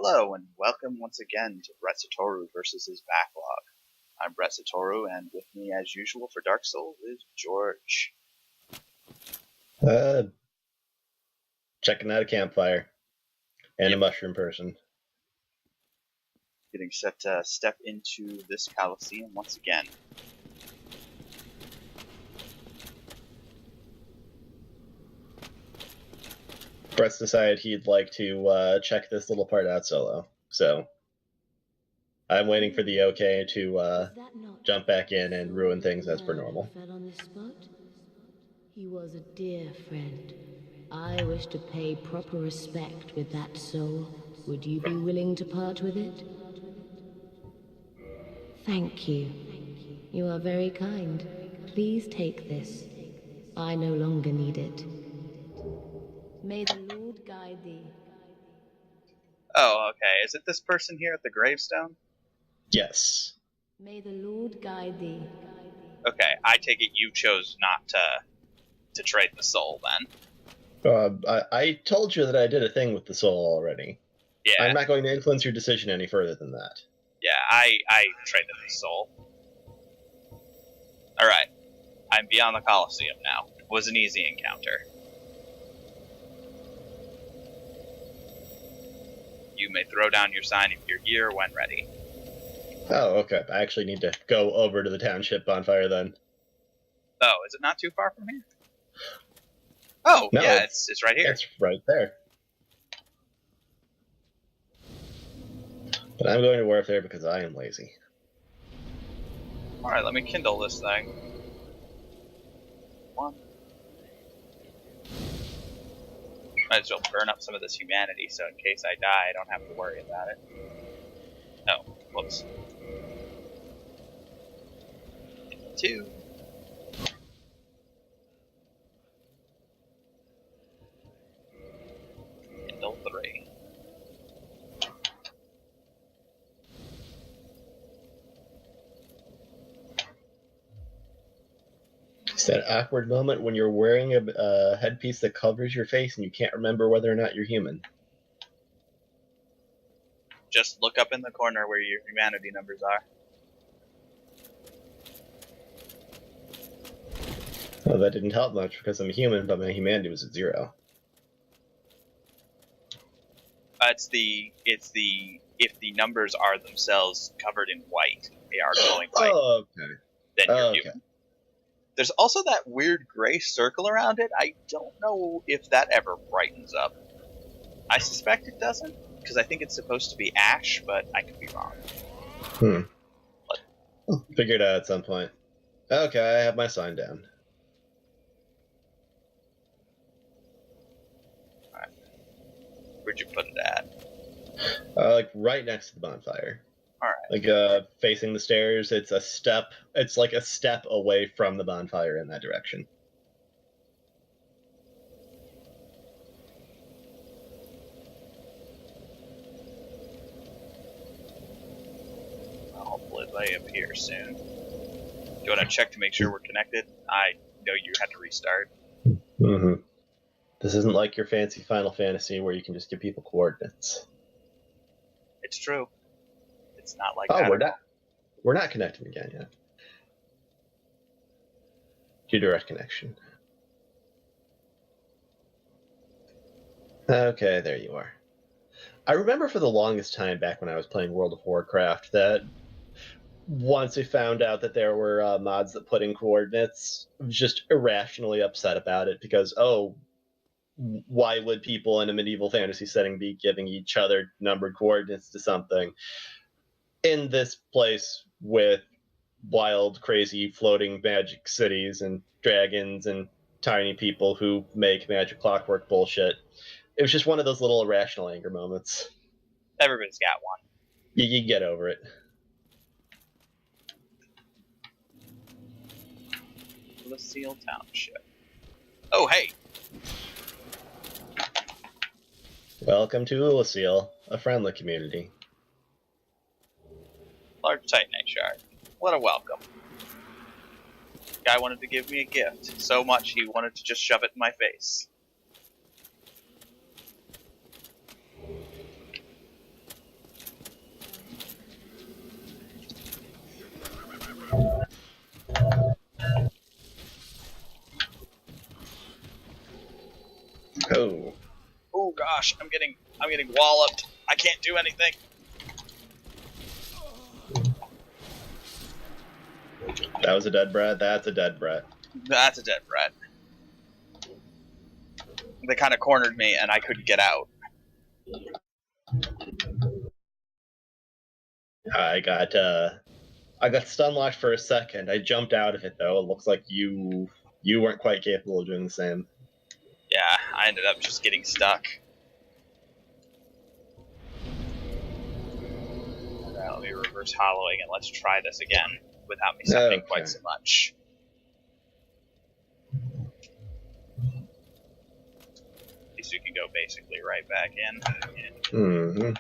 Hello, and welcome once again to Brett Satoru versus His Backlog. I'm Brett Satoru, and with me, as usual, for Dark Souls is George. Uh, Checking out a campfire and a mushroom person. Getting set to step into this Coliseum once again. Brett's decided he'd like to check this little part out solo, so I'm waiting for the okay to jump back in and ruin things as per normal. Fell on this spot. He was a dear friend. I wish to pay proper respect with that soul. Would you be willing to part with it? Thank you. You are very kind. Please take this. I no longer need it. May the Lord guide thee. Oh, okay. Is it this person here at the gravestone? Yes. May the Lord guide thee. Okay, I take it you chose not to trade the soul, then. I told you that I did a thing with the soul already. Yeah. I'm not going to influence your decision any further than that. Yeah, I traded the soul. Alright. I'm beyond the Coliseum now. It was an easy encounter. You may throw down your sign if you're here when ready. Oh, okay. I actually need to go over to the township bonfire then. Oh, is it not too far from here? Oh, No, yeah, it's right here. It's right there. But I'm going to work there because I am lazy. Alright, let me kindle this thing. One. Might as well burn up some of this humanity so in case I die I don't have to worry about it. Oh, whoops. Two. Kindle three. It's that awkward moment when you're wearing a headpiece that covers your face and you can't remember whether or not you're human. Just look up in the corner where your humanity numbers are. Well, that didn't help much because I'm human, but my humanity was at 0. It's the if the numbers are themselves covered in white, they are glowing white. Oh, okay. Then you're human. There's also that weird gray circle around it. I don't know if that ever brightens up. I suspect it doesn't, because I think it's supposed to be ash, but I could be wrong. Figure it out at some point. Okay, I have my sign down. Alright. Where'd you put it at? Like right next to the bonfire. Alright. Like facing the stairs, it's like a step away from the bonfire in that direction. Hopefully they appear soon. Do you want to check to make sure we're connected? I know you had to restart. Mm-hmm. This isn't like your fancy Final Fantasy where you can just give people coordinates. It's true. It's not like that. Oh, We're not connecting again yet. Do direct connection. Okay, there you are. I remember for the longest time back when I was playing World of Warcraft that once we found out that there were mods that put in coordinates, I was just irrationally upset about it because, why would people in a medieval fantasy setting be giving each other numbered coordinates to something? In this place with wild, crazy, floating magic cities and dragons and tiny people who make magic clockwork bullshit, it was just one of those little irrational anger moments. Everybody's got one. You get over it. Lucille Township. Oh, hey! Welcome to Lucille, a friendly community. Large Titanite shard. What a welcome. Guy wanted to give me a gift. So much he wanted to just shove it in my face. Oh. Oh gosh, I'm getting walloped. I can't do anything. That was a dead brat. That's a dead brat. That's a dead brat. They kind of cornered me, and I couldn't get out. I got stun locked for a second. I jumped out of it though. It looks like you weren't quite capable of doing the same. Yeah, I ended up just getting stuck. Let me reverse hollowing and let's try this again without me suffering quite so much. At least you can go basically right back in. Mm-hmm.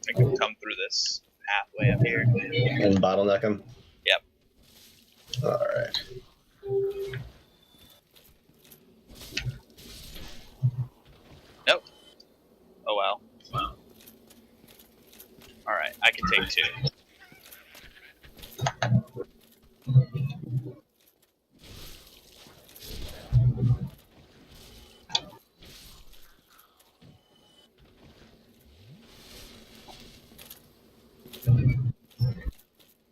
I can come through this pathway up here. And bottleneck him? Yep. Alright. Nope. Oh well. Alright, I can take 2.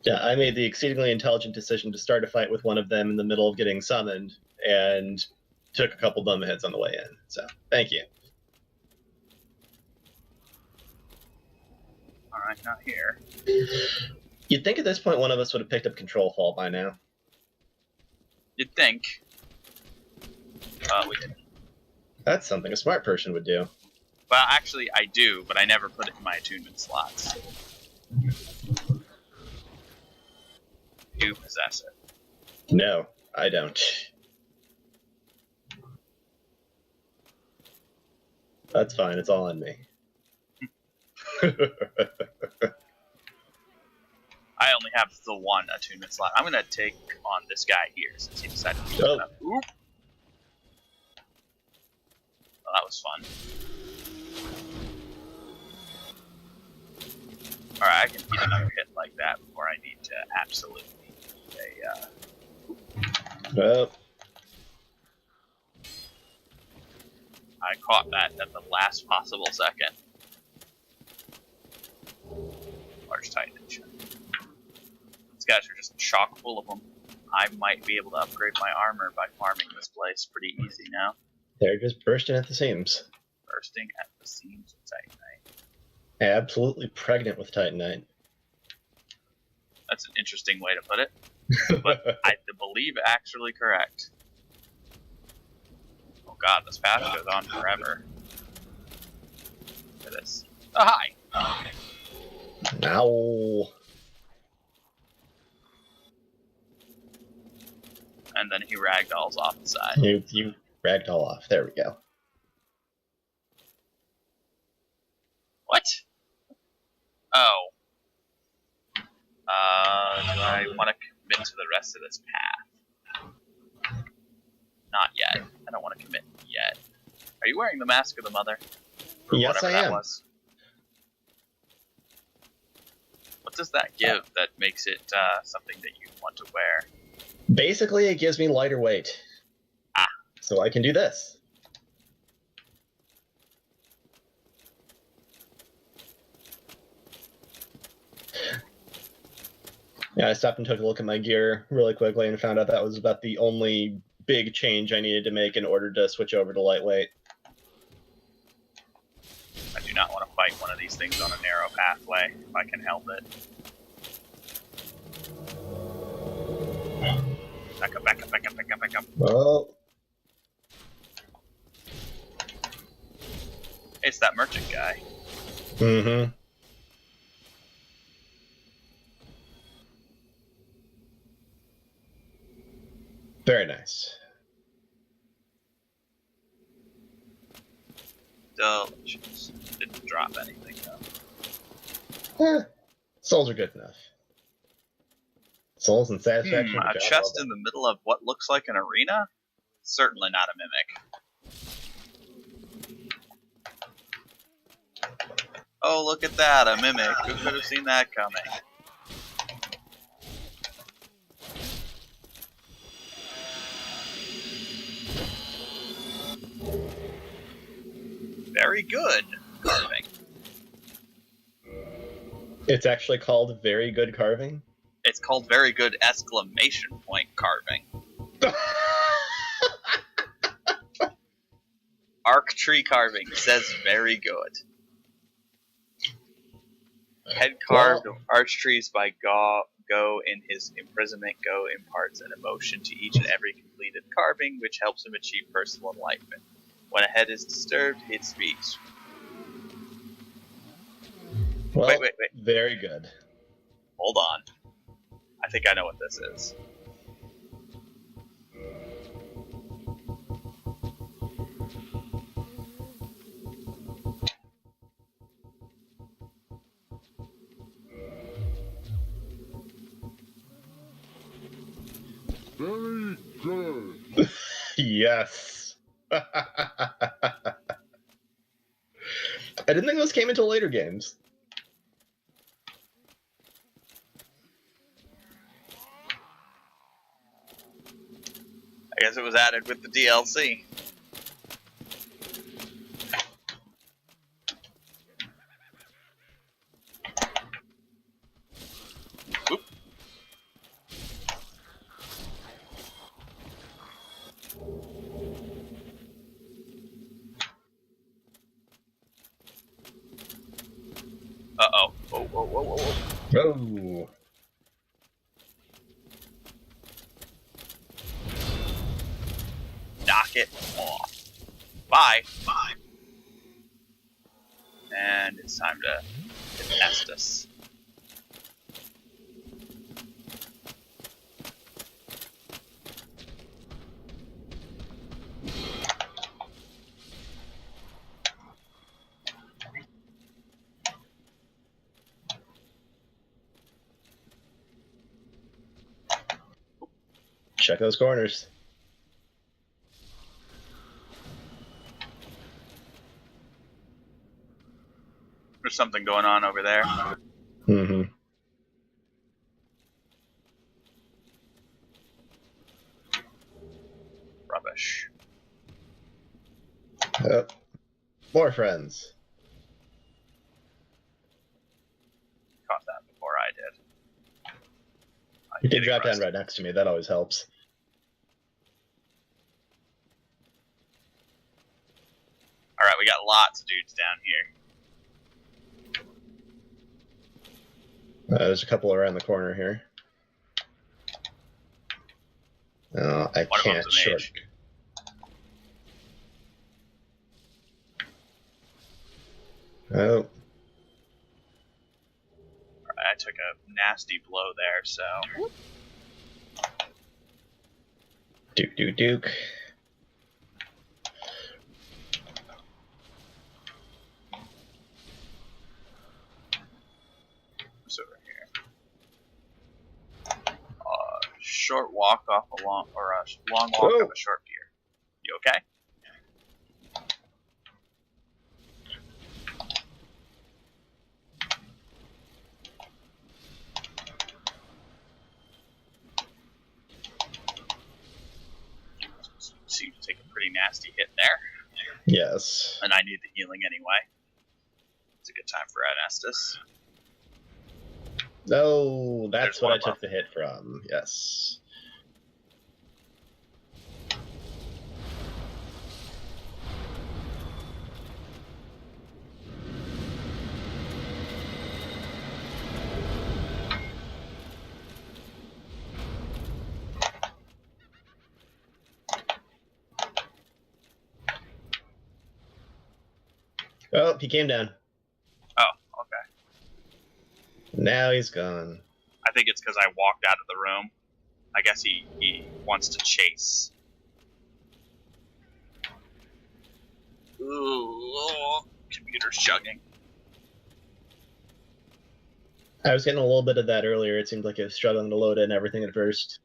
Yeah, I made the exceedingly intelligent decision to start a fight with one of them in the middle of getting summoned, and took a couple dumb hits on the way in. So, thank you. Alright, not here. You'd think at this point one of us would have picked up Control Fall by now. You'd think. We didn't. That's something a smart person would do. Well, actually, I do, but I never put it in my attunement slots. You possess it. No, I don't. That's fine, it's all on me. I only have the 1 attunement slot. I'm gonna take on this guy here since he decided to do that. Oop. Well, that was fun. Alright, I can beat another hit like that before I need to absolutely Well, I caught that at the last possible second. Large Titan. These guys are just chock full of them. I might be able to upgrade my armor by farming this place pretty easy now. they're just bursting at the seams. Bursting at the seams of Titanite. Absolutely pregnant with Titanite. That's an interesting way to put it. But I believe actually correct. Oh god, this path goes on forever. Look at this. Oh, hi! Ow. And then he ragdolls off the side. You ragdoll off. There we go. What? Oh. Do I want to commit to the rest of this path? Not yet. I don't want to commit yet. Are you wearing the Mask of the Mother? Or Yes, I am. Was? What does that give that makes it something that you want to wear? Basically, it gives me lighter weight. Ah. So I can do this. Yeah, I stopped and took a look at my gear really quickly and found out that was about the only big change I needed to make in order to switch over to lightweight. I do not want to fight one of these things on a narrow pathway, if I can help it. Back up, back up, back up, back up, back up. Well, It's that merchant guy. mm-hmm. Very nice. Delicious. Didn't drop anything, though. Souls are good enough. Souls and satisfaction. A chest in the middle of what looks like an arena? Certainly not a mimic. Oh, look at that, a mimic. Who could have seen that coming? Very good carving. It's actually called very good carving? It's called very good exclamation point carving. Arc tree carving says very good. Head carved of arch trees by Go in his imprisonment. Go imparts an emotion to each and every completed carving, which helps him achieve personal enlightenment. When a head is disturbed, it speaks. Well, wait. Very good. Hold on. I think I know what this is. Very good. Yes. I didn't think those came until later games. I guess it was added with the DLC. Oop. Uh-oh. Whoa. Oh. Knock it off. Bye. And it's time to test us. Check those corners. There's something going on over there. Mm-hmm. Rubbish. More friends. Caught that before I did. You can drop down right next to me. That always helps. Alright, we got lots of dudes down here. There's a couple around the corner here. Oh, I One of can't them's an short. mage. Oh, Alright, I took a nasty blow there, so... Duke. What's over here? Short walk off a long... or a long walk Whoa. up a short pier. You okay? Seemed to take a pretty nasty hit there. yes. And I need the healing anyway. It's a good time for Anestus. No, that's There's what one I took above. the hit from. Yes. Oh, he came down. Oh, okay. Now he's gone. I think it's because I walked out of the room. I guess he wants to chase. Ooh, computer's chugging. I was getting a little bit of that earlier. It seemed like it was struggling to load in everything at first.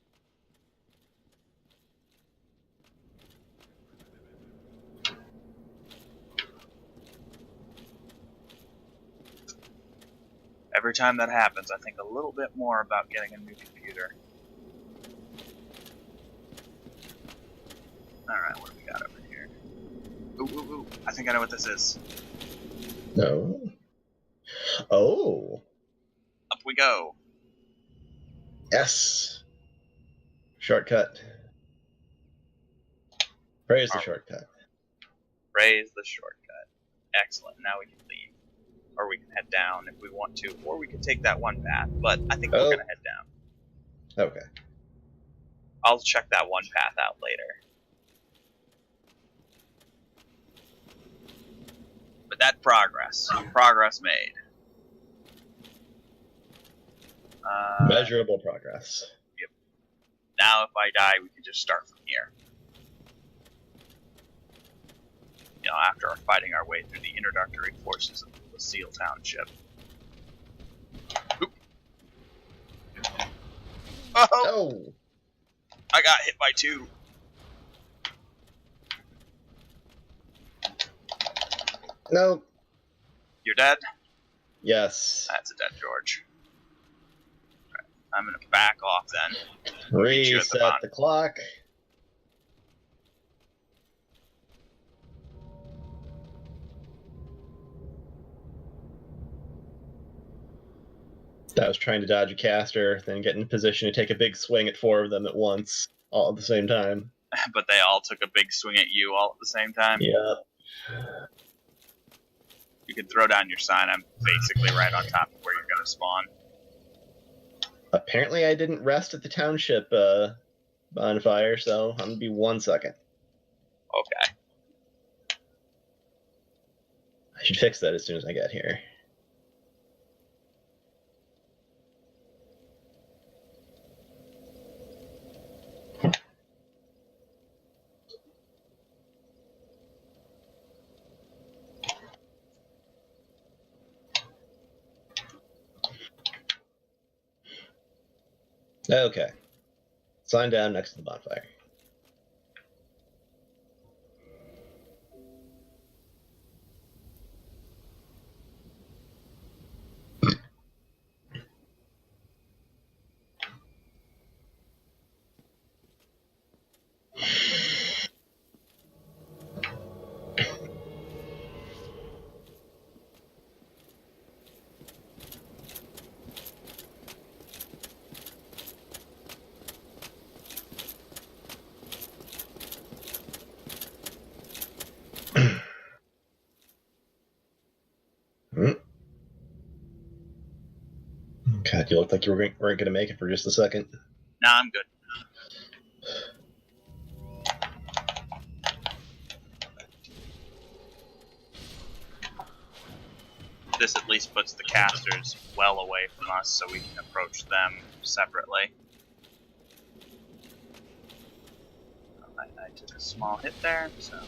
Every time that happens, I think a little bit more about getting a new computer. Alright, what do we got over here? Ooh. I think I know what this is. No. Oh. Up we go. Yes. Shortcut. Praise the shortcut. Raise the shortcut. Excellent. Now we can leave. Or we can head down if we want to. Or we can take that one path. But I think we're going to head down. Okay. I'll check that one path out later. But that progress. Progress made. Measurable progress. Yep. Now if I die, we can just start from here. You know, after fighting our way through the introductory forces of the Seal Township. Oop. Oh! I got hit by 2. No. You're dead? Yes. That's a dead George. Right. I'm gonna back off then. Reset the clock. I was trying to dodge a caster, then get in position to take a big swing at 4 of them at once, all at the same time. But they all took a big swing at you all at the same time? Yeah. You can throw down your sign. I'm basically right on top of where you're going to spawn. Apparently I didn't rest at the township bonfire, so I'm going to be 1 second. Okay. I should fix that as soon as I get here. Okay. Sign down next to the bonfire. God, you looked like you weren't going to make it for just a second. Nah, I'm good. This at least puts the casters well away from us so we can approach them separately. I took a small hit there, so...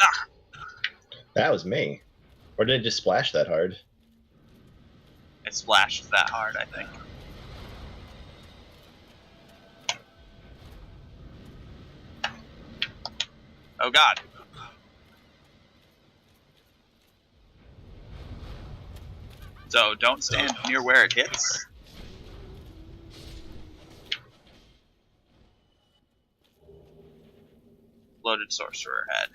Ah! That was me. Or did it just splash that hard? It splashed that hard, I think. Oh god. So don't stand near where it hits. Loaded sorcerer head.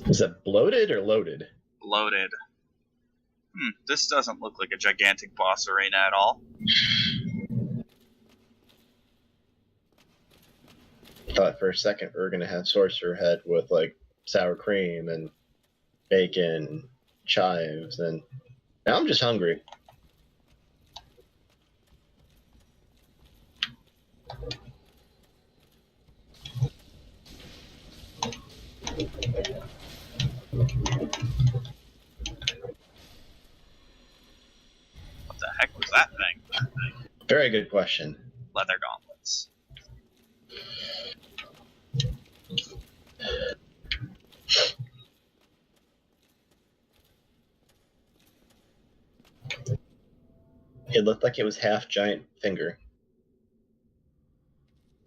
Is that bloated or loaded? Loaded. This doesn't look like a gigantic boss arena at all. Thought for a second we were going to have sorcerer head with like sour cream and bacon, chives, and now I'm just hungry. What the heck was that thing? Very good question. Leather gauntlets. It looked like it was half giant finger.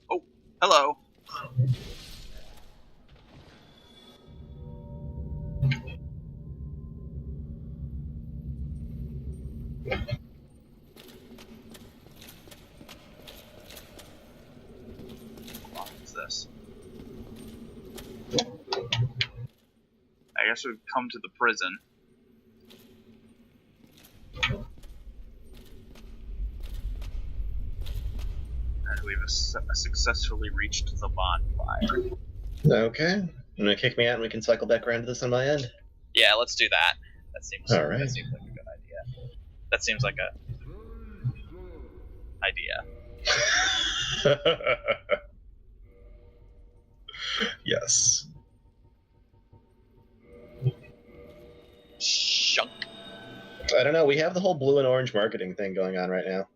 Oh, hello. What is this? I guess we've come to the prison. And we've successfully reached the bonfire. Okay. You want to kick me out and we can cycle back around to this on my end? Yeah, let's do that. That seems All right. like a good idea. That seems like a idea. Yes. Shunk. I don't know. We have the whole blue and orange marketing thing going on right now.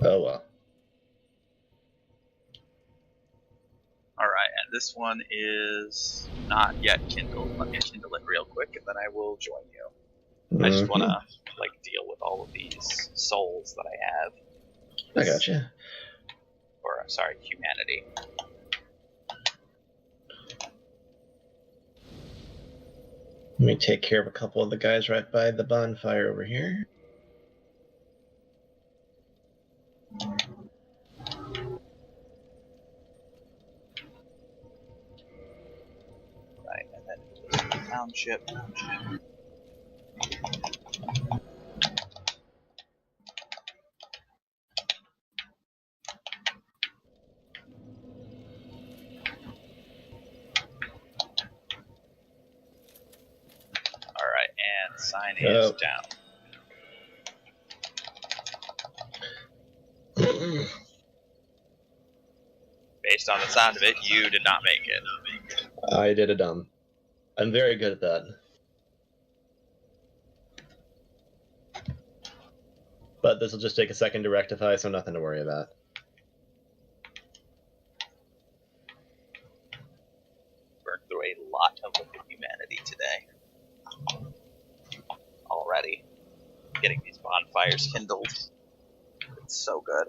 Oh, well. Alright, and this one is not yet kindled. Let me kindle it real quick, and then I will join you. I just want to, deal with all of these souls that I have. I gotcha. Or, sorry, humanity. Let me take care of a couple of the guys right by the bonfire over here. Right, and then the township. Alright, and sign is down. Based on the sound of it, you did not make it. I did a dumb. I'm very good at that. But this will just take a second to rectify, so nothing to worry about. Burned through a lot of humanity today. Already. Getting these bonfires kindled. It's so good.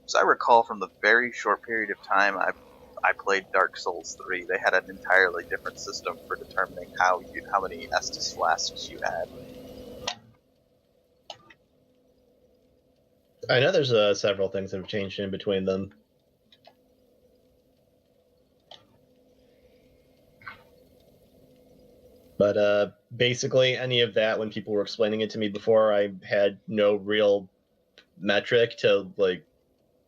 So I recall from the very short period of time I played Dark Souls 3, they had an entirely different system for determining how many Estus flasks you had. I know there's several things that have changed in between them. But basically, any of that, when people were explaining it to me before, I had no real metric to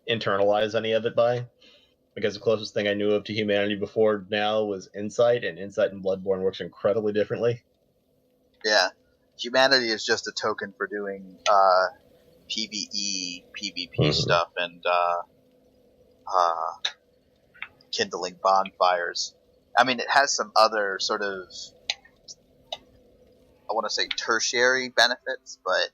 internalize any of it by. Because the closest thing I knew of to humanity before now was Insight, and Insight in Bloodborne works incredibly differently. Yeah. Humanity is just a token for doing PvE, PvP stuff, and kindling bonfires. I mean, it has some other sort of, I want to say tertiary benefits, but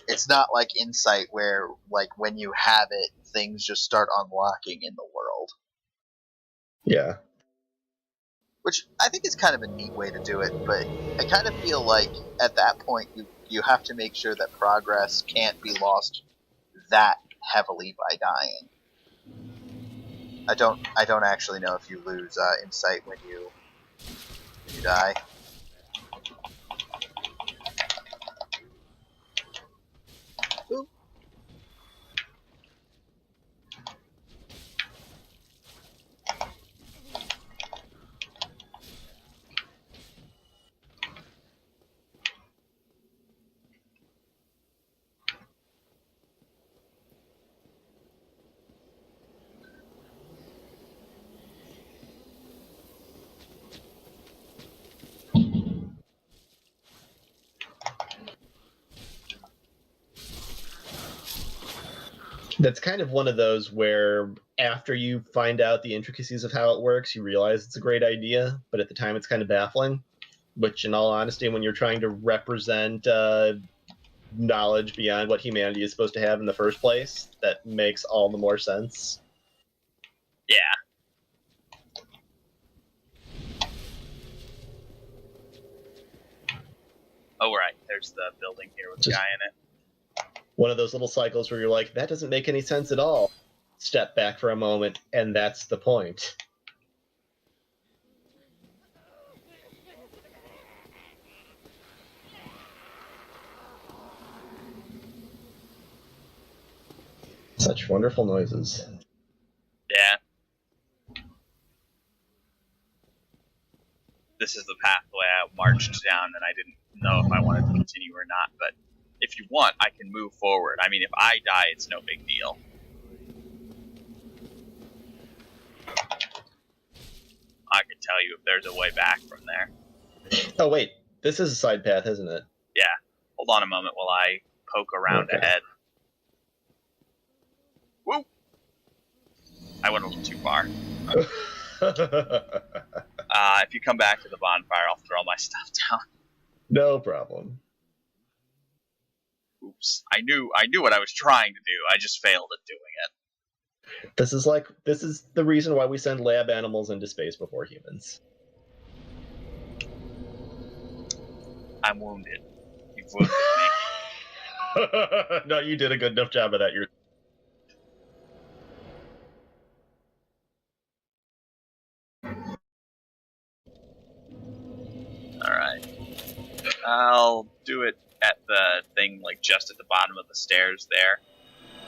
it's not like Insight where, when you have it, things just start unlocking in the world. Yeah. Which I think is kind of a neat way to do it, but I kind of feel like at that point you have to make sure that progress can't be lost that heavily by dying. I don't actually know if you lose Insight when you die. Ooh. That's kind of one of those where after you find out the intricacies of how it works, you realize it's a great idea, but at the time it's kind of baffling. Which, in all honesty, when you're trying to represent knowledge beyond what humanity is supposed to have in the first place, that makes all the more sense. Yeah. Oh, right. There's the building here with the guy in it. One of those little cycles where you're like, that doesn't make any sense at all. Step back for a moment, and that's the point. Such wonderful noises. Yeah. This is the pathway I marched down, and I didn't know if I wanted to continue or not, but if you want, I can move forward. I mean, if I die, it's no big deal. I can tell you if there's a way back from there. Oh, wait. This is a side path, isn't it? Yeah. Hold on a moment while I poke around ahead. Woo! I went a little too far. If you come back to the bonfire, I'll throw my stuff down. No problem. Oops. I knew what I was trying to do. I just failed at doing it. This is the reason why we send lab animals into space before humans. I'm wounded. You've wounded me. No, you did a good enough job of that. Alright. I'll do it at the thing, like, just at the bottom of the stairs there.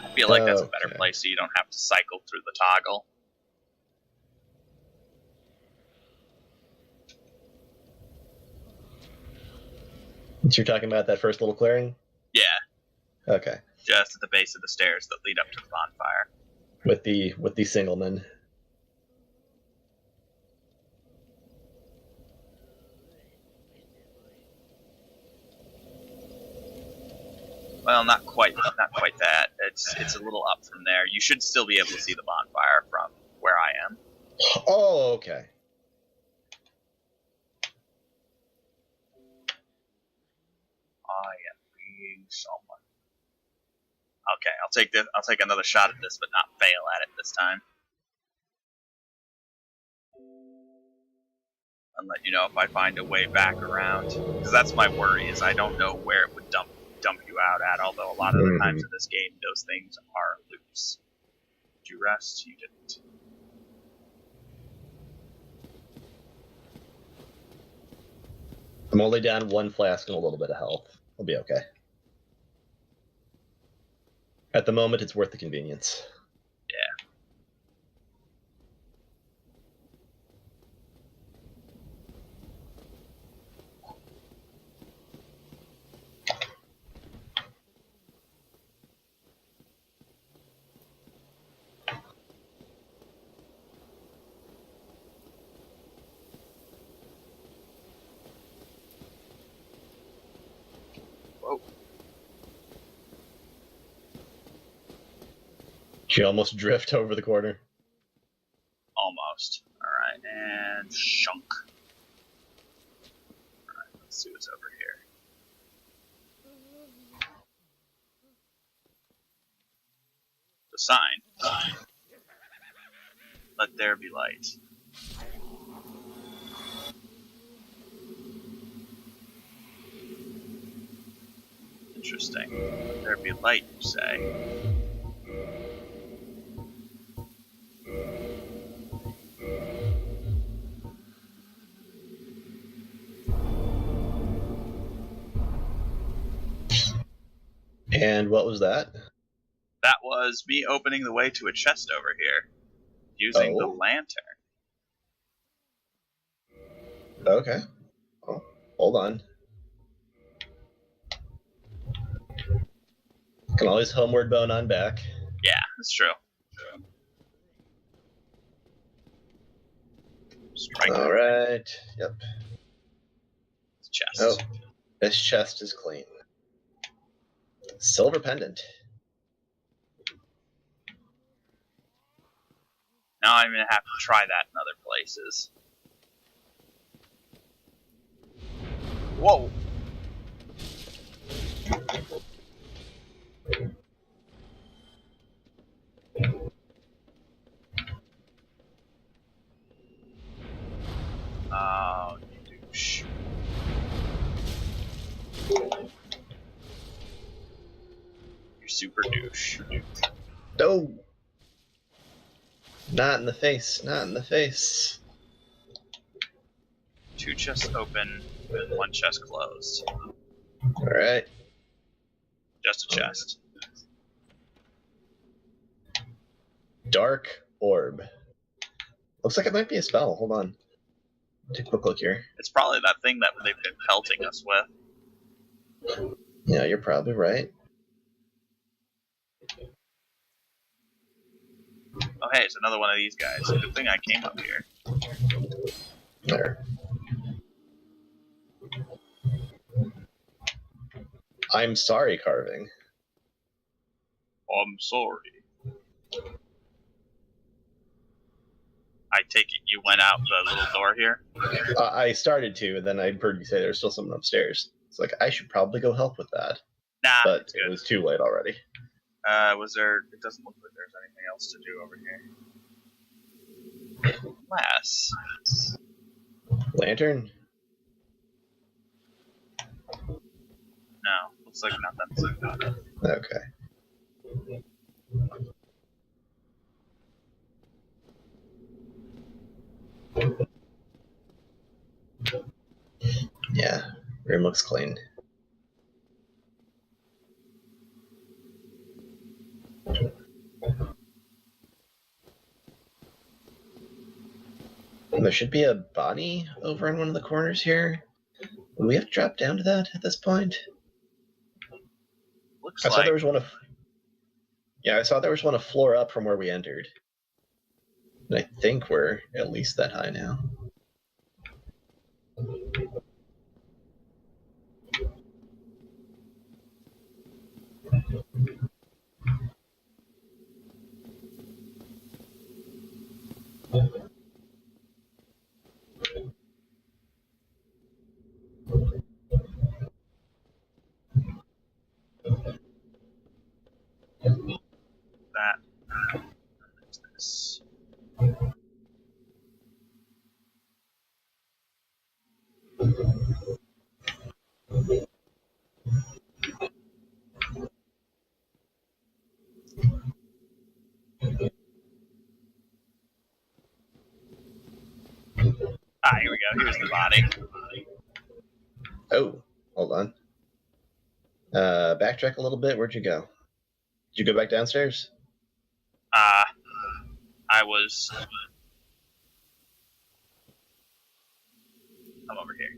I feel like that's a better place so you don't have to cycle through the toggle. So you're talking about that first little clearing? Yeah. Okay. Just at the base of the stairs that lead up to the bonfire. With the singleman. Well, not quite that. It's a little up from there. You should still be able to see the bonfire from where I am. Oh, okay. I am being someone. Okay, I'll take another shot at this, but not fail at it this time. And let you know if I find a way back around. Because that's my worry, is I don't know where it would dump you out at, although a lot of the times in this game, those things are loops. Did you rest? You didn't. I'm only down one flask and a little bit of health. I'll be okay. At the moment, it's worth the convenience. Yeah. Whoa. She almost drift over the corner. Almost. Alright, and shunk. Alright, let's see what's over here. The sign. Let there be light. Interesting. Let there be light, you say? And what was that? That was me opening the way to a chest over here, using the lantern. Okay. Oh, hold on. Can always homeward bone on back. Yeah, that's true. Strike. All right. Yep. Chest. Oh, this chest is clean. Silver pendant. Now I'm going to have to try that in other places. Whoa! Oh, you douche. You super douche. No! Not in the face, not in the face. 2 chests open, 1 chest closed. Alright. Just a chest. Dark Orb. Looks like it might be a spell. Hold on. Take a quick look here. It's probably that thing that they've been pelting us with. Yeah, you're probably right. Oh hey, it's another one of these guys. Good thing I came up here. There. I'm sorry, Carving. I'm sorry. I take it you went out the little door here? I started to, and then I heard you say there's still someone upstairs. It's like, I should probably go help with that. Nah, but it was too late already. Was there... It doesn't look like there's anything else to do over here. Unless... Lantern? No, looks like nothing. Okay. Yeah, room looks clean. There should be a body over in one of the corners here. Do we have to drop down to that at this point? Looks I like... saw there was one of... Yeah, I saw there was one a floor up from where we entered. And I think we're at least that high now. that. There's this. Ah, here we go. Here's the body. Oh, hold on. Backtrack a little bit. Where'd you go? Did you go back downstairs? I was... I'm over here.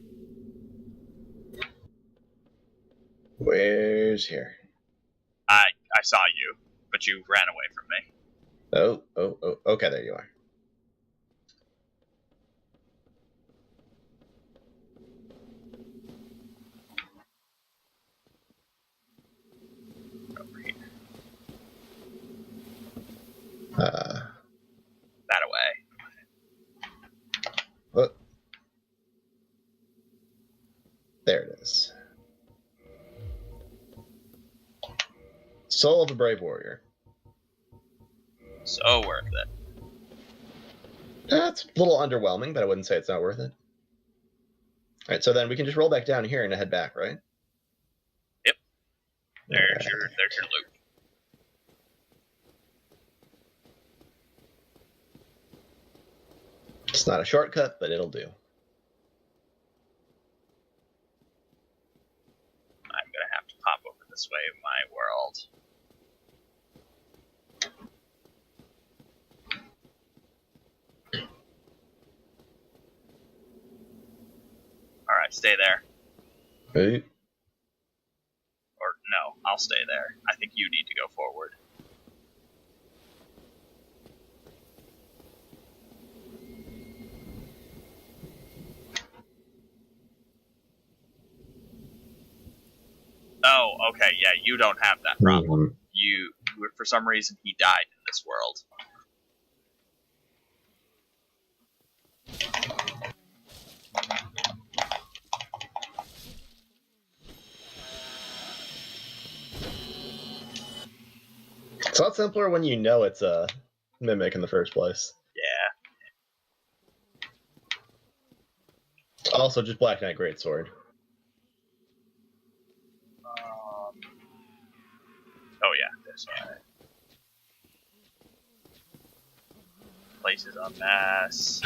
Where's here? I saw you, but you ran away from me. Oh, okay, there you are. Over here. That away. Look. There it is. Soul of a Brave Warrior. So worth it. That's a little underwhelming, but I wouldn't say it's not worth it. Alright, so then we can just roll back down here and head back, right? Yep. There's your loot. It's not a shortcut, but it'll do. I'm gonna have to pop over this way in my world. Alright, stay there. Right. Or no, I'll stay there. I think you need to go forward. Oh, okay, yeah, you don't have that problem. Mm-hmm. You, for some reason, he died in this world. It's a lot simpler when you know it's a mimic in the first place. Yeah. It's also just Black Knight Greatsword. Oh yeah, this one. Place is a mess.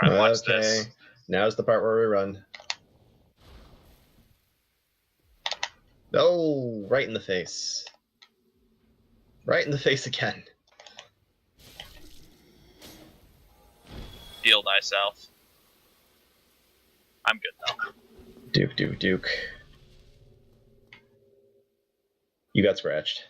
Alright, watch this. Now's the part where we run. Oh, right in the face. Right in the face again. Heal thyself. I'm good though. Duke. You got scratched.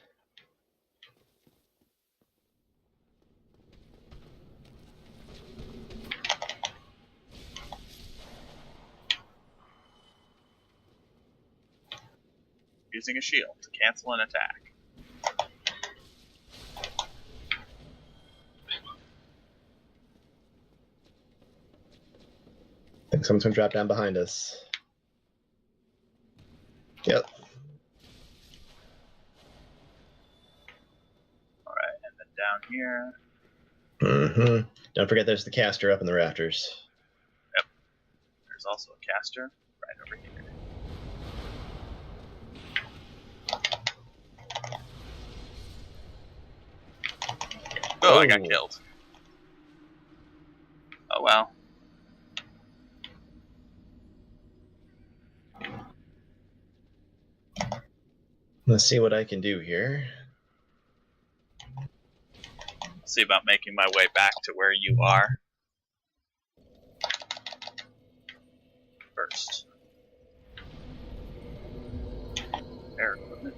Using a shield to cancel an attack. I think someone's gonna drop down behind us. Yep. Alright, and then down here. Mm-hmm. Don't forget there's the caster up in the rafters. Yep. There's also a caster right over here. Oh, I got killed. Oh well. Let's see what I can do here. I'll see about making my way back to where you are. First. Air equipment.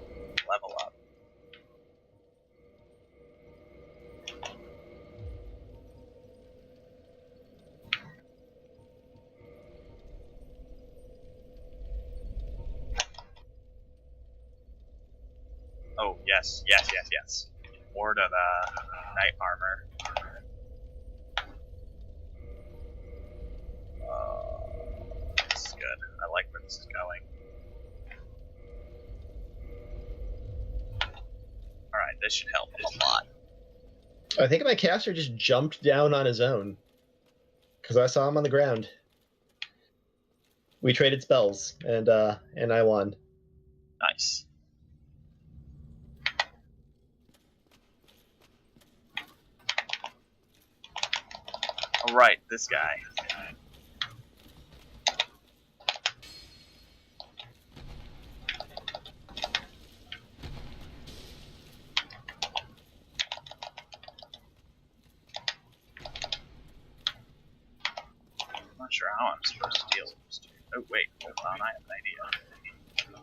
Level up. Oh, yes. Ward of Knight Armor. This is good. I like where this is going. Alright, this should help a lot. I think my caster just jumped down on his own. Because I saw him on the ground. We traded spells, and I won. Nice. Alright, this guy. I'm not sure how I'm supposed to deal with this dude. Oh wait, hold on, I have an idea.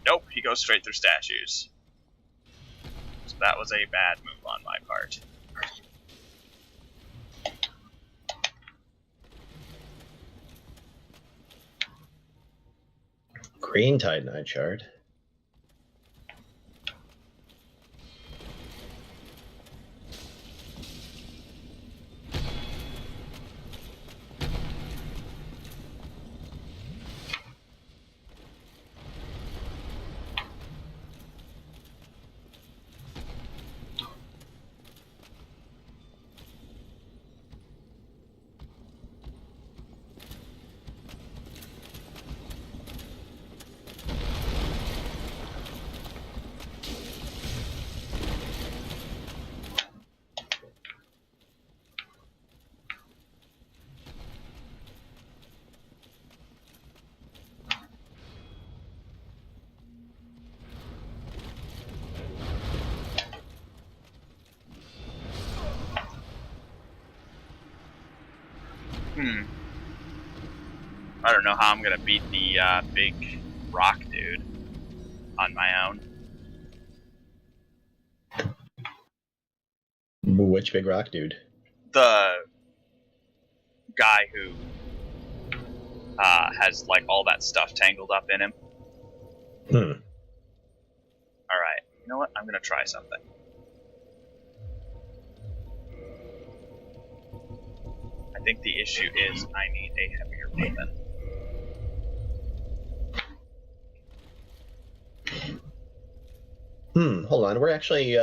Nope, he goes straight through statues. So that was a bad move on my part. Green Titanite Shard. I don't know how I'm gonna beat the big rock dude on my own. Which big rock dude? The guy who has like all that stuff tangled up in him. Hmm. Alright, you know what? I'm gonna try something. think the issue is I need a heavier weapon. Hold on. We're actually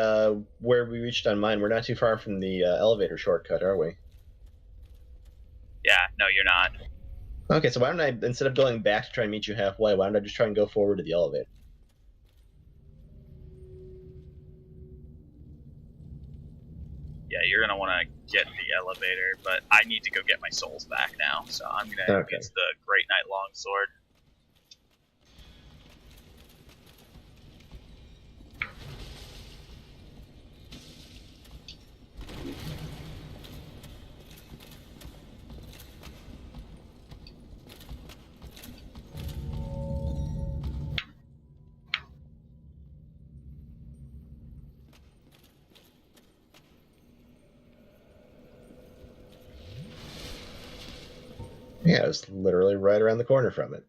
where we reached on mine. We're not too far from the elevator shortcut, are we? Yeah, no, you're not. Okay, so why don't I, instead of going back to try and meet you halfway, why don't I just try and go forward to the elevator? Yeah, you're gonna want to get the elevator, but I need to go get my souls back now, so I'm gonna use the Great Knight Longsword. Yeah, it's literally right around the corner from it.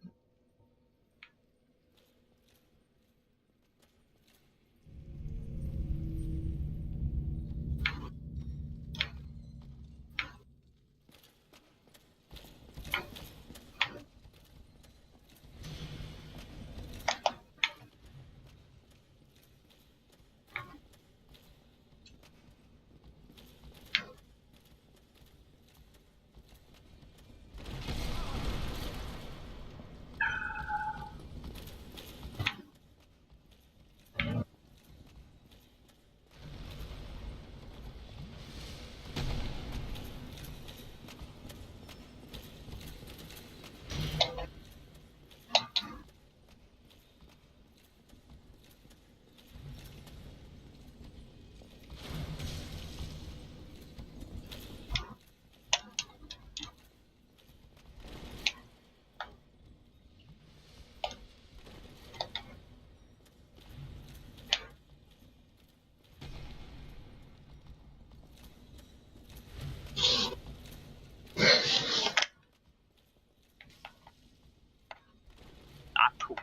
Ah, cool.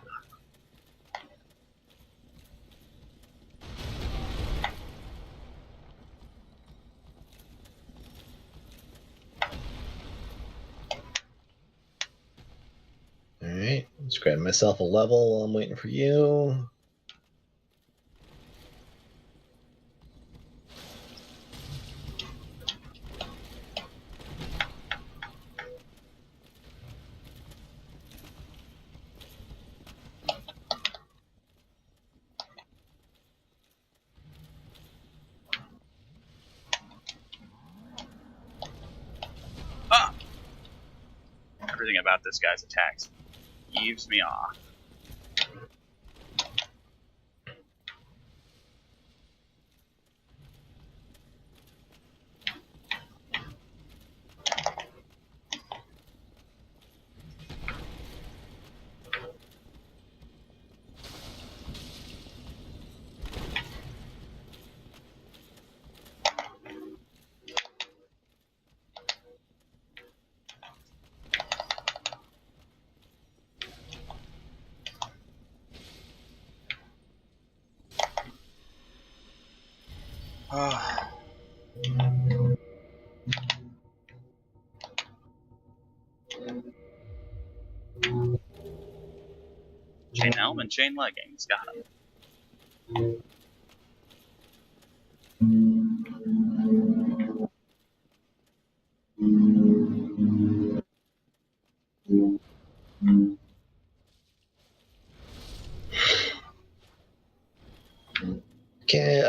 Alright, let's grab myself a level while I'm waiting for you. Ah! Everything about this guy's attacks heaves me off. Chain helm and chain leggings, got him.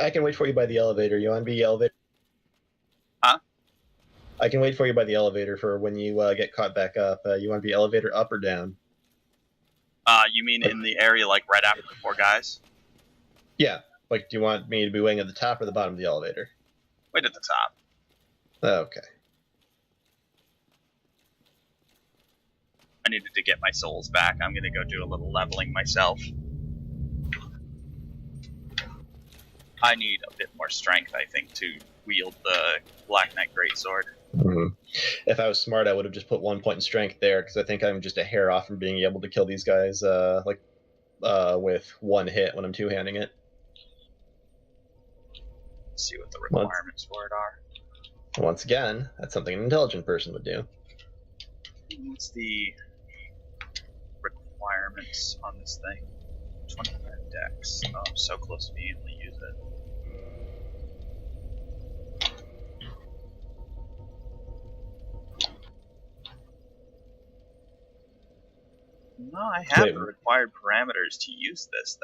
I can wait for you by the elevator. You want to be elevator? Huh? I can wait for you by the elevator for when you get caught back up. You want to be elevator up or down? You mean in the area like right after the four guys? Yeah. Like, do you want me to be waiting at the top or the bottom of the elevator? Wait at the top. Okay. I needed to get my souls back. I'm gonna go do a little leveling myself. I need a bit more strength, I think, to wield the Black Knight Greatsword. Mm-hmm. If I was smart, I would have just put 1 point in strength there, because I think I'm just a hair off from being able to kill these guys with one hit when I'm two-handing it. Let's see what the requirements for it are. Once again, that's something an intelligent person would do. What's the requirements on this thing? 25 dex. Oh, I'm so close to being able to use it. No, I have the required parameters to use this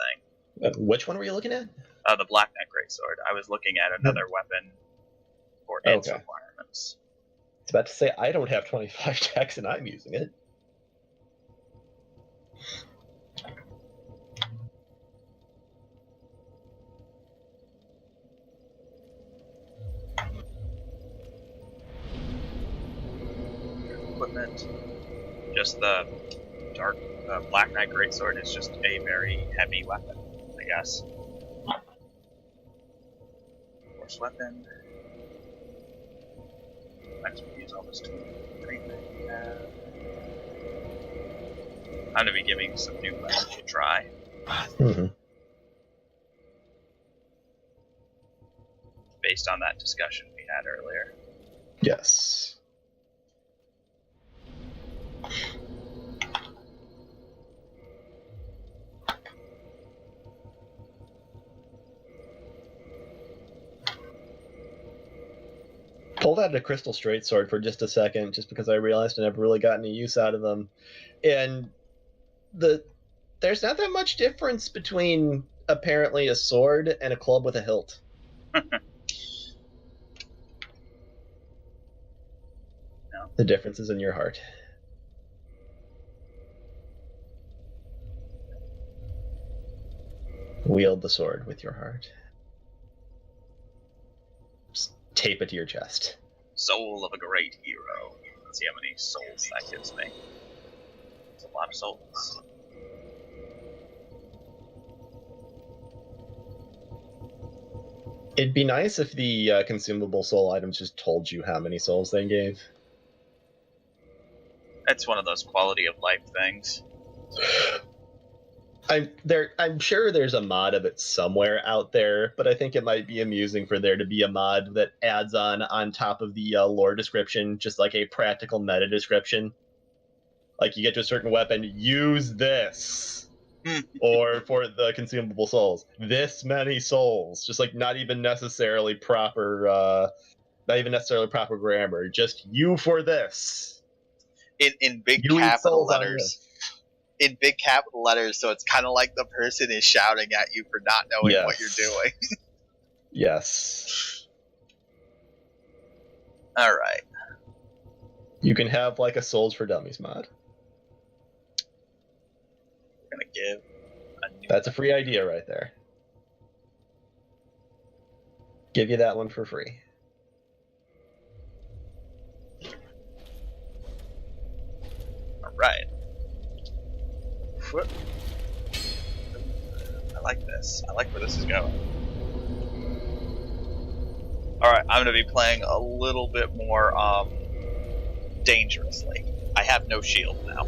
thing. Which one were you looking at? The Black Knight Greatsword. I was looking at another weapon for its requirements. I was about to say, I don't have 25 dex and I'm using it. Equipment. Just the dark Black Knight Greatsword is just a very heavy weapon, I guess. Force weapon. Might as well use all this treatment. I'm gonna be giving some new weapons a try. Based on that discussion we had earlier. Yes. Pulled out a crystal straight sword for just a second, just because I realized I never really got any use out of them. And there's not that much difference between apparently a sword and a club with a hilt. No. The difference is in your heart. Wield the sword with your heart. Just tape it to your chest. Soul of a great hero. Let's see how many souls that gives me. It's a lot of souls. It'd be nice if the consumable soul items just told you how many souls they gave. It's one of those quality of life things. I'm sure there's a mod of it somewhere out there, but I think it might be amusing for there to be a mod that adds on top of the lore description, just like a practical meta description. Like, you get to a certain weapon, use this. Or for the consumable souls, this many souls. Just like not even necessarily proper grammar. Just you for this. In big capital letters. In big capital letters, so it's kind of like the person is shouting at you for not knowing what you're doing. Yes. Alright. You can have like a Souls for Dummies mod. We're gonna give That's a free idea right there. Give you that one for free. Alright. I like this. I like where this is going. Alright, I'm going to be playing a little bit more dangerously. I have no shield now.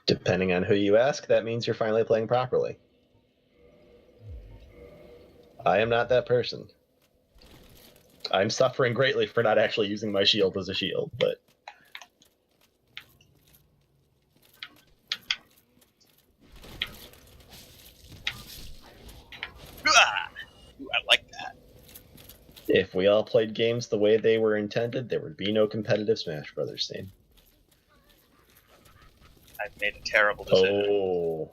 Depending on who you ask, that means you're finally playing properly. I am not that person. I'm suffering greatly for not actually using my shield as a shield, but... Ooh, I like that. If we all played games the way they were intended, there would be no competitive Smash Brothers scene. I've made a terrible decision.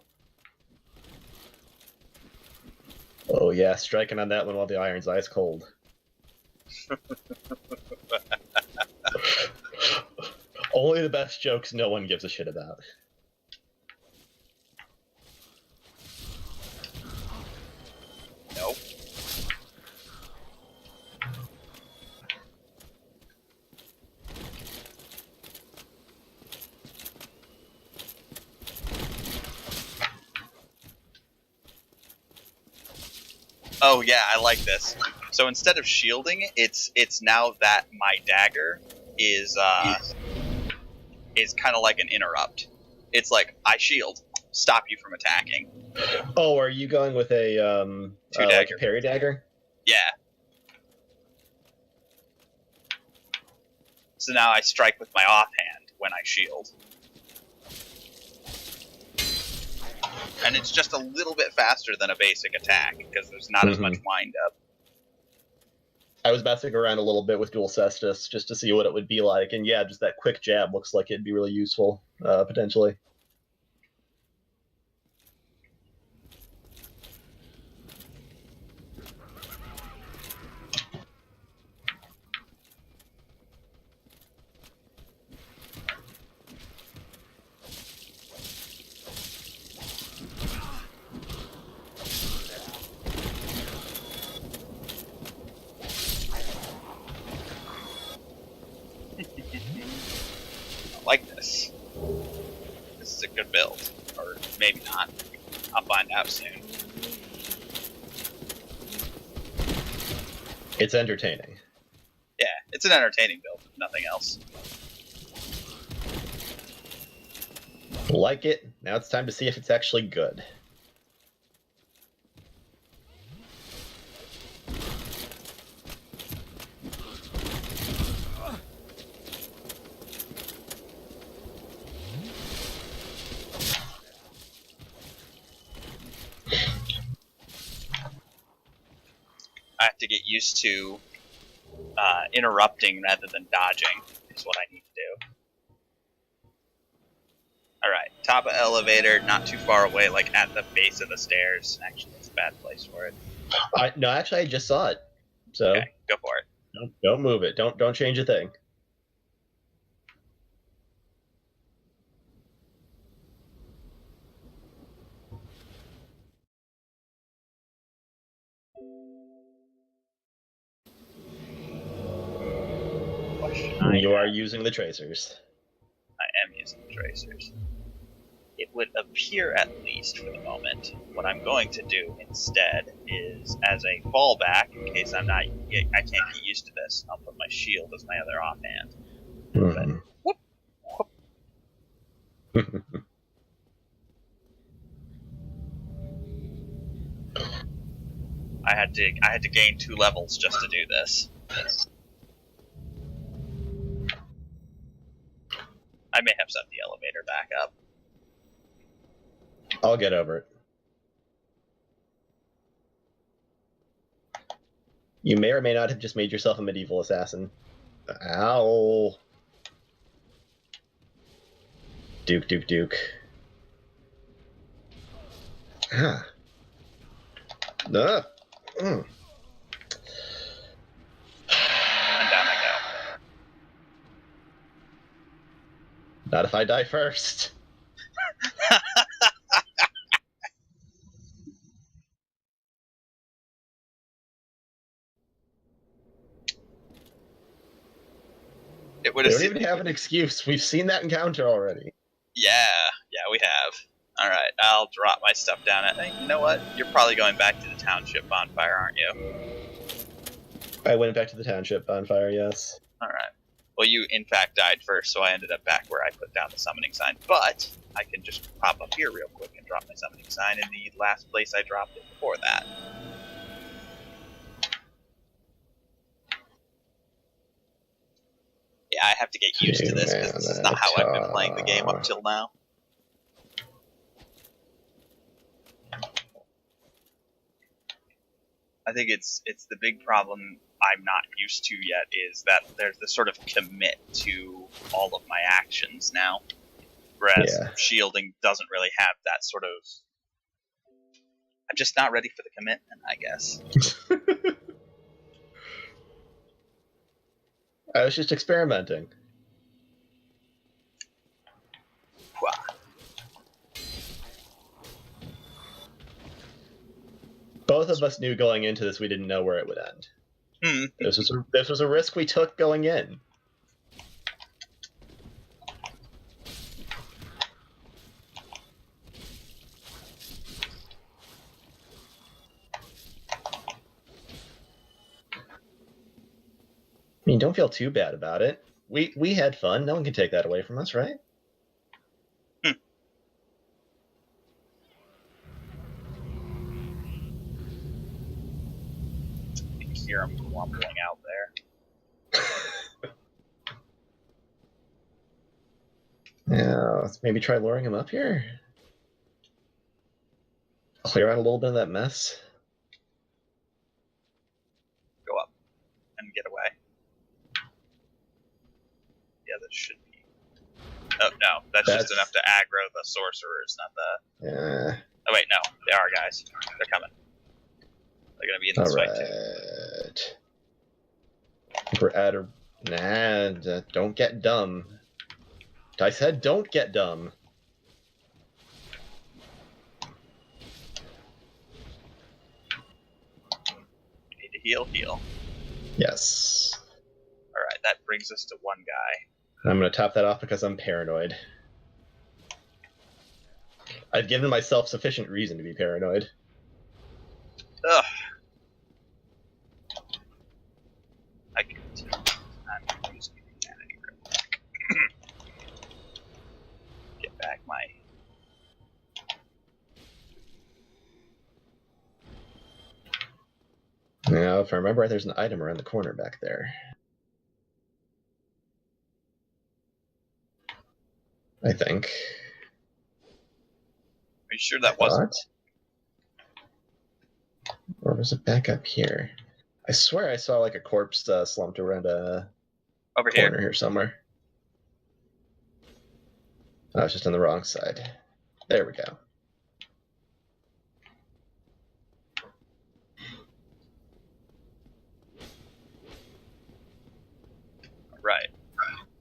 Oh yeah, striking on that one while the iron's ice cold. Only the best jokes no one gives a shit about. Nope. Oh yeah, I like this. So instead of shielding, it's now that my dagger is kind of like an interrupt. It's like I shield, stop you from attacking. Oh, are you going with a like a parry dagger? Yeah. So now I strike with my offhand when I shield. And it's just a little bit faster than a basic attack, because there's not as much wind up. I was messing around a little bit with Dual Cestus just to see what it would be like, and yeah, just that quick jab looks like it'd be really useful, potentially. I like this. This is a good build. Or maybe not. I'll find out soon. It's entertaining. Yeah, it's an entertaining build, if nothing else. Like it. Now it's time to see if it's actually good. I have to get used to interrupting rather than dodging is what I need to do. Alright, top of elevator, not too far away, like at the base of the stairs. Actually, that's a bad place for it. No, actually, I just saw it. So okay, go for it. Don't move it. Don't change a thing. You are using the tracers. I am using the tracers. It would appear, at least for the moment, what I'm going to do instead is, as a fallback, in case I can't get used to this, I'll put my shield as my other offhand. Mm-hmm. Whoop, whoop. I had to gain 2 levels just to do this. I may have set the elevator back up. I'll get over it. You may or may not have just made yourself a medieval assassin. Ow. Duke. Ah. Mm. And down I go. Not if I die first. It would They don't even have an excuse. We've seen that encounter already. Yeah, we have. Alright, I'll drop my stuff down. You know what? You're probably going back to the township bonfire, aren't you? I went back to the township bonfire, yes. Alright. Well, you in fact died first, so I ended up back where I put down the summoning sign. But I can just pop up here real quick and drop my summoning sign in the last place I dropped it before that. Yeah, I have to get used to this because this is not how I've been playing the game up till now. I think it's the big problem I'm not used to yet is that there's this sort of commit to all of my actions now, whereas shielding doesn't really have that sort of. I'm just not ready for the commitment, I guess. I was just experimenting. Both of us knew going into this we didn't know where it would end. This was a risk we took going in. I mean, don't feel too bad about it. We had fun. No one can take that away from us, right? just hear him grumbling out there. Yeah, let's maybe try luring him up here. Clear out a little bit of that mess. Go up and get away. Yeah, that should be. Oh no, that's just enough to aggro the sorcerers, not the. Yeah. Oh wait, no, they are guys. They're coming. They're gonna be in this fight too. We're at a. Nah, don't get dumb. I said don't get dumb. You need to heal. Yes. Alright, that brings us to one guy. I'm going to top that off because I'm paranoid. I've given myself sufficient reason to be paranoid. Ugh. I'm using humanity real quick. Get back my. Now, if I remember right, there's an item around the corner back there. I think. Are you sure that wasn't? Or was it back up here? I swear I saw like a corpse slumped around a over corner here somewhere. I was just on the wrong side. There we go. Right.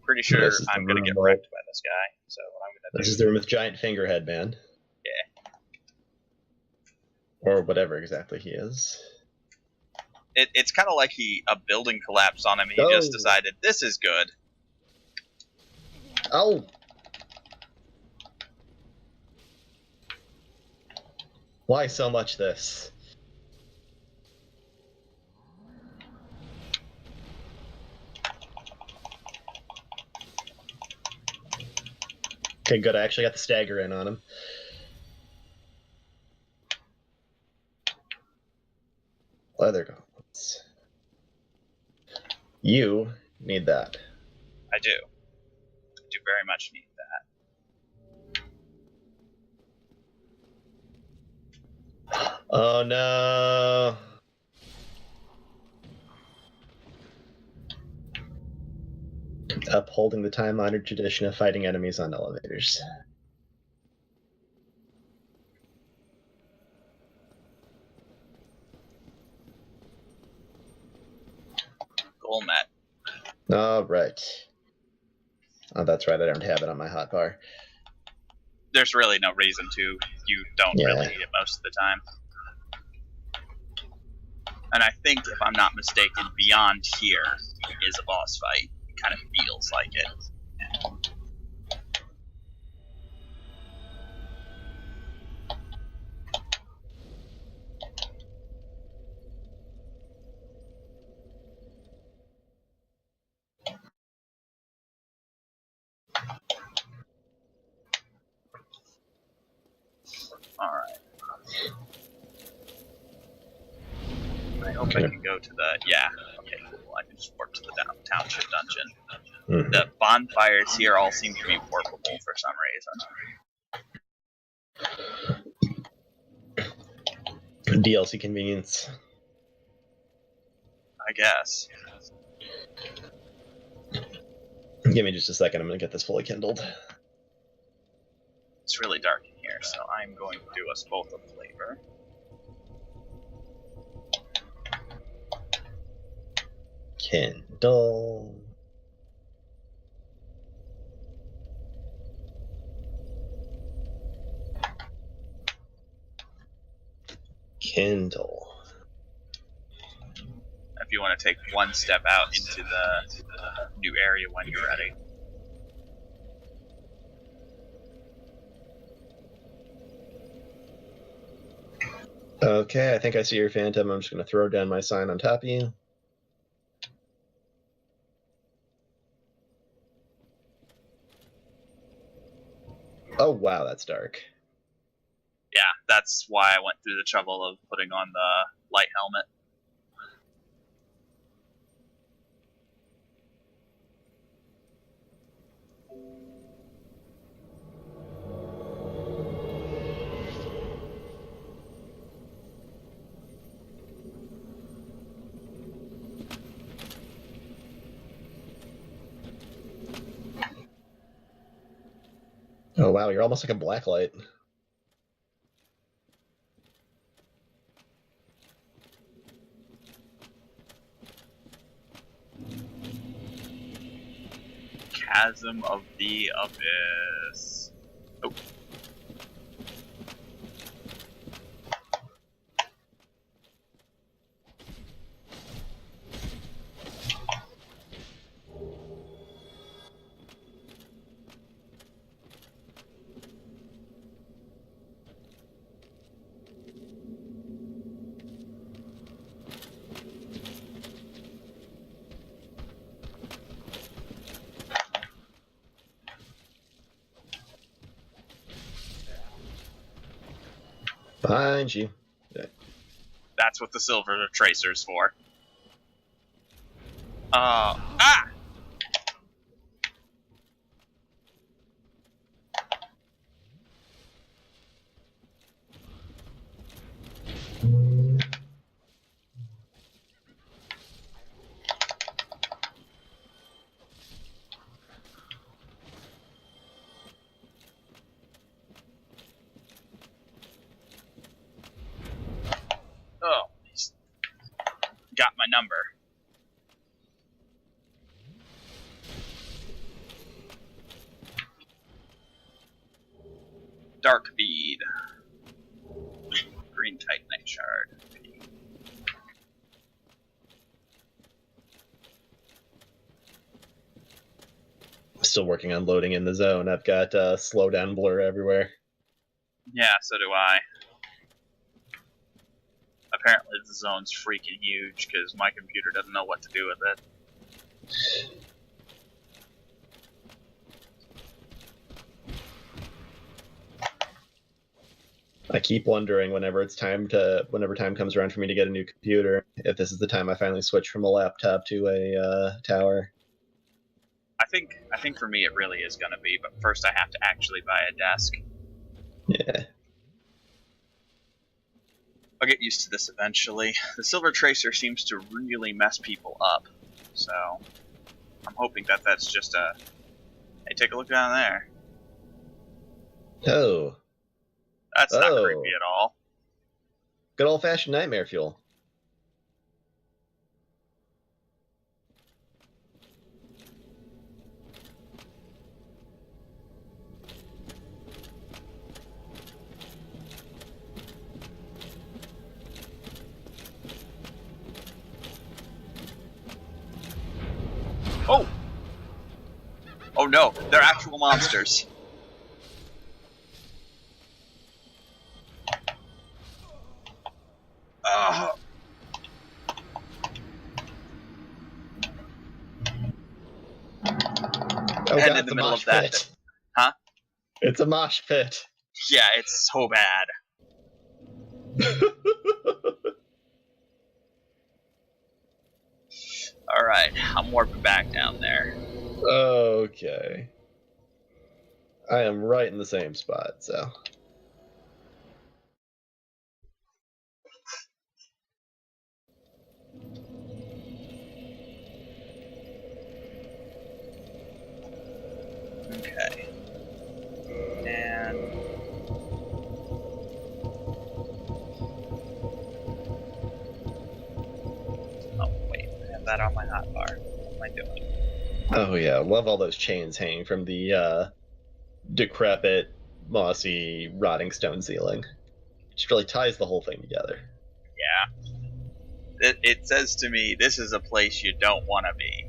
Pretty sure I'm going to get wrecked by this guy. So what I'm going to do. This is the room with giant fingerhead man. Yeah. Or whatever exactly he is. It's kind of like a building collapsed on him and he just decided, this is good. Oh! Why so much this? Okay, good. I actually got the stagger in on him. Leather gauntlets. You need that. I do. I do very much need that. Oh no! Upholding the time-honored tradition of fighting enemies on elevators. Goal met. All right. Oh, that's right. I don't have it on my hotbar. There's really no reason to. You don't really need it most of the time. And I think, if I'm not mistaken, beyond here is a boss fight. It kind of feels like it. Alright. I hope I can go to the... Yeah. Okay, cool. I can just warp to the township dungeon. Mm-hmm. The bonfires here all seem to be warpable for some reason. DLC convenience. I guess. Give me just a second. I'm going to get this fully kindled. It's really dark in here, so I'm going to do us both a flavor. Kindle. Kindle. If you want to take one step out into the new area when you're ready. Okay, I think I see your phantom. I'm just going to throw down my sign on top of you. Oh, wow, that's dark. Yeah, that's why I went through the trouble of putting on the light helmet. wow, you're almost like a blacklight. Chasm of the Abyss. Oh. Behind you. That's what the silver tracer's for. Ah! Oh, he's got my number. Dark bead. Green titanite shard. Still working on loading in the zone. I've got slowdown blur everywhere. Yeah, so do I. Apparently the zone's freaking huge because my computer doesn't know what to do with it. I keep wondering whenever time comes around for me to get a new computer, if this is the time I finally switch from a laptop to a tower. I think for me it really is going to be, but first I have to actually buy a desk. Yeah. I'll get used to this eventually. The silver tracer seems to really mess people up, so I'm hoping that that's just a... Hey, take a look down there. Oh. That's not creepy at all. Good old-fashioned nightmare fuel. Oh! Oh no, they're actual monsters. Oh God, in the middle of that. Pit. Huh? It's a mosh pit. Yeah, it's so bad. Alright, I'm warping back down there. Okay. I am right in the same spot, so... Okay. And... Oh, wait. I have that on my hotbar. What am I doing? Oh yeah, love all those chains hanging from the decrepit, mossy, rotting stone ceiling. Just really ties the whole thing together. Yeah. It says to me, this is a place you don't want to be.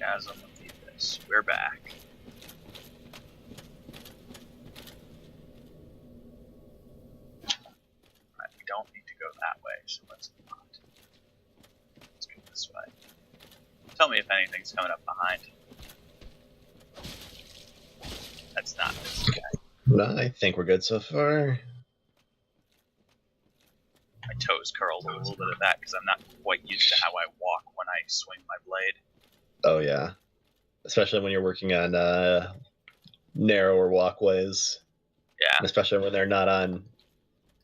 Chasm of the Abyss. We're back. don't need to go that way, so let's not. Let's go this way. Tell me if anything's coming up behind. That's not this guy. No, I think we're good so far. My toes curled a little bit of that because I'm not quite used to how I walk when I swing my blade. Oh yeah, especially when you're working on narrower walkways. Yeah. And especially when they're not on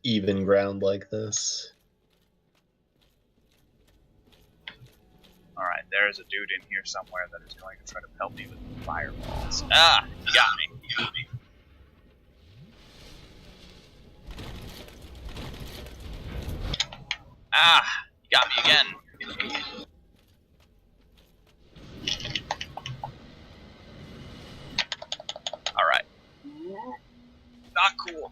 even ground like this. Alright, there's a dude in here somewhere that is going to try to pelt me with fireballs. Ah! He got me. He got me. Ah! He got me again. Alright. Not cool.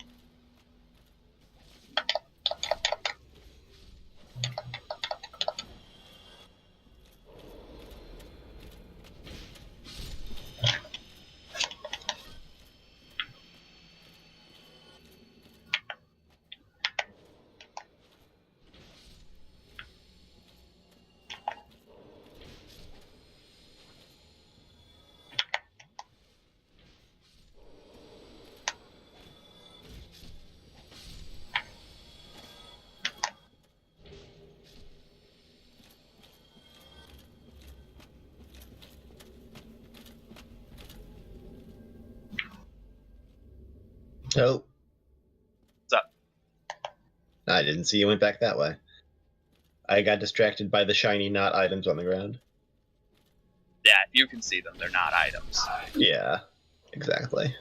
Oh, What's up? I didn't see you went back that way. I got distracted by the shiny not items on the ground. Yeah, you can see them. They're not items. Yeah, exactly.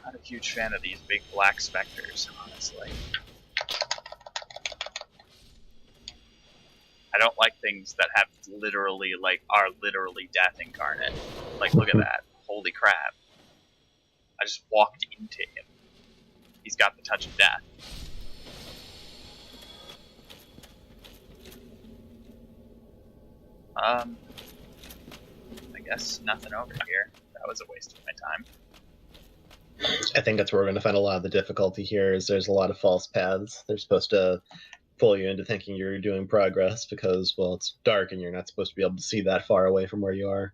Not a huge fan of these big black specters, honestly. I don't like things that have literally, are literally death incarnate. Like, look at that. Holy crap. I just walked into him. He's got the touch of death. I guess nothing over here. That was a waste of my time. I think that's where we're going to find a lot of the difficulty here. Is there's a lot of false paths. They're supposed to pull you into thinking you're doing progress because, well, it's dark and you're not supposed to be able to see that far away from where you are.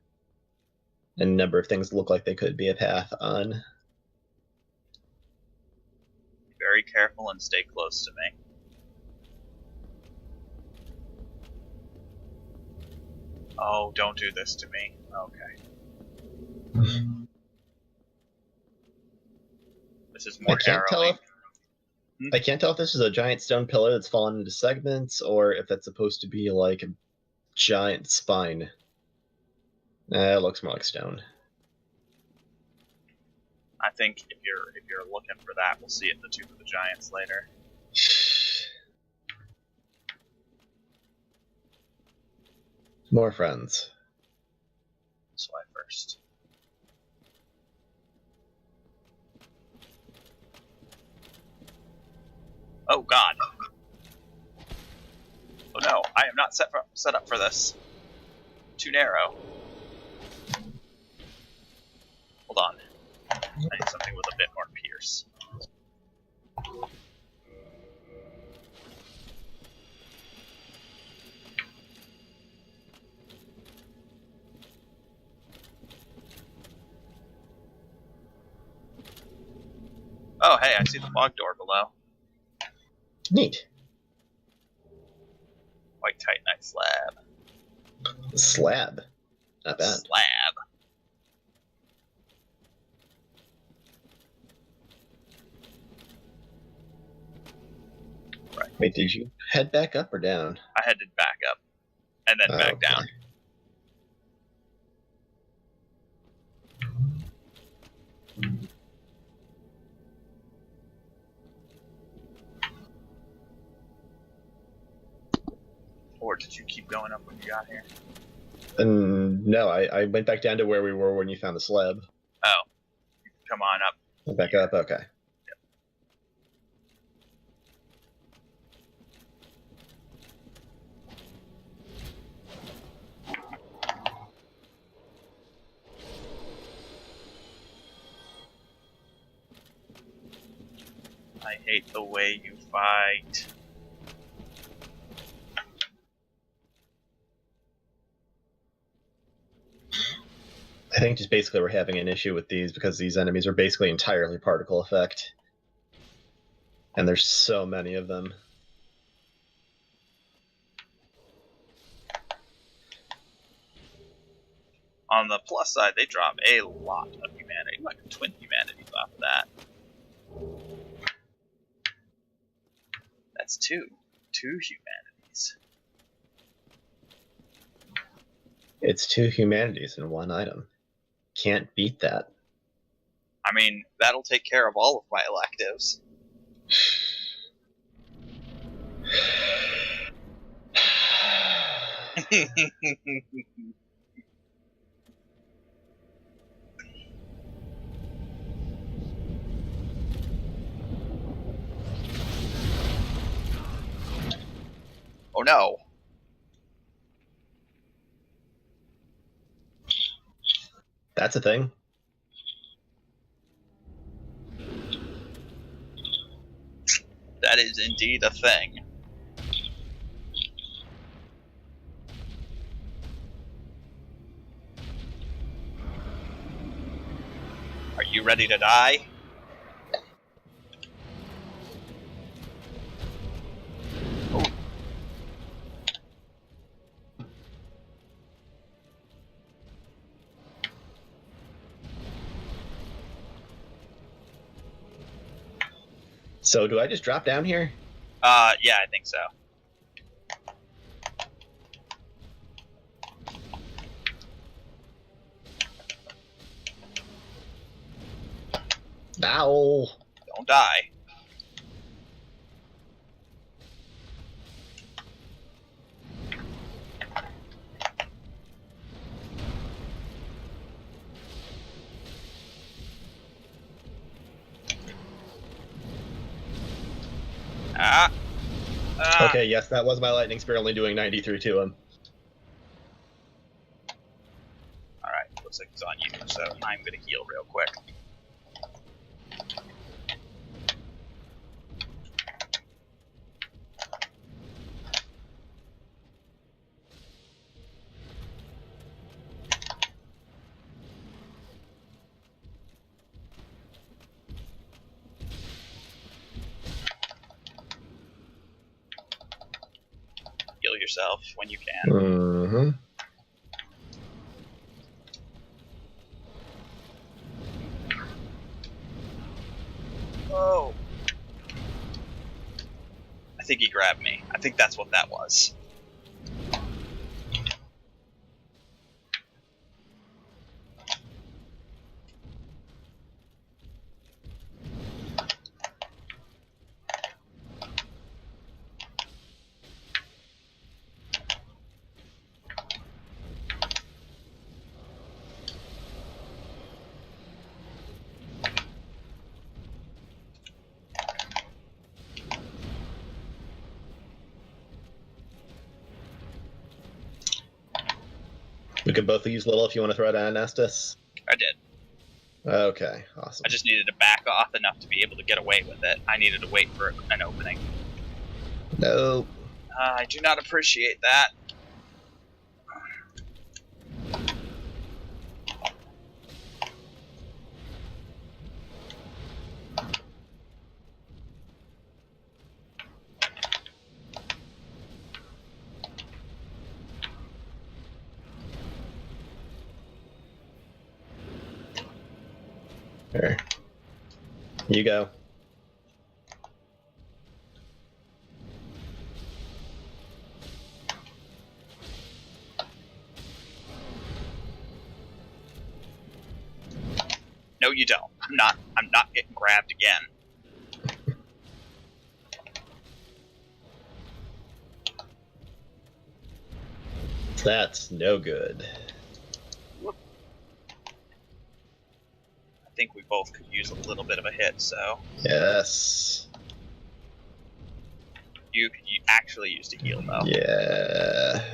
And a number of things look like they could be a path on. Be very careful and stay close to me. Oh, don't do this to me. Okay. This is more harrowing. I can't tell if this is a giant stone pillar that's fallen into segments or if that's supposed to be like a giant spine. It looks more like stone. I think if you're looking for that, we'll see it in the Tomb of the Giants later. More friends. This way first. Oh God! Oh no, I am not set up for this. Too narrow. Hold on. I need something with a bit more pierce. Oh hey, I see the fog door below. Neat. White titanite slab. Slab. Not bad. Slab. Right. Wait, did you head back up or down? I headed back up, and then back down. Or did you keep going up when you got here? No, I went back down to where we were when you found the slab. Oh. Come on up. Back up, okay. Yep. I I hate the way you fight. I think just basically we're having an issue with these because these enemies are basically entirely particle effect. And there's so many of them. On the plus side, they drop a lot of humanity, like twin humanities off of that. That's two humanities. It's 2 humanities in 1 item. Can't beat that. I mean, that'll take care of all of my electives. Oh no. That's a thing. That is indeed a thing. Are you ready to die? Oh. So do I just drop down here? Yeah, I think so. Ow! Don't die. Okay, yes, that was my lightning spear only doing 93 to him. Alright, looks like he's on you, so I'm gonna heal real quick. Heal yourself when you can. Mm-hmm. Oh. I think he grabbed me. I think that's what that was. We could both use little if you want to throw down Estus. I did. Okay, awesome. I just needed to back off enough to be able to get away with it. I needed to wait for an opening. Nope. I do not appreciate that. Here. You go. No, you don't. I'm not getting grabbed again. That's no good. I think we both could use a little bit of a hit, so Yes. you actually used a heal though. Yeah.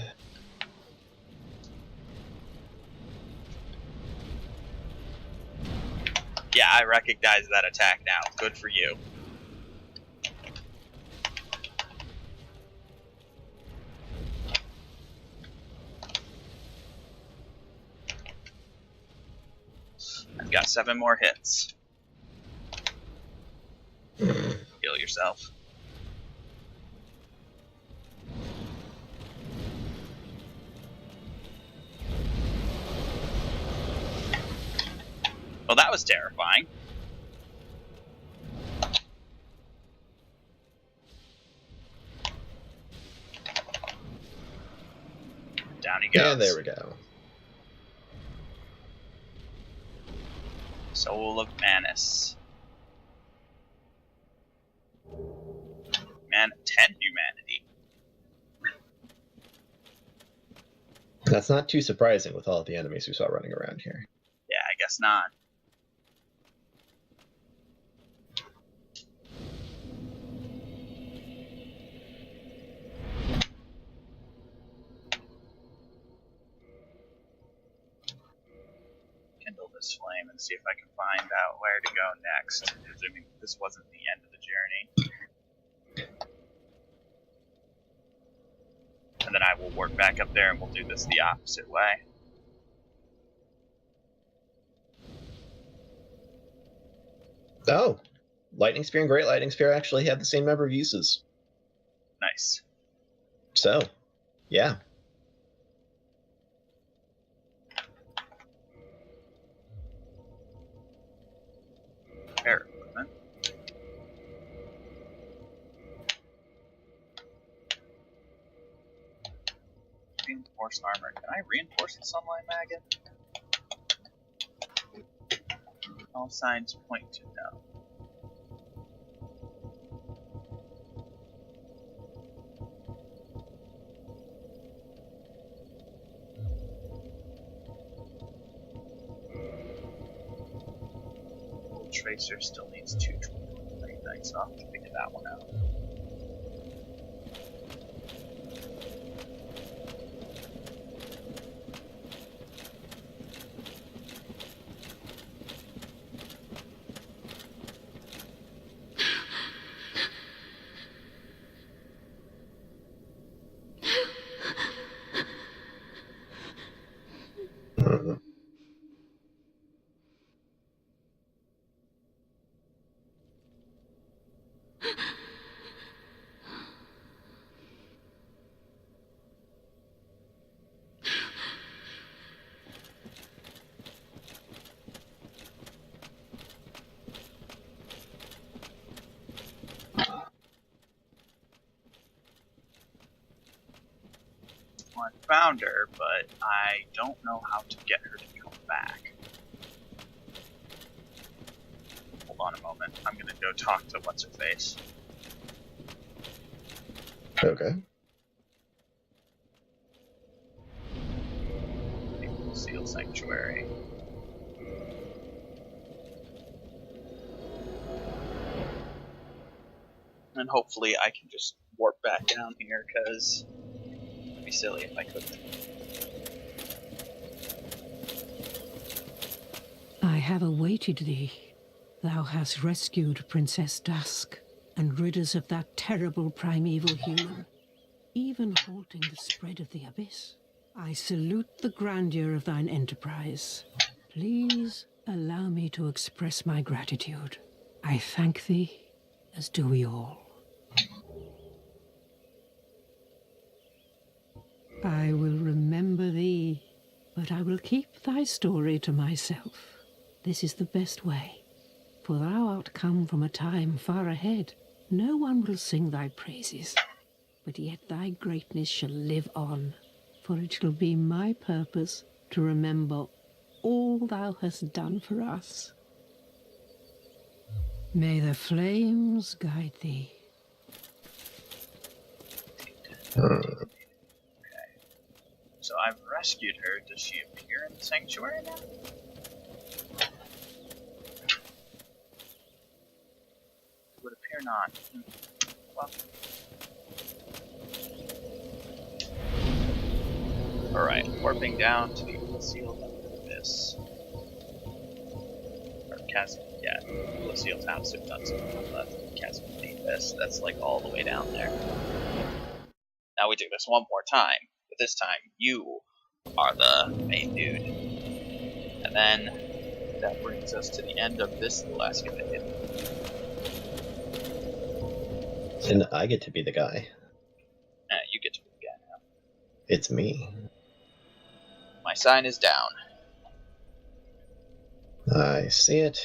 Yeah, I recognize that attack now. Good for you. Got 7 more hits. Heal yourself. Well, that was terrifying. Down he goes. And there we go. Soul of Manus. Man, 10 humanity. That's not too surprising with all of the enemies we saw running around here. Yeah, I guess not. Kindle this flame and see if I can find out where to go next. Assuming this wasn't the end of the journey. And then I will work back up there and we'll do this the opposite way. Oh, Lightning Spear and Great Lightning Spear actually have the same number of uses. Nice. So, yeah. Repair equipment. Reinforced armor. Can I reinforce the sunlight maggot? All signs point to no. Old Tracer still needs 2 things, so I'll have to figure that one out. I found her, but I don't know how to get her to come back. Hold on a moment. I'm gonna go talk to What's-Her-Face. Okay. Seal Sanctuary. And hopefully I can just warp back down here, because it'd be silly if I couldn't. I have awaited thee. Thou hast rescued Princess Dusk, and rid us of that terrible primeval human, even halting the spread of the abyss. I salute the grandeur of thine enterprise. Please allow me to express my gratitude. I thank thee, as do we all. I will remember thee, but I will keep thy story to myself. This is the best way, for thou art come from a time far ahead. No one will sing thy praises, but yet thy greatness shall live on, for it shall be my purpose to remember all thou hast done for us. May the flames guide thee. Okay. So I've rescued her. Does she appear in the sanctuary now? It would appear not. Well. Alright, warping down to the sealed abyss. Or chasm, yeah. The sealed house of Dusk left. Chasm of the abyss. That's like all the way down there. Now we do this one more time, but this time you are the main dude. And then that brings us to the end of this little escapade. And I get to be the guy. You get to be the guy now. It's me. My sign is down. I see it.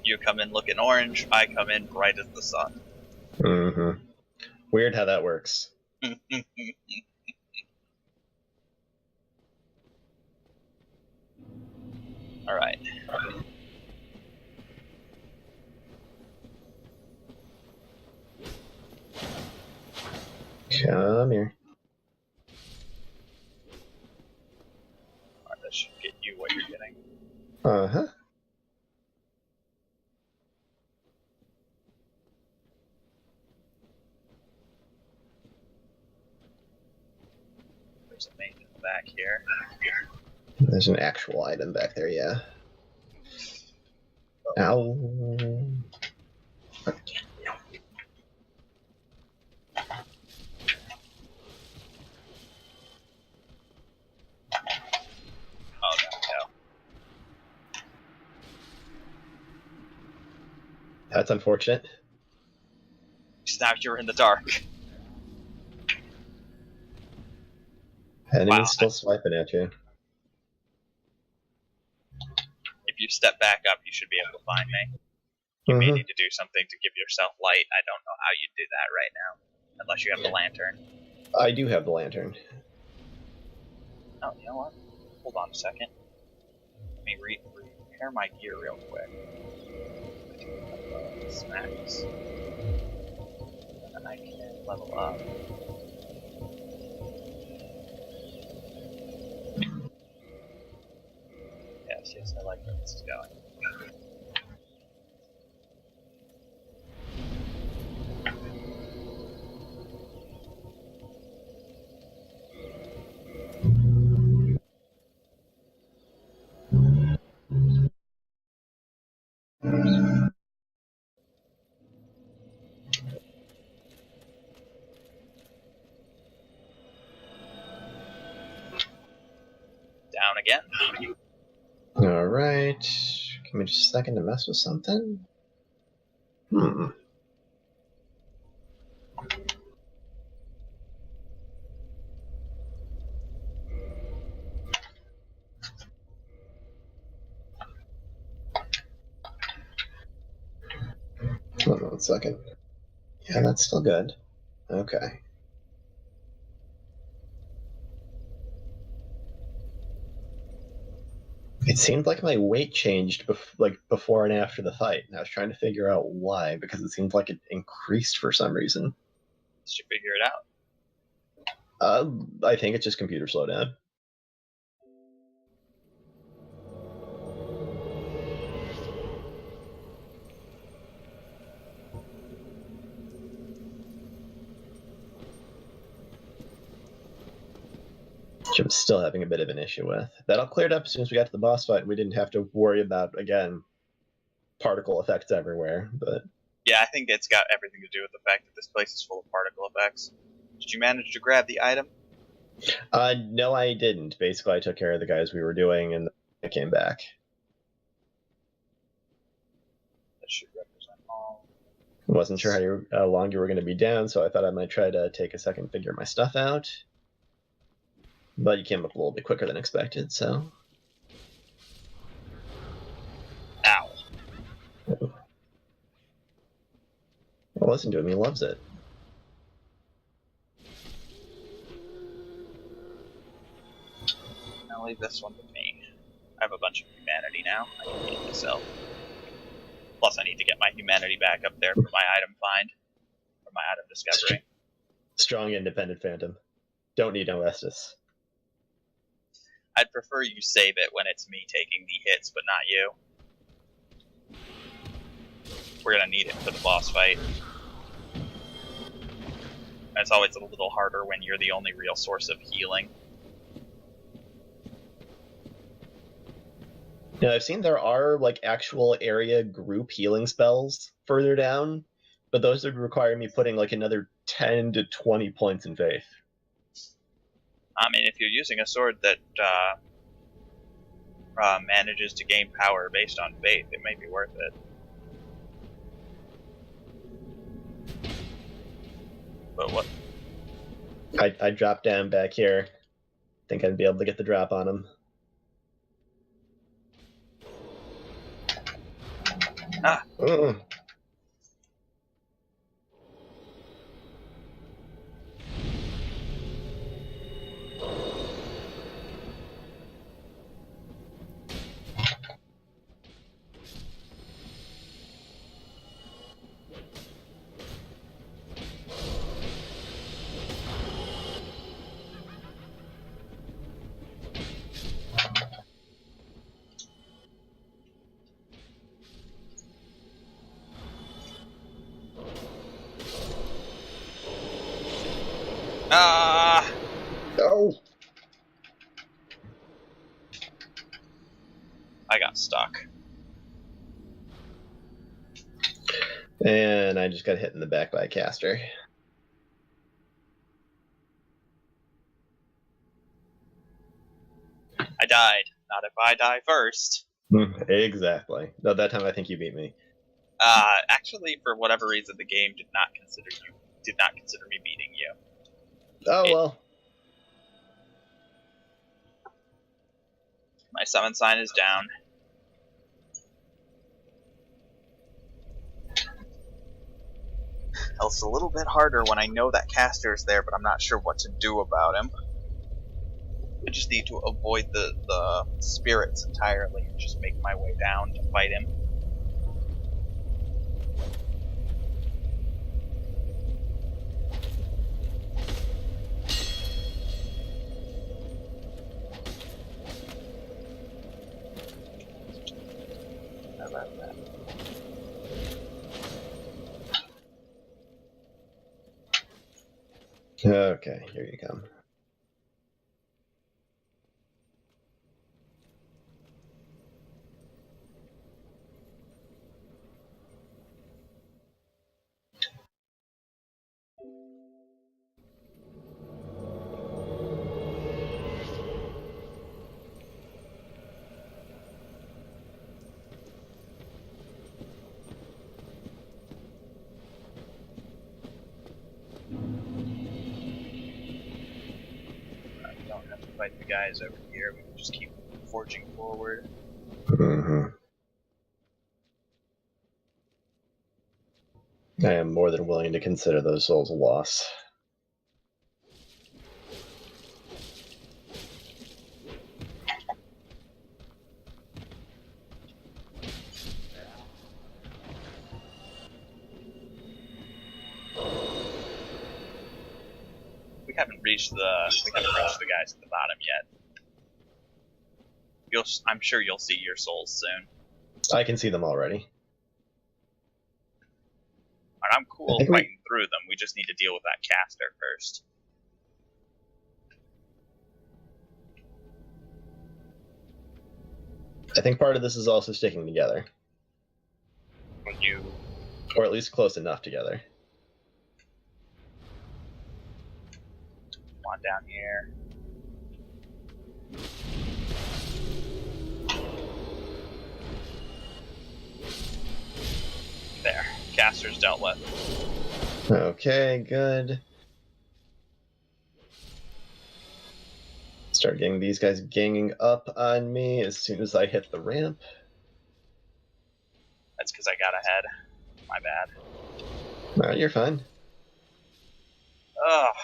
You come in looking orange, I come in bright as the sun. Mm-hmm. Weird how that works. Alright. Come here. Alright, that should get you what you're getting. Uh-huh. There's a main in the back here. There's an actual item back there, yeah. Ow. Oh, no. That's unfortunate. Now you're in the dark. Enemy's still swiping at you. If you step back up, you should be able to find me. You may need to do something to give yourself light. I don't know how you'd do that right now. Unless you have the lantern. I do have the lantern. Oh, you know what? Hold on a second. Let me repair my gear real quick. Smacks. And then I can level up. Yes, I like where this is going. Down again. Alright. Give me just a second to mess with something. Hold on 1 second. Yeah, that's still good. Okay. It seemed like my weight changed before and after the fight, and I was trying to figure out why, because it seemed like it increased for some reason. Did you figure it out? I think it's just computer slowdown. Which I'm still having a bit of an issue with. That all cleared up as soon as we got to the boss fight, and we didn't have to worry about, again, particle effects everywhere, but... Yeah, I think it's got everything to do with the fact that this place is full of particle effects. Did you manage to grab the item? No, I didn't. Basically, I took care of the guys we were doing, and I came back. That should represent all. I wasn't sure how long you were going to be down, so I thought I might try to take a second, figure my stuff out. But you came up a little bit quicker than expected, so... Ow. Well, listen to him, he loves it. I'll leave this one with me. I have a bunch of humanity now. I can heal myself. Plus, I need to get my humanity back up there for my item find. For my item discovery. Strong, independent Phantom. Don't need no Estus. I'd prefer you save it when it's me taking the hits, but not you. We're gonna need it for the boss fight. It's always a little harder when you're the only real source of healing. Now, I've seen there are like actual area group healing spells further down, but those would require me putting like another 10 to 20 points in faith. I mean, if you're using a sword that manages to gain power based on faith, it may be worth it. But what? I dropped down back here. Think I'd be able to get the drop on him. Ah. Oh! I got stuck. And I just got hit in the back by a caster. I died. Not if I die first. Exactly. No, that time I think you beat me. Actually, for whatever reason, the game did not consider me beating you. Oh, well. My summon sign is down. It's a little bit harder when I know that caster is there, but I'm not sure what to do about him. I just need to avoid the spirits entirely and just make my way down to fight him. How about that? Okay, here you come. Don't have to fight the guys over here. We can just keep forging forward. I am more than willing to consider those souls a loss. We haven't reached the guys at the bottom yet. I'm sure you'll see your souls soon. I can see them already. And I'm cool fighting through them. We just need to deal with that caster first. I think part of this is also sticking together. When you... Or at least close enough together. Come on down here. There. Caster's dealt with. Okay, good. Start getting these guys ganging up on me as soon as I hit the ramp. That's because I got ahead. My bad. No, you're fine. Ugh.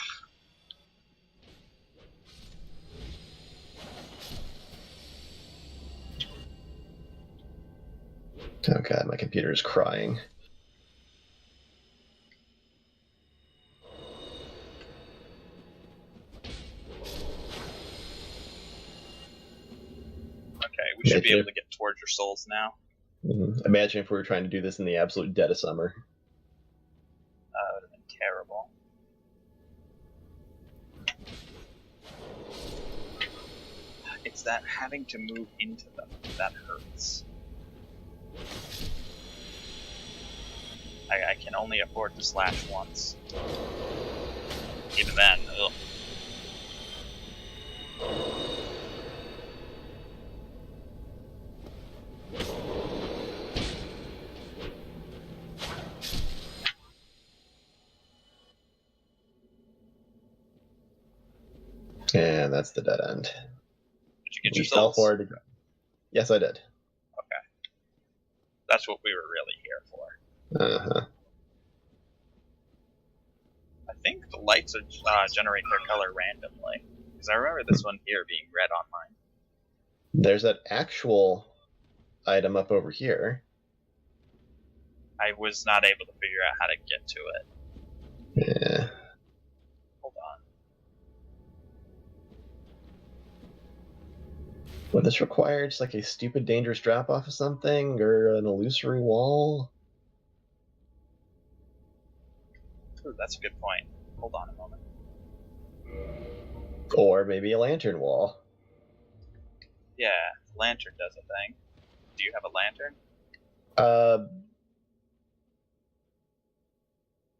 Oh god, my computer is crying. Okay, we should be able to get towards your souls now. Imagine if we were trying to do this in the absolute dead of summer. That would have been terrible. is that having to move into them, that hurts. I can only afford to slash once. Even then, ugh. And that's the dead end. Did you get We your fell souls? forward. Yes, I did. Okay. That's what we were really here for. Uh-huh. I think the lights generate their color randomly. Because I remember this one here being red on mine. There's an actual item up over here. I was not able to figure out how to get to it. Yeah. Hold on. Would this require just like a stupid dangerous drop off of something or an illusory wall? Ooh, that's a good point. Hold on a moment. Or maybe a lantern wall. Yeah, lantern does a thing. Do you have a lantern?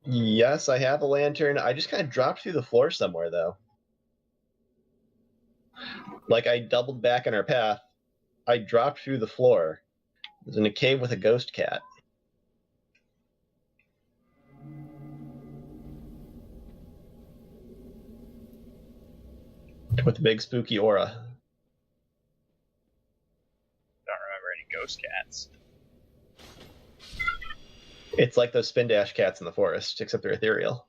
Yes, I have a lantern. I just kind of dropped through the floor somewhere, though. Like, I doubled back on our path. I dropped through the floor. It was in a cave with a ghost cat. With a big spooky aura. Don't remember any ghost cats. It's like those spin dash cats in the forest, except they're ethereal.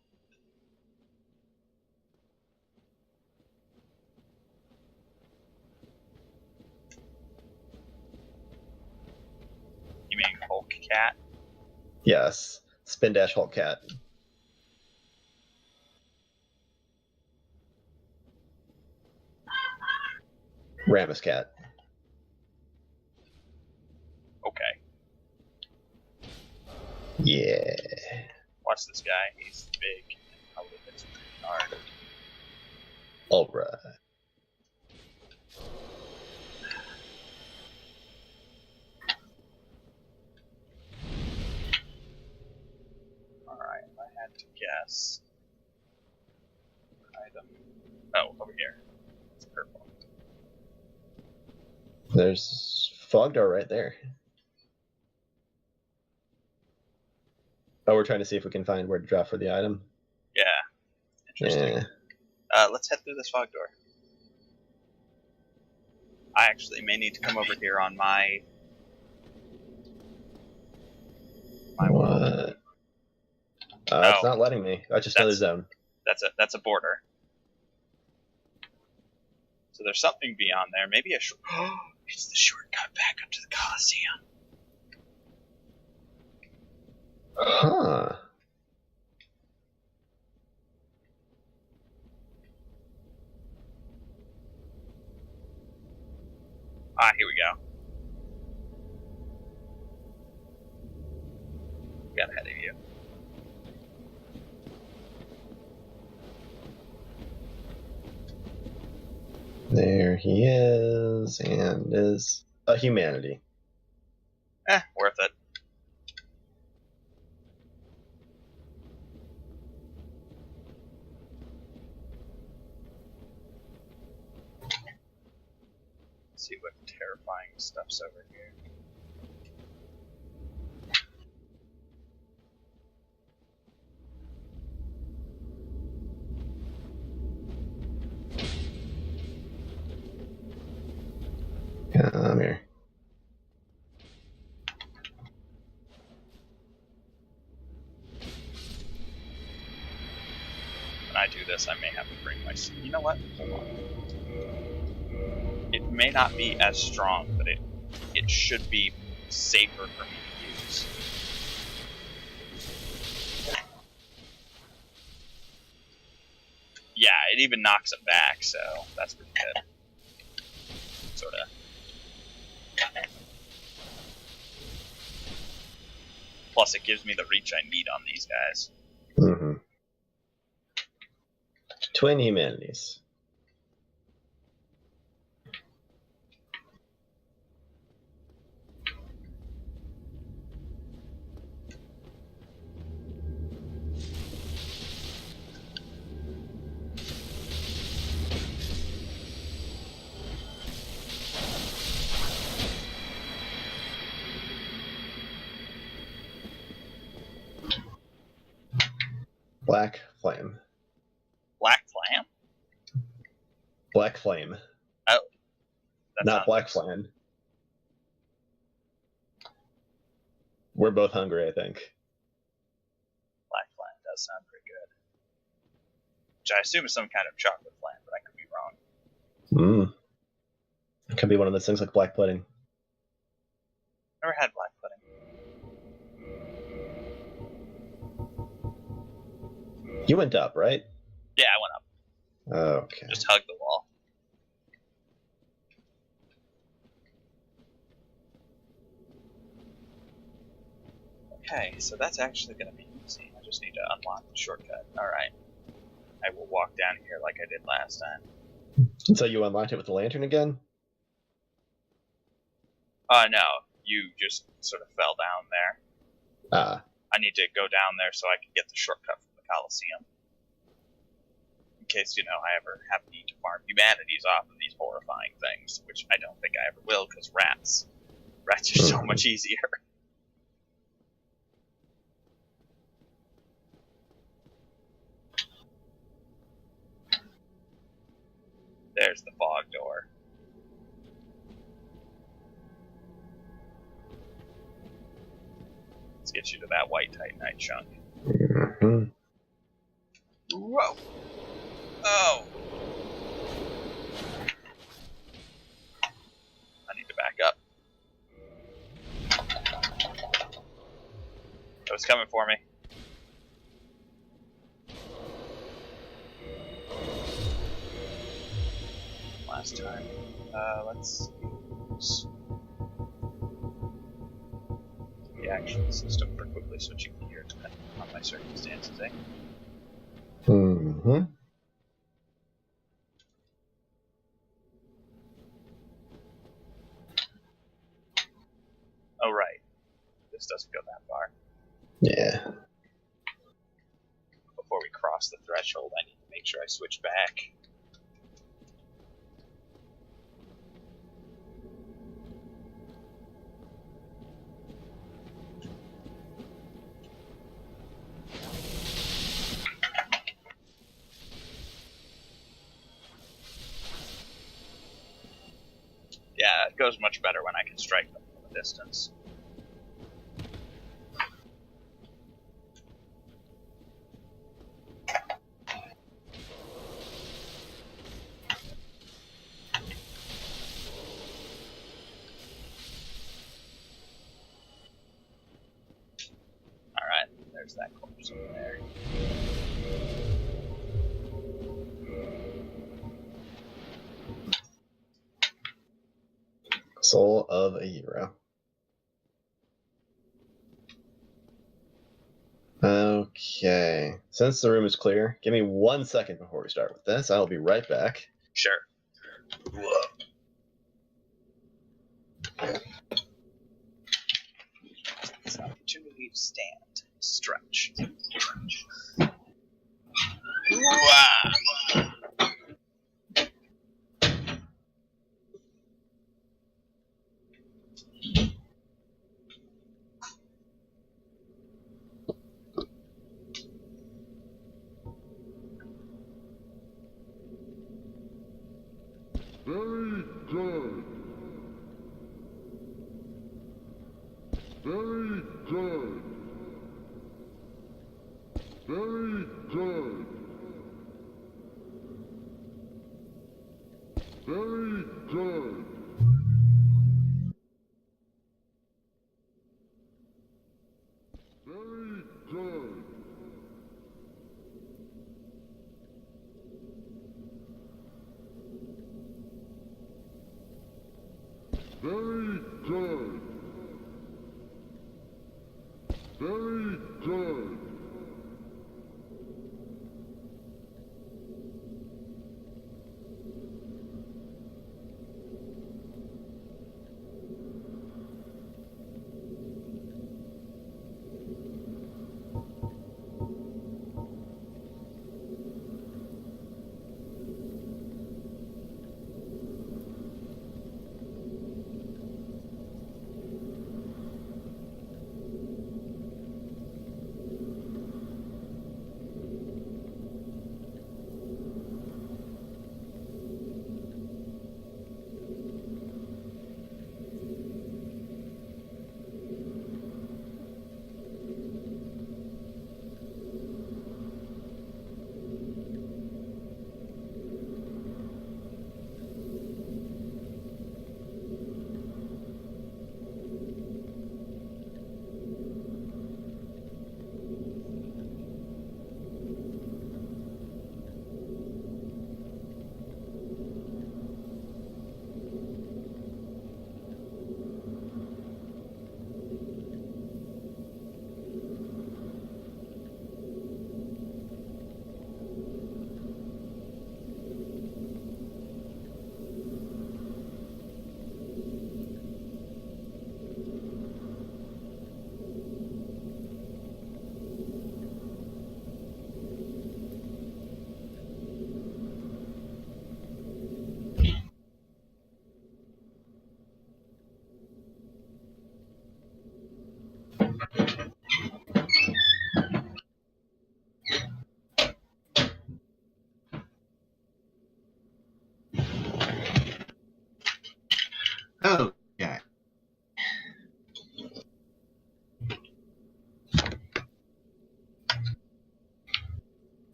You mean Hulk cat? Yes, spin dash Hulk cat. Ramus cat. Okay. Yeah. Watch this guy. He's big. Probably hits pretty hard. Alright. Alright, I had to guess. Item. Oh, over here. It's purple. There's fog door right there. Oh, we're trying to see if we can find where to drop for the item. Yeah. Interesting. Yeah. Let's head through this fog door. I actually may need to come over here on my world. What? It's Oh. not letting me. That's just another zone. That's a border. So there's something beyond there. Maybe it's the shortcut back up to the Coliseum. Huh. Ah, here we go. Got ahead of you. There he is, and is a humanity. Worth it. Let's see what terrifying stuff's over here. Come here. When I do this, I may have to bring my... You know what? Hold on. It may not be as strong, but it should be safer for me to use. Yeah, it even knocks it back, so that's pretty good. Sorta. Plus, it gives me the reach I need on these guys. Mm-hmm. Twin humanities. Black Flame. Black Flam? Black Flame. Oh. That Not sounds Black nice. Flame. We're both hungry, I think. Black Flam does sound pretty good. Which I assume is some kind of chocolate flan, but I could be wrong. It could be one of those things like black pudding. Never had black pudding. You went up, right? Yeah, I went up. Okay. Just hugged the wall. Okay, so that's actually going to be easy. I just need to unlock the shortcut. Alright. I will walk down here like I did last time. So you unlocked it with the lantern again? No. You just sort of fell down there. I need to go down there so I can get the shortcut from the Coliseum. In case, I ever have need to farm humanities off of these horrifying things, which I don't think I ever will, because rats are so much easier. There's the fog door. Let's get you to that white Titanite chunk. Mm-hmm. Whoa! Oh! I need to back up. It was coming for me. Last time. Let's use the actual system for quickly switching gear depending on my circumstances, eh? Mm-hmm. Oh, right. This doesn't go that far. Yeah. Before we cross the threshold, I need to make sure I switch back. Yeah, it goes much better when I can strike them from a distance. Alright, there's that corpse over there. Soul of a Hero. Okay. Since the room is clear, give me 1 second before we start with this. I'll be right back. Sure. It's an opportunity to stand. Stretch. Wow. Very good. Very good. Very good. Very good. Very good. Very good. Very good.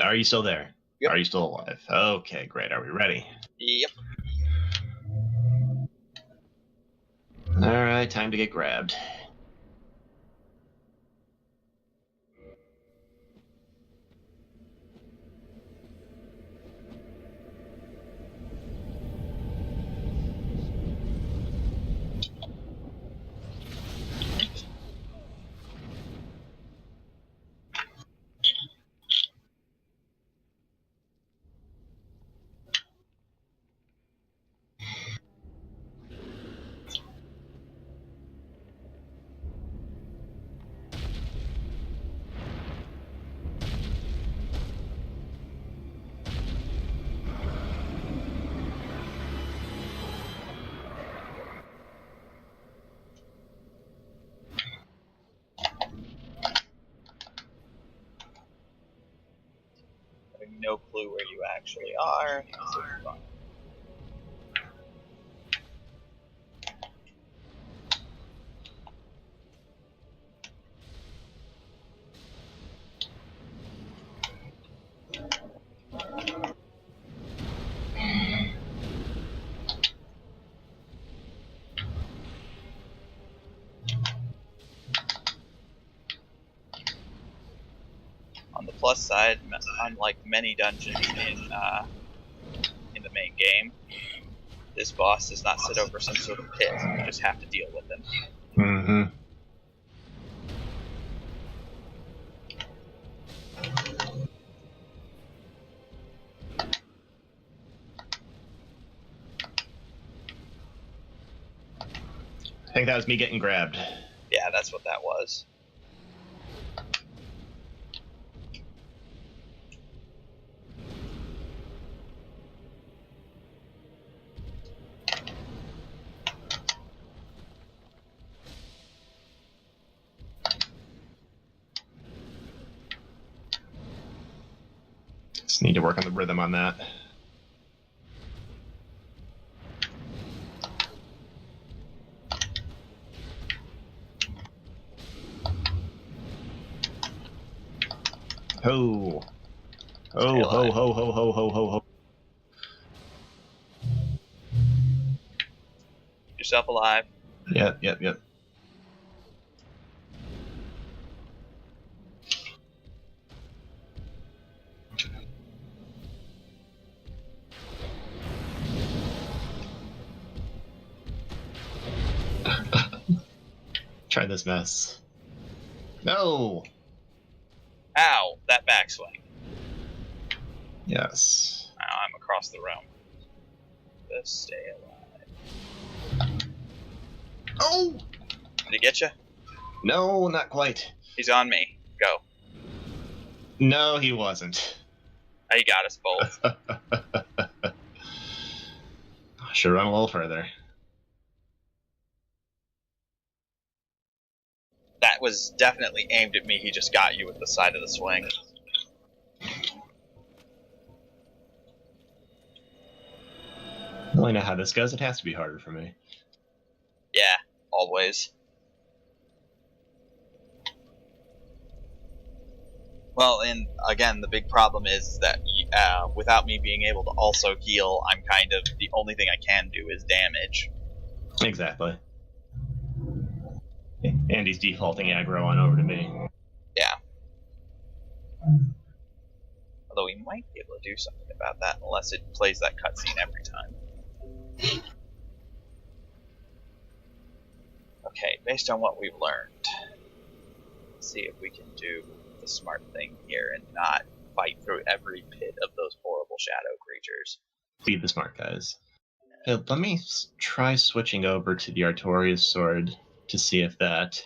Are you still there? Yep. Are you still alive? Okay, great. Are we ready? Yep. Alright, time to get grabbed. Having no clue where you actually are. So fun. On the plus side, unlike many dungeons in the main game, this boss does not sit over some sort of pit. You just have to deal with him. Mm-hmm. I think that was me getting grabbed. Yeah, that's what that was. Just need to work on the rhythm on that. Ho! Ho, ho, ho, ho, ho, ho, ho, ho. Keep yourself alive. Yep, yep, yep. Try this mess. No! Ow! That backswing. Yes. Now I'm across the room. Just stay alive. Oh! Did he get you? No, not quite. He's on me. Go. No, he wasn't. Oh, you got us both. Should run a little further. That was definitely aimed at me. He just got you with the side of the swing. Well, I know how this goes. It has to be harder for me. Yeah, always. Well, and again, the big problem is that without me being able to also heal, I'm kind of the only thing I can do is damage. Exactly. And he's defaulting aggro on over to me. Yeah. Although he might be able to do something about that unless it plays that cutscene every time. Okay, based on what we've learned, let's see if we can do the smart thing here and not fight through every pit of those horrible shadow creatures. Be the smart guys. Hey, let me try switching over to the Artorias sword to see if that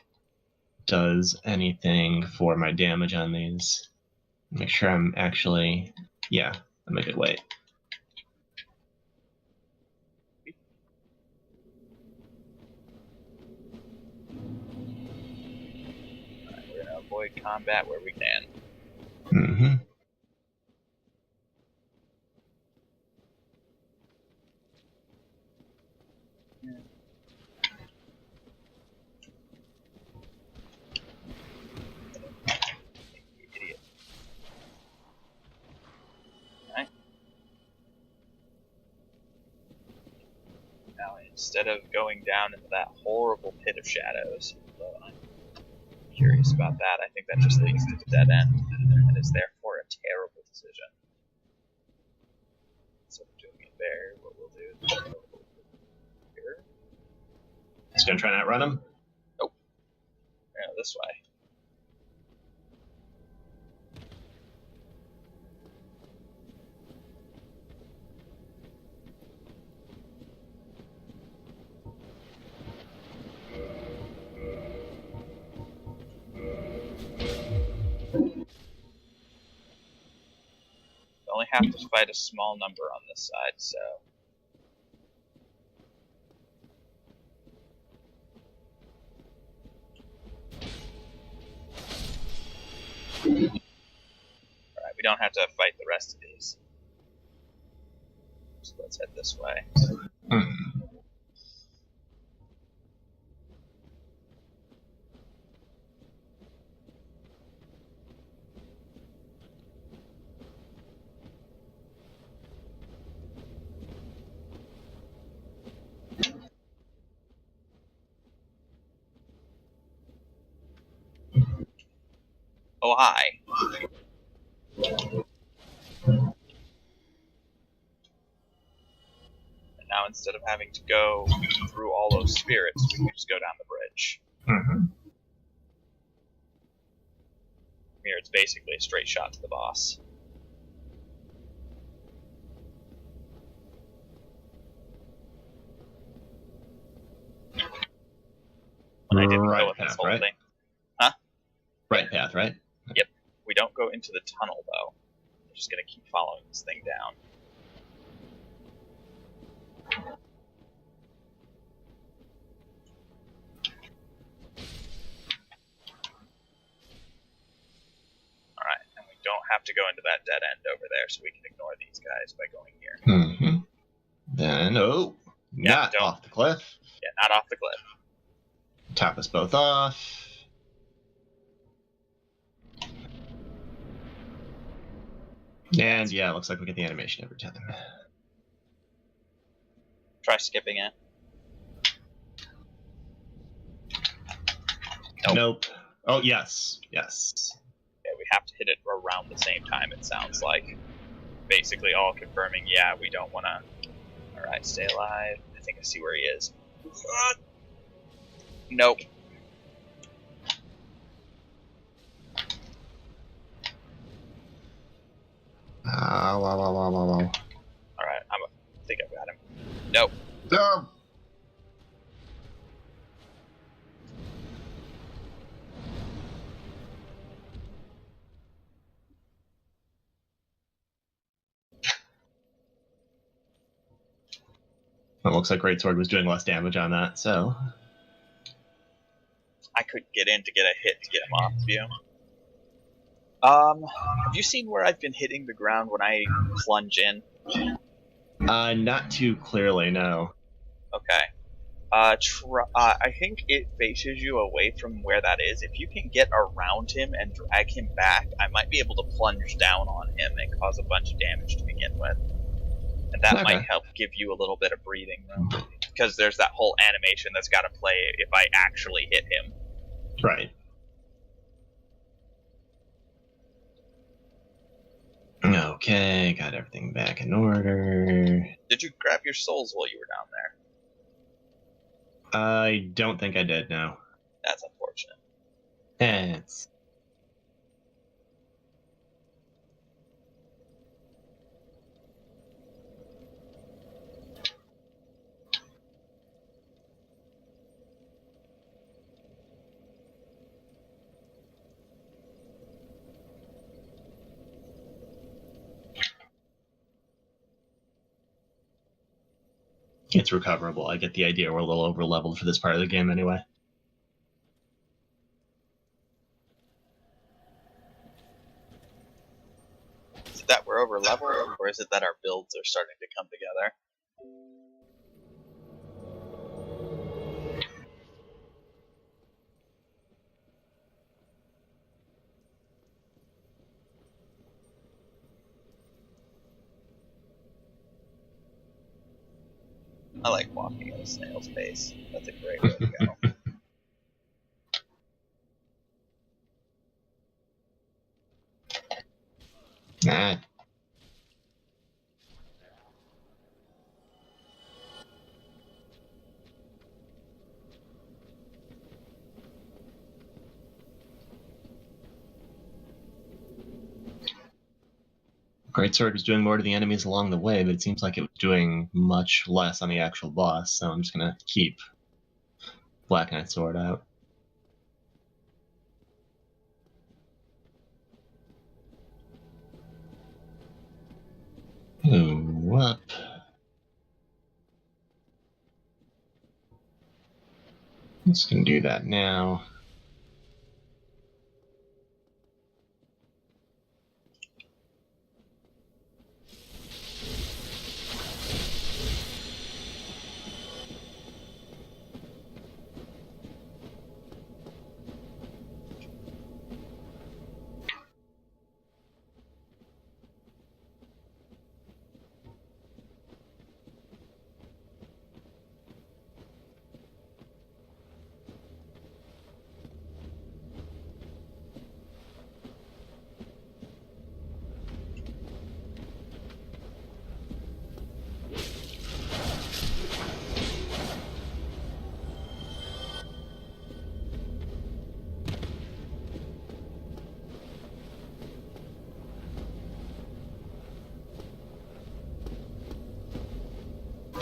does anything for my damage on these. Make sure I'm actually... Yeah, I'm a good weight. Alright, we're going to avoid combat where we can. Mm-hmm. Idiot. instead of going down into that horrible pit of shadows. Although I'm curious about that. I think that just leads to the dead end, and is therefore a terrible decision. So we're doing it there. What we'll do is we'll go here. Just gonna try and outrun him. Nope. Yeah, this way. Only have to fight a small number on this side, so alright, we don't have to fight the rest of these. So let's head this way. Oh, hi. And now instead of having to go through all those spirits, we can just go down the bridge. Here, it's basically a straight shot to the boss. And I didn't go with this whole thing. Huh? Right path, right? Yep. We don't go into the tunnel, though. We're just going to keep following this thing down. Alright, and we don't have to go into that dead end over there, so we can ignore these guys by going here. Then, not off the cliff. Yeah, not off the cliff. Top us both off. And yeah, it looks like we get the animation every time. Try skipping it. Nope. Oh, yes. Yes. Yeah, we have to hit it around the same time, it sounds like. Basically all confirming, yeah, we don't want to... Alright, stay alive. I think I see where he is. Nope. Alright, I think I've got him. Nope. No. It looks like Greatsword was doing less damage on that, so... I could get in to get a hit to get him off of you. Have you seen where I've been hitting the ground when I plunge in? Not too clearly, no. Okay. I think it faces you away from where that is. If you can get around him and drag him back, I might be able to plunge down on him and cause a bunch of damage to begin with. And that might help give you a little bit of breathing room. Because there's that whole animation that's got to play if I actually hit him. Right. Okay, got everything back in order. Did you grab your souls while you were down there? I don't think I did, no. That's unfortunate. It's... It's recoverable. I get the idea we're a little over-leveled for this part of the game anyway. Is it that we're over-leveled, or is it that our builds are starting to come together? I like walking at a snail's pace. That's a great way to go. Nah. Greatsword was doing more to the enemies along the way, but it seems like it was doing much less on the actual boss, so I'm just gonna keep Black Knight Sword out. Ooh, up. Just gonna do that now.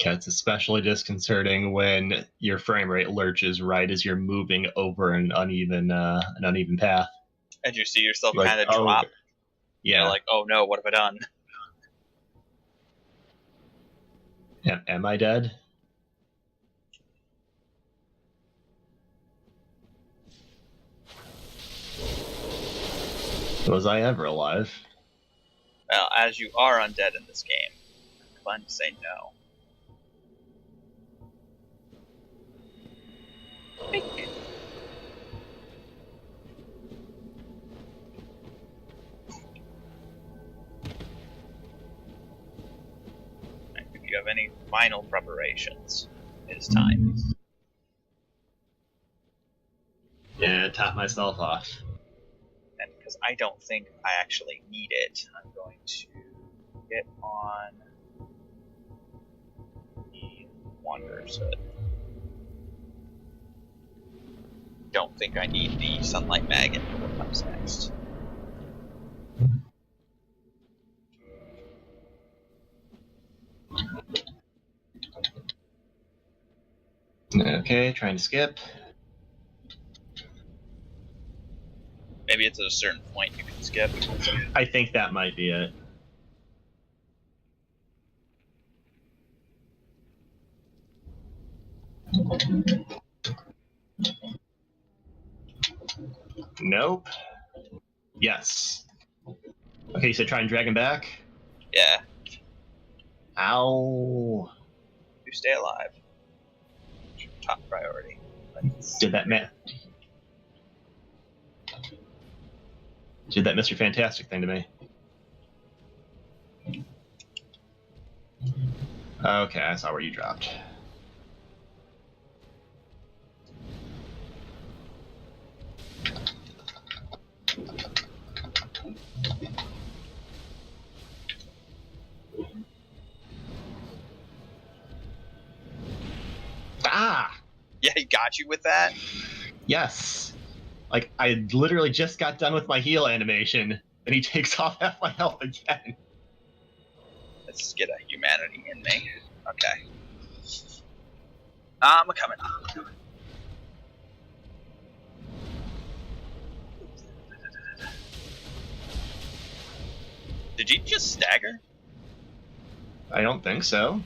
Yeah, it's especially disconcerting when your frame rate lurches right as you're moving over an uneven path. And you see yourself Like, kind of oh, drop. yeah. You're like, oh no, what have I done? Am I dead? Was I ever alive? Well, as you are undead in this game, I'm inclined to say no. Bink. If you have any final preparations, it is time. Yeah, top myself off. And because I don't think I actually need it, I'm going to get on the Wanderer's Hood. Don't think I need the Sunlight Maggot for what comes next. Okay, trying to skip. Maybe it's at a certain point you can skip. I think that might be it. Nope. Yes. Okay, you said try and drag him back? Yeah, Ow. you stay alive. It's your top priority. Did that Mr. Fantastic thing to me? Okay, I saw where you dropped. Ah! Yeah, he got you with that? Yes. Like, I literally just got done with my heal animation, and he takes off half my health again. Let's just get a humanity in me. Okay. I'm coming. Did you just stagger? I don't think so.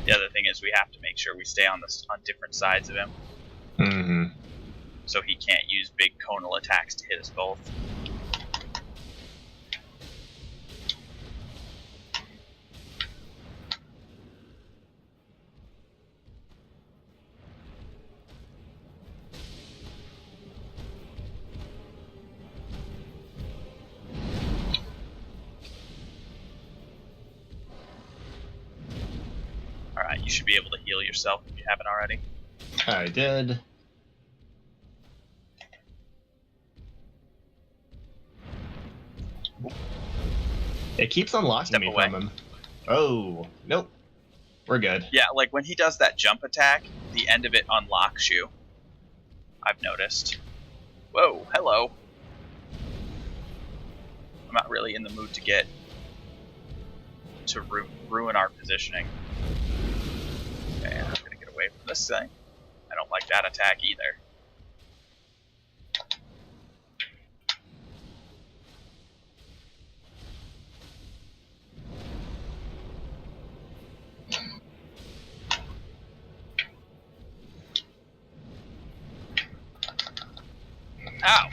The other thing is we have to make sure we stay on different sides of him. Mm-hmm. So he can't use big conal attacks to hit us both. You should be able to heal yourself if you haven't already. I did. It keeps unlocking Step me away. from him. Oh, nope. We're good. Yeah, like when he does that jump attack, the end of it unlocks you. I've noticed. Whoa, hello. I'm not really in the mood to ruin our positioning. Okay, I'm gonna get away from this thing. I don't like that attack either. Ow!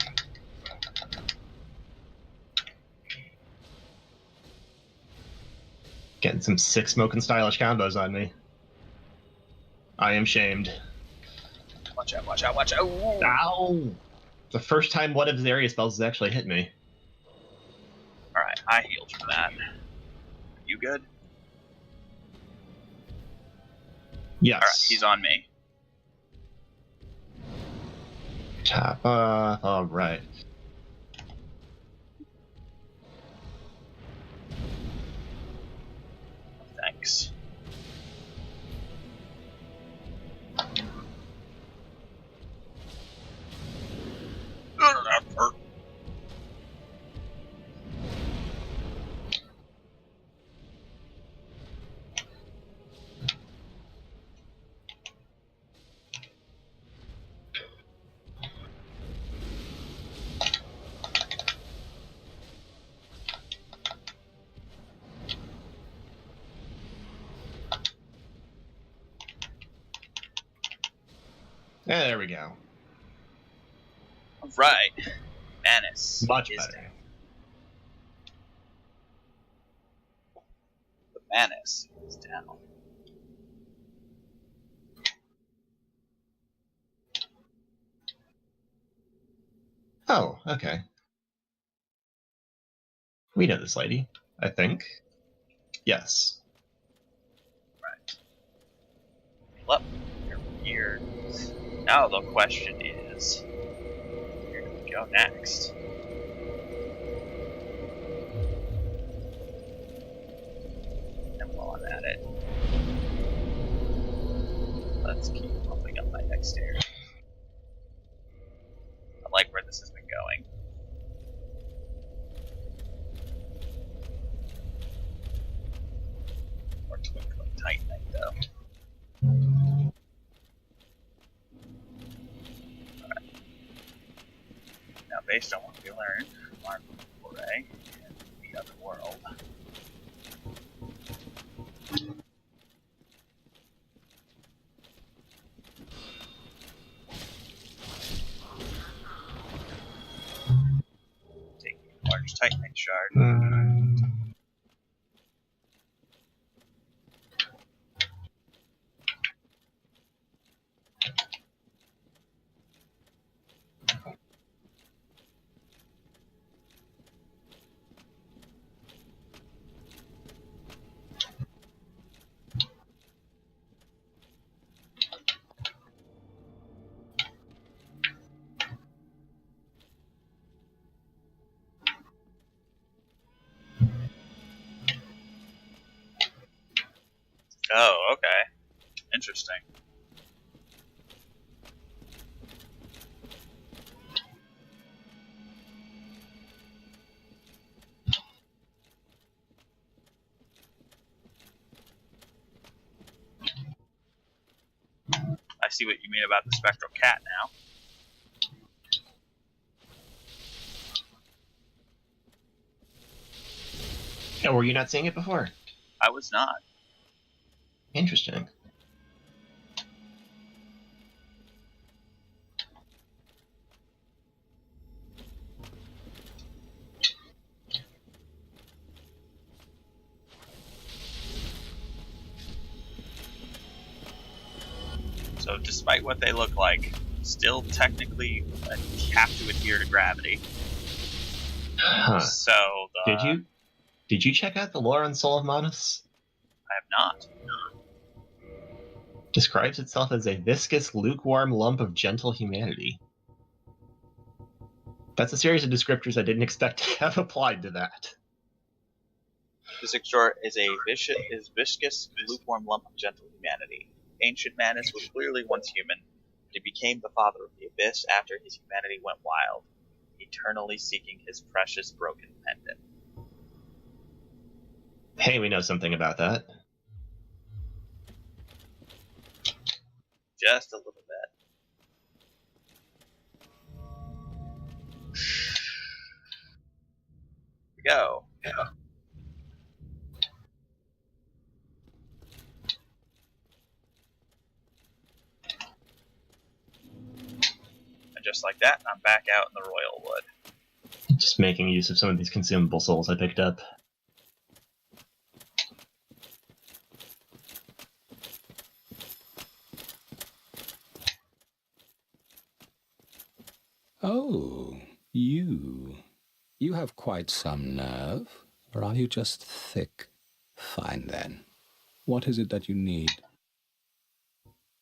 Getting some sick smoking stylish combos on me. I am shamed. Watch out, watch out, watch out. Ooh. Ow! The first time one of his area spells has actually hit me. Alright, I healed from that. You good? Yes. Alright, he's on me. Top off. Alright. Thanks. That hurt. There we go. Right. Manus. Much is better. down. The Manus is down. Oh, okay. We know this lady, I think. Yes. Right. Well, you're here. Now the question is, where do we go next? And while I'm at it, let's keep pumping up my dexterity. I like where this has been going. More twinkling tightening, though. Alright. Now, based on what we learned from our foray in the other world, taking a large tightening shard. Oh, okay. Interesting. I see what you mean about the spectral cat now. Oh, were you not seeing it before? I was not. Interesting. So despite what they look like, still technically have to adhere to gravity. Huh. So Did you check out the lore on Soul of Manus? I have not. Describes itself as a viscous, lukewarm lump of gentle humanity. That's a series of descriptors I didn't expect to have applied to that. This exhort is a viscous, lukewarm lump of gentle humanity. Ancient Manus was clearly once human, but he became the father of the abyss after his humanity went wild, eternally seeking his precious broken pendant. Hey, we know something about that. Just a little bit. Here we go. Yeah. And just like that, I'm back out in the Royal Wood. Just making use of some of these consumable souls I picked up. Oh, you. You have quite some nerve, or are you just thick? Fine then. What is it that you need?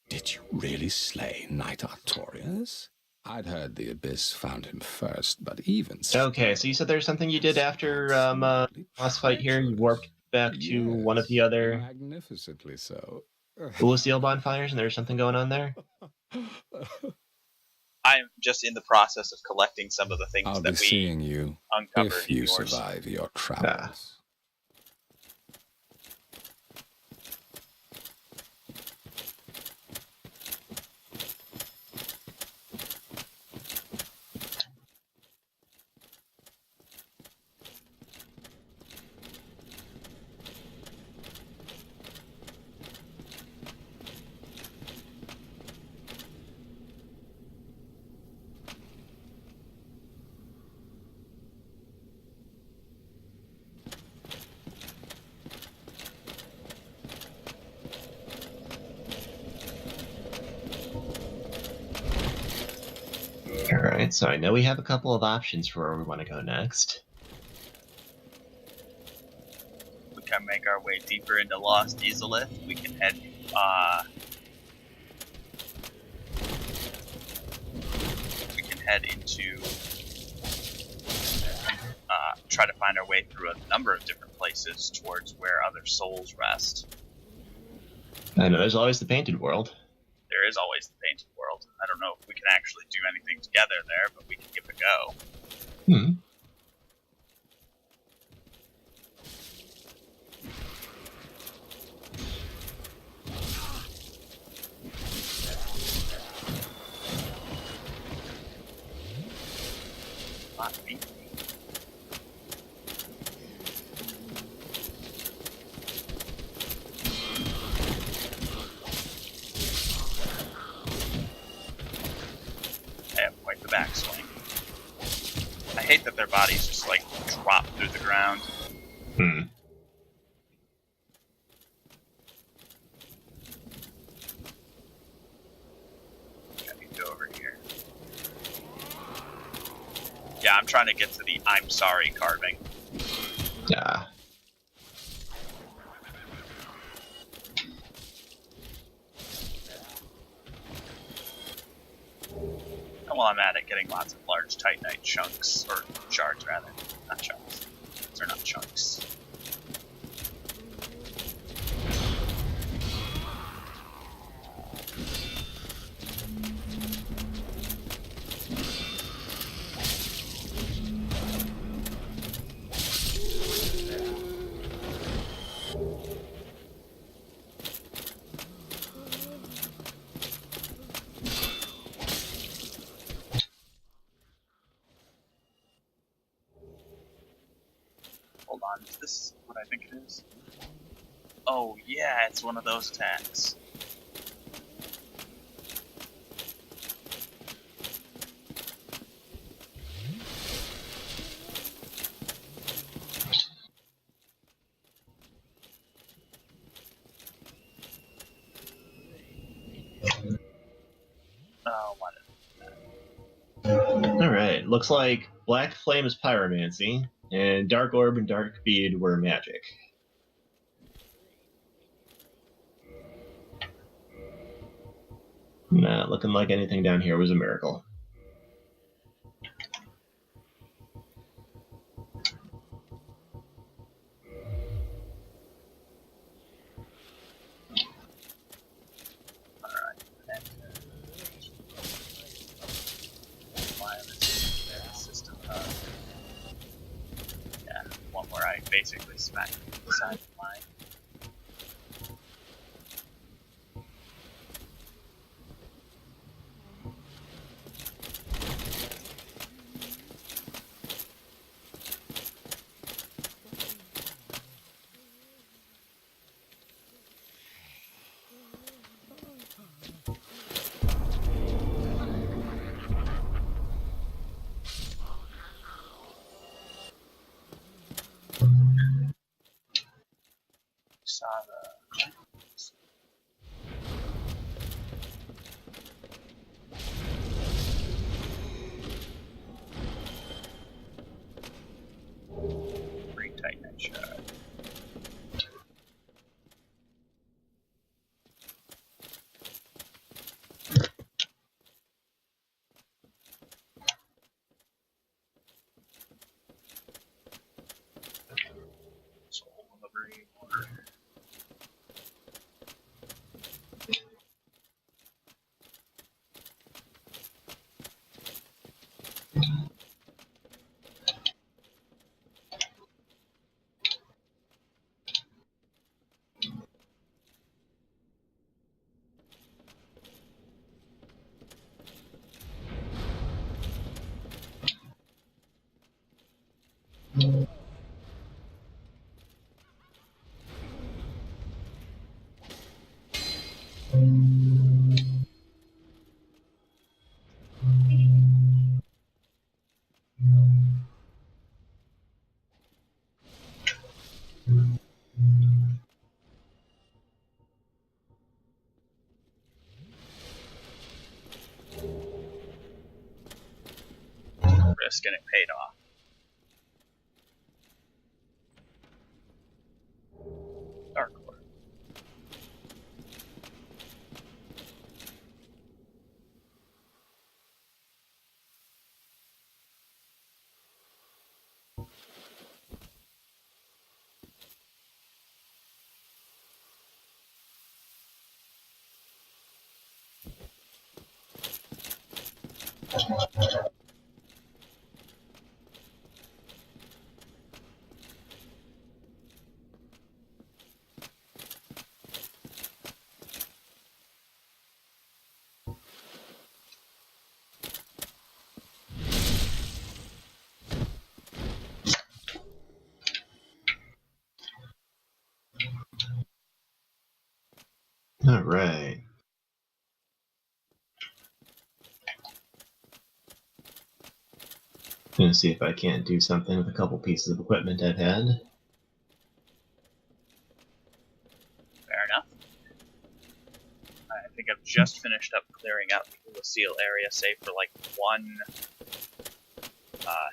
Did you really slay Knight Artorias? I'd heard the Abyss found him first, but even so... Okay, so you said there's something you did after last fight here? You warped back to one of the other magnificently so. Lucille bonfires, and there's something going on there? I'm just in the process of collecting some of the things I'll that be seeing you uncovered if in you yours. survive your travels. Alright, so I know we have a couple of options for where we want to go next. We can make our way deeper into Lost Ezelith. We can head into try to find our way through a number of different places towards where other souls rest. I know there's always the Painted World. There is always the Painted World. I don't know if we can actually do anything together there, but we can give it a go. Hmm. Not me. I have quite the backswing. I hate that their bodies just like drop through the ground. Hmm. I need to go over here. Yeah, I'm trying to get to the I'm sorry carving. Yeah. And while I'm at it, getting lots of large Titanite chunks, or shards rather, not chunks. They're not chunks. Hold on, is this what I think it is? Oh yeah, it's one of those attacks. Oh, what is Alright, looks like Black Flame is pyromancy, and Dark Orb and Dark Bead were magic. Not looking like anything down here was a miracle. System hub. Yeah, one where I basically smack the side of the line. Titanite shard. Soul delivery order. Risk and it paid off. Dark Lord. All right. Gonna see if I can't do something with a couple pieces of equipment I've had. Fair enough. I think I've just finished up clearing out the Lucille area, save for like one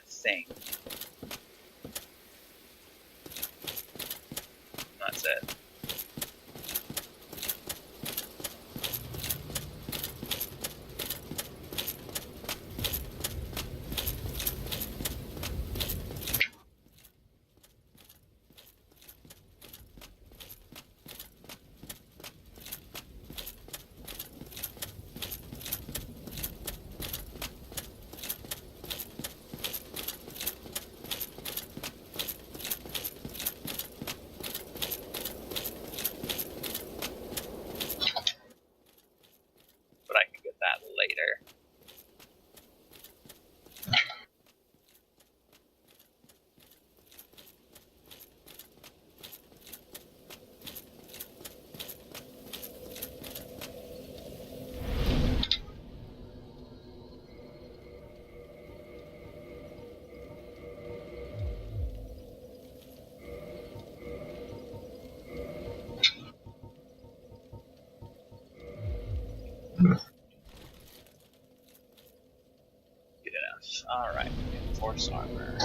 thing. That's it. But I can get that later. Good enough. Alright, force armor.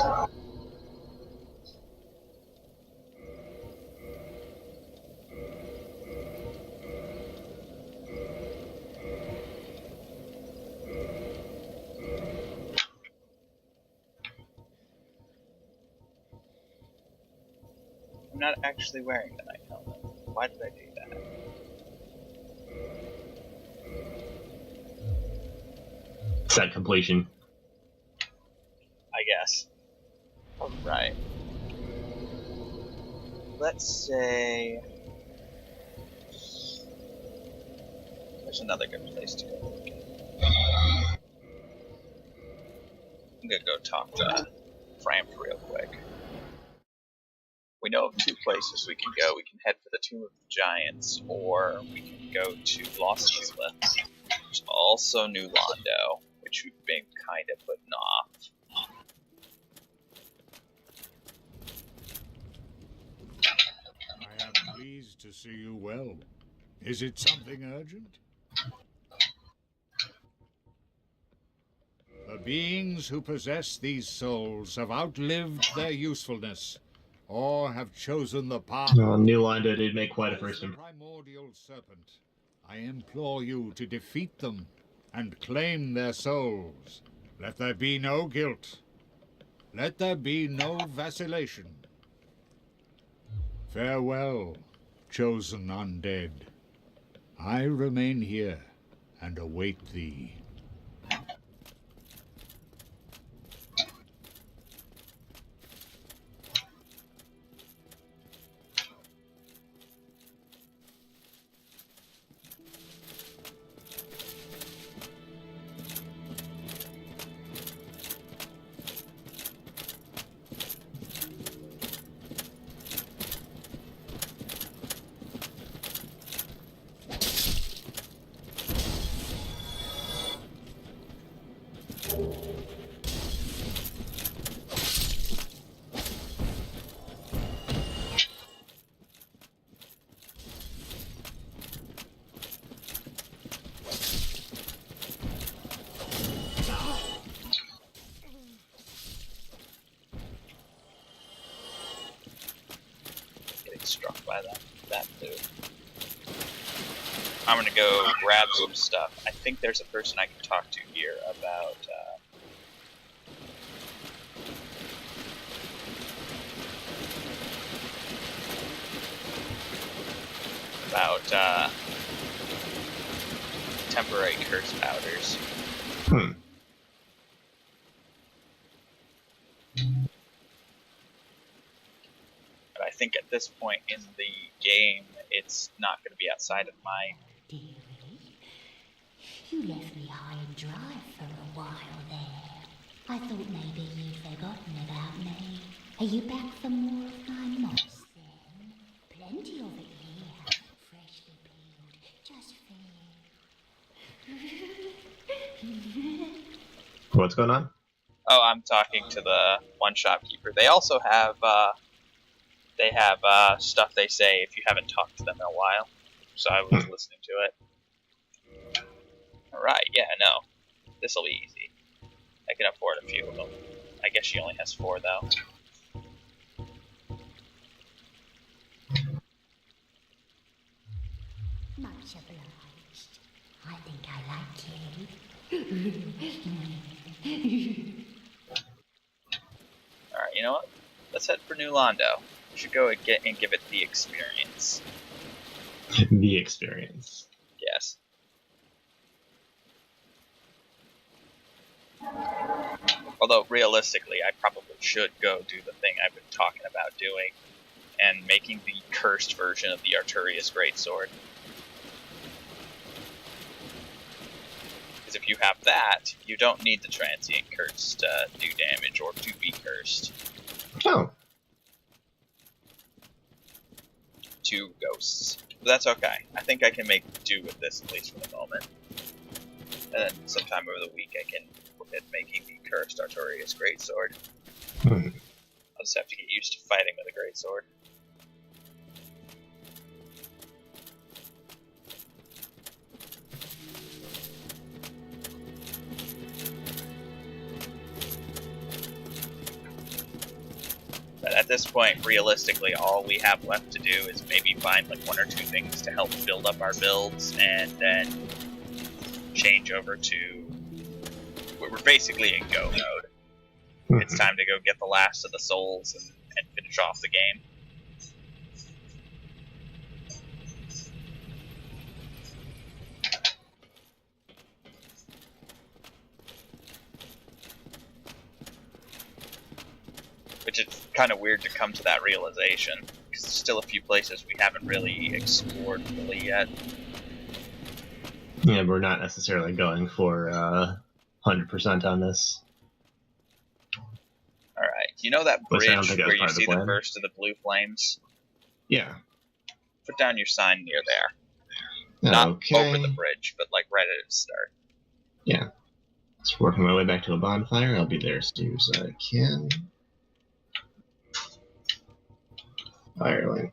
not actually wearing the knight helmet. Why did I do that? Set completion. I guess. Alright. Let's say... There's another good place to go. I'm gonna go talk to Framp real quick. We know of two places we can go. We can head for the Tomb of the Giants, or we can go to Lost Isla. There's also New Londo, which we've been kind of putting off. I am pleased to see you well. Is it something urgent? The beings who possess these souls have outlived their usefulness, or have chosen the path. New Londo did make quite a As first the impression. primordial serpent, I implore you to defeat them and claim their souls. Let there be no guilt. Let there be no vacillation. Farewell, chosen undead. I remain here and await thee. Getting struck by that move. I'm gonna go grab some stuff. I think there's a person I can talk to here about temporary curse powders. But I think at this point in the game, it's not going to be outside of my... Dearie, you left me high and dry for a while there. I thought maybe you'd forgotten about me. Are you back for more of my moss then? Plenty of it here, freshly peeled, just fair. What's going on? Oh, I'm talking to the one shopkeeper. They also have, stuff they say if you haven't talked to them in a while. So I was listening to it. Alright, yeah, no. This'll be easy. I can afford a few of them. I guess she only has 4, though. Much obliged. I think I like you. Alright, you know what? Let's head for New Londo. We should go and give it the experience. The experience. Yes. Although, realistically, I probably should go do the thing I've been talking about doing, and making the cursed version of the Arturius Greatsword. Because if you have that, you don't need the transient curse to do damage or to be cursed. Oh. 2 ghosts. But that's okay. I think I can make do with this, at least for the moment. And then sometime over the week I can look at making the cursed Arturius Greatsword. I'll just have to get used to fighting with a Greatsword. But at this point, realistically, all we have left to do is maybe find like 1 or 2 things to help build up our builds, and then change over to... We're basically in go mode. It's time to go get the last of the souls and finish off the game. kind of weird to come to that realization, because there's still a few places we haven't really explored fully yet. Yeah, we're not necessarily going for 100% on this. Alright, you know that Which I don't bridge think that was where you part of the see the plan. first of the blue flames? Yeah. Put down your sign near there. Not Okay. over the bridge, but like right at its start. Yeah. Just working my way back to a bonfire. I'll be there as soon as I can. Firelink.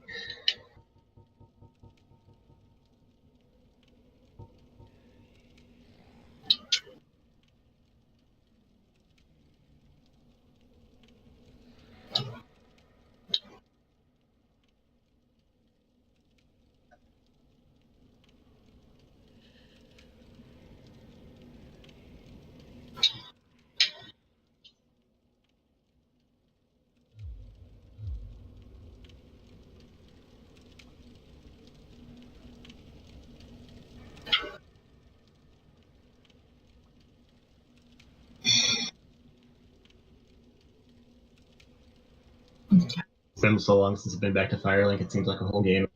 It's been so long since I've been back to Firelink, it seems like a whole game.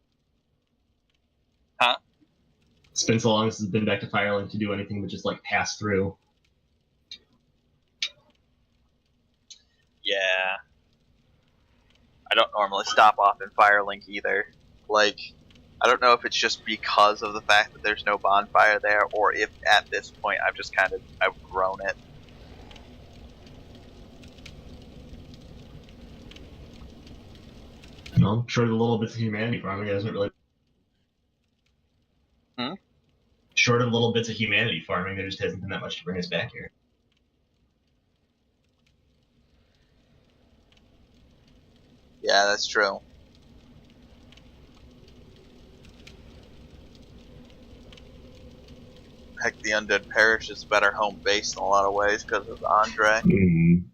Huh? It's been so long since I've been back to Firelink to do anything but just like pass through. Yeah. I don't normally stop off in Firelink either. Like, I don't know if it's just because of the fact that there's no bonfire there, or if at this point I've just kind of outgrown it. You know, short of the little bits of humanity farming, it doesn't really. Hmm? Short of little bits of humanity farming, there just hasn't been that much to bring us back here. Yeah, that's true. Heck, the Undead Parish is a better home base in a lot of ways because of Andre. Mm.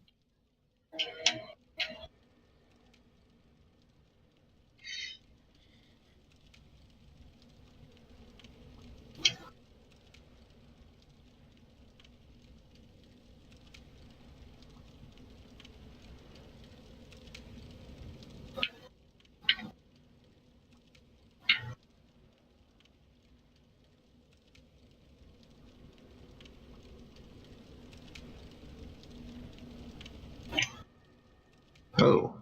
Oh.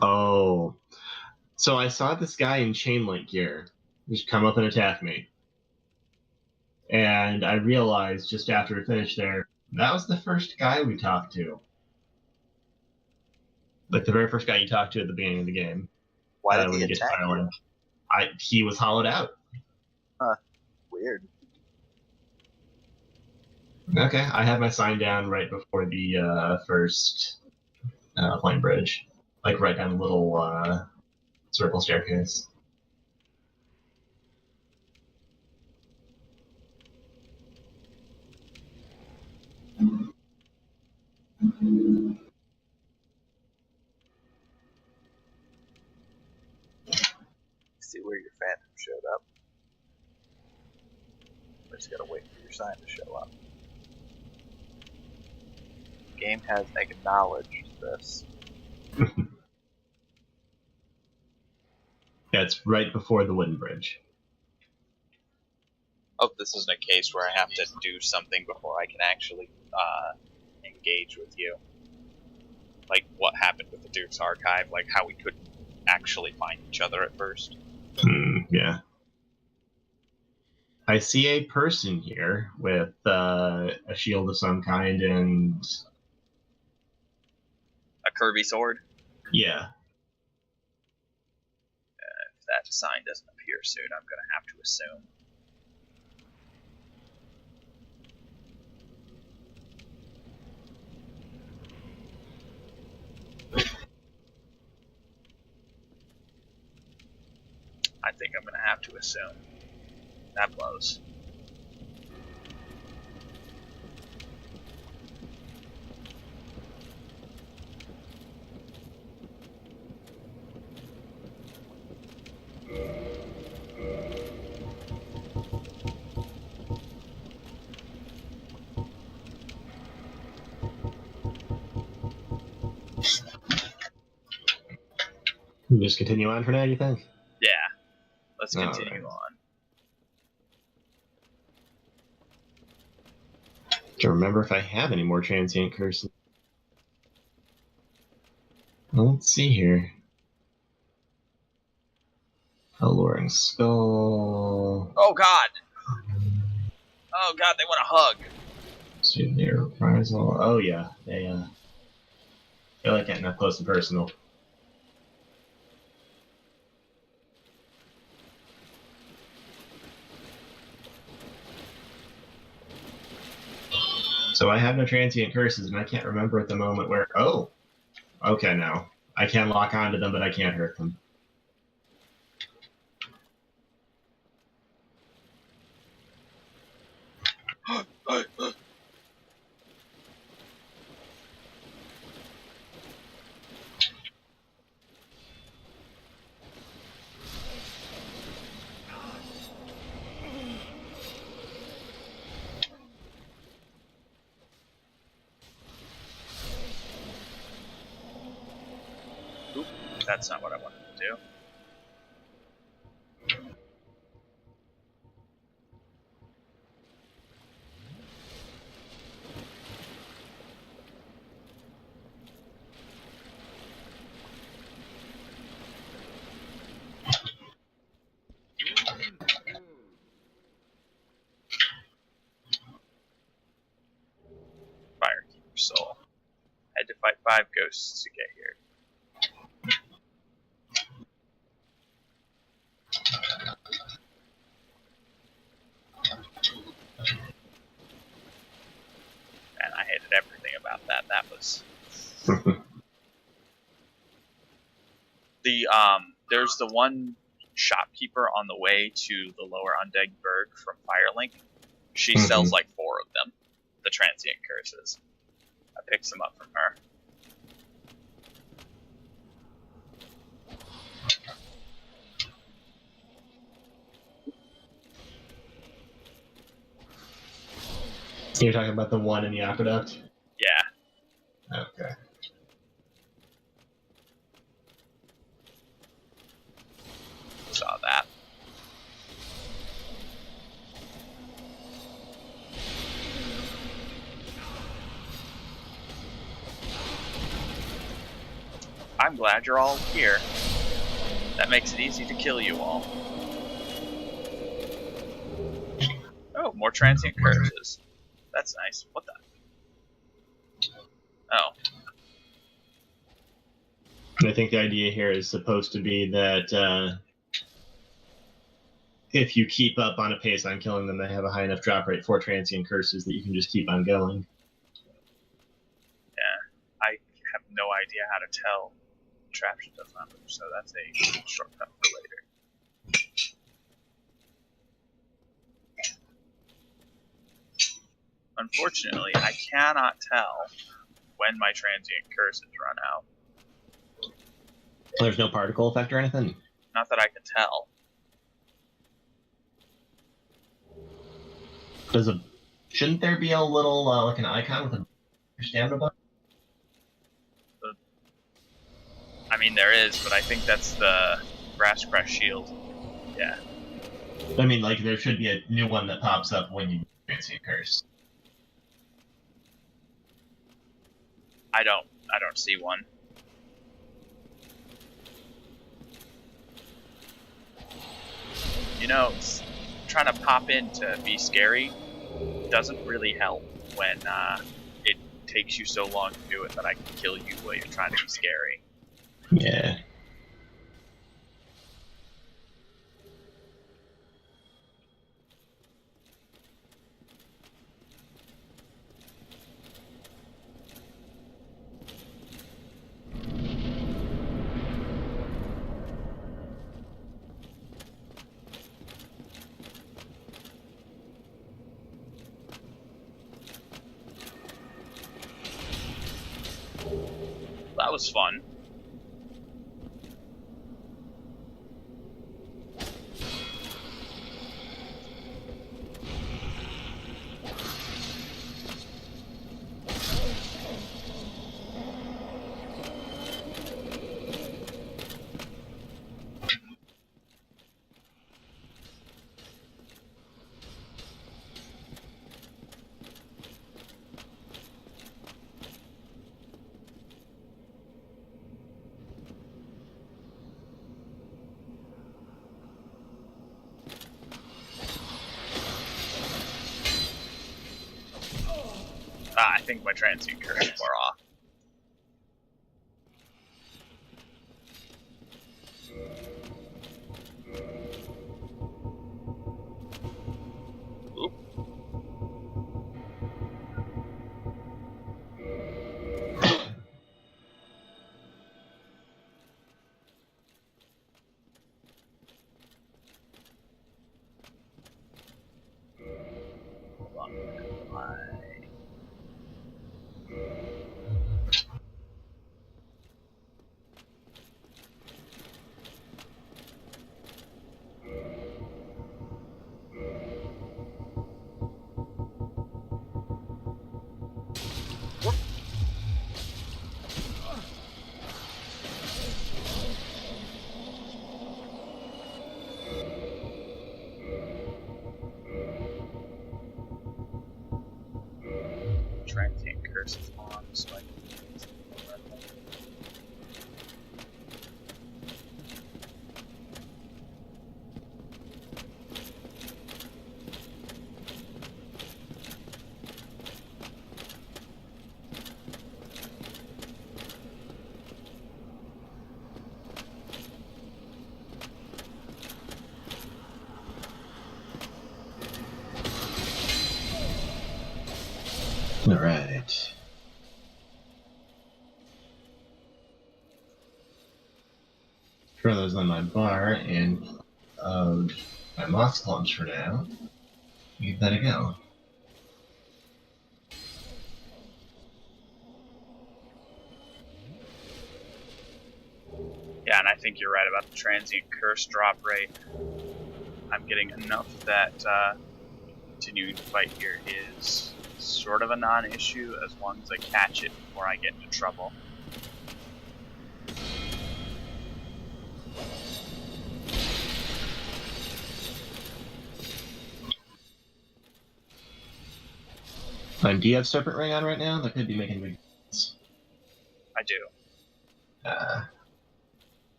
Oh. So I saw this guy in chain link gear just come up and attack me. And I realized just after we finished there, that was the first guy we talked to. Like the very first guy you talked to at the beginning of the game. Why did when he you get to attack you? Firelink. He was hollowed out. Huh. Weird. Okay, I had my sign down right before the first plane bridge. Like right down the little circle staircase. See where your phantom showed up. I just gotta wait for your sign to show up. The game has acknowledged this. Yeah, it's right before the wooden bridge. Oh, this isn't a case where I have to do something before I can actually engage with you. Like what happened with the Duke's Archive, like how we couldn't actually find each other at first. Yeah. I see a person here with a shield of some kind and... A Kirby sword? Yeah. If that sign doesn't appear soon, I'm gonna have to assume. I think I'm gonna have to assume. That blows. We just continue on for now, you think? Yeah. Let's continue Alright. on. Don't remember if I have any more transient curses. Well, let's see here. Alluring Skull. Oh god! Oh god, they want a hug. Souvenir reprisal. Oh yeah, they like getting up close and personal. So I have no transient curses, and I can't remember at the moment where. Oh, okay, now I can lock onto them, but I can't hurt them. Oop, that's not what I wanted to do. Firekeeper soul. Had to fight 5 ghosts to get here. And I hated everything about that. That was there's the one shopkeeper on the way to the lower Undead Burg from Firelink. She sells like 4 of them, the transient curses. I picked some up from her. You're talking about the one in the aqueduct? Yeah. Okay. Saw that. I'm glad you're all here. That makes it easy to kill you all. Oh, more transient curses. That's nice. What the? Oh. I think the idea here is supposed to be that if you keep up on a pace on killing them, they have a high enough drop rate for transient curses that you can just keep on going. Yeah. I have no idea how to tell Contraption does not move, so that's a shortcut for later. Unfortunately, I cannot tell when my transient curses run out. There's no particle effect or anything? Not that I can tell. Shouldn't there be a little, like an icon with a stamina button? I mean, there is, but I think that's the Grass Crest Shield. Yeah. I mean, like, there should be a new one that pops up when you transient curse. I don't see one. You know, trying to pop in to be scary doesn't really help when it takes you so long to do it that I can kill you while you're trying to be scary. Yeah. That was fun. think my transient curse wore off. Oop. Hold on. Transient curse is on, so I can use the weapon. Alright. Throw those on my bar and my moss clumps for now. Give that a go. Yeah, and I think you're right about the transient curse drop rate. I'm getting enough that continuing to fight here is sort of a non-issue as long as I catch it before I get into trouble. Do you have Serpent Ring on right now? That could be making big difference. I do.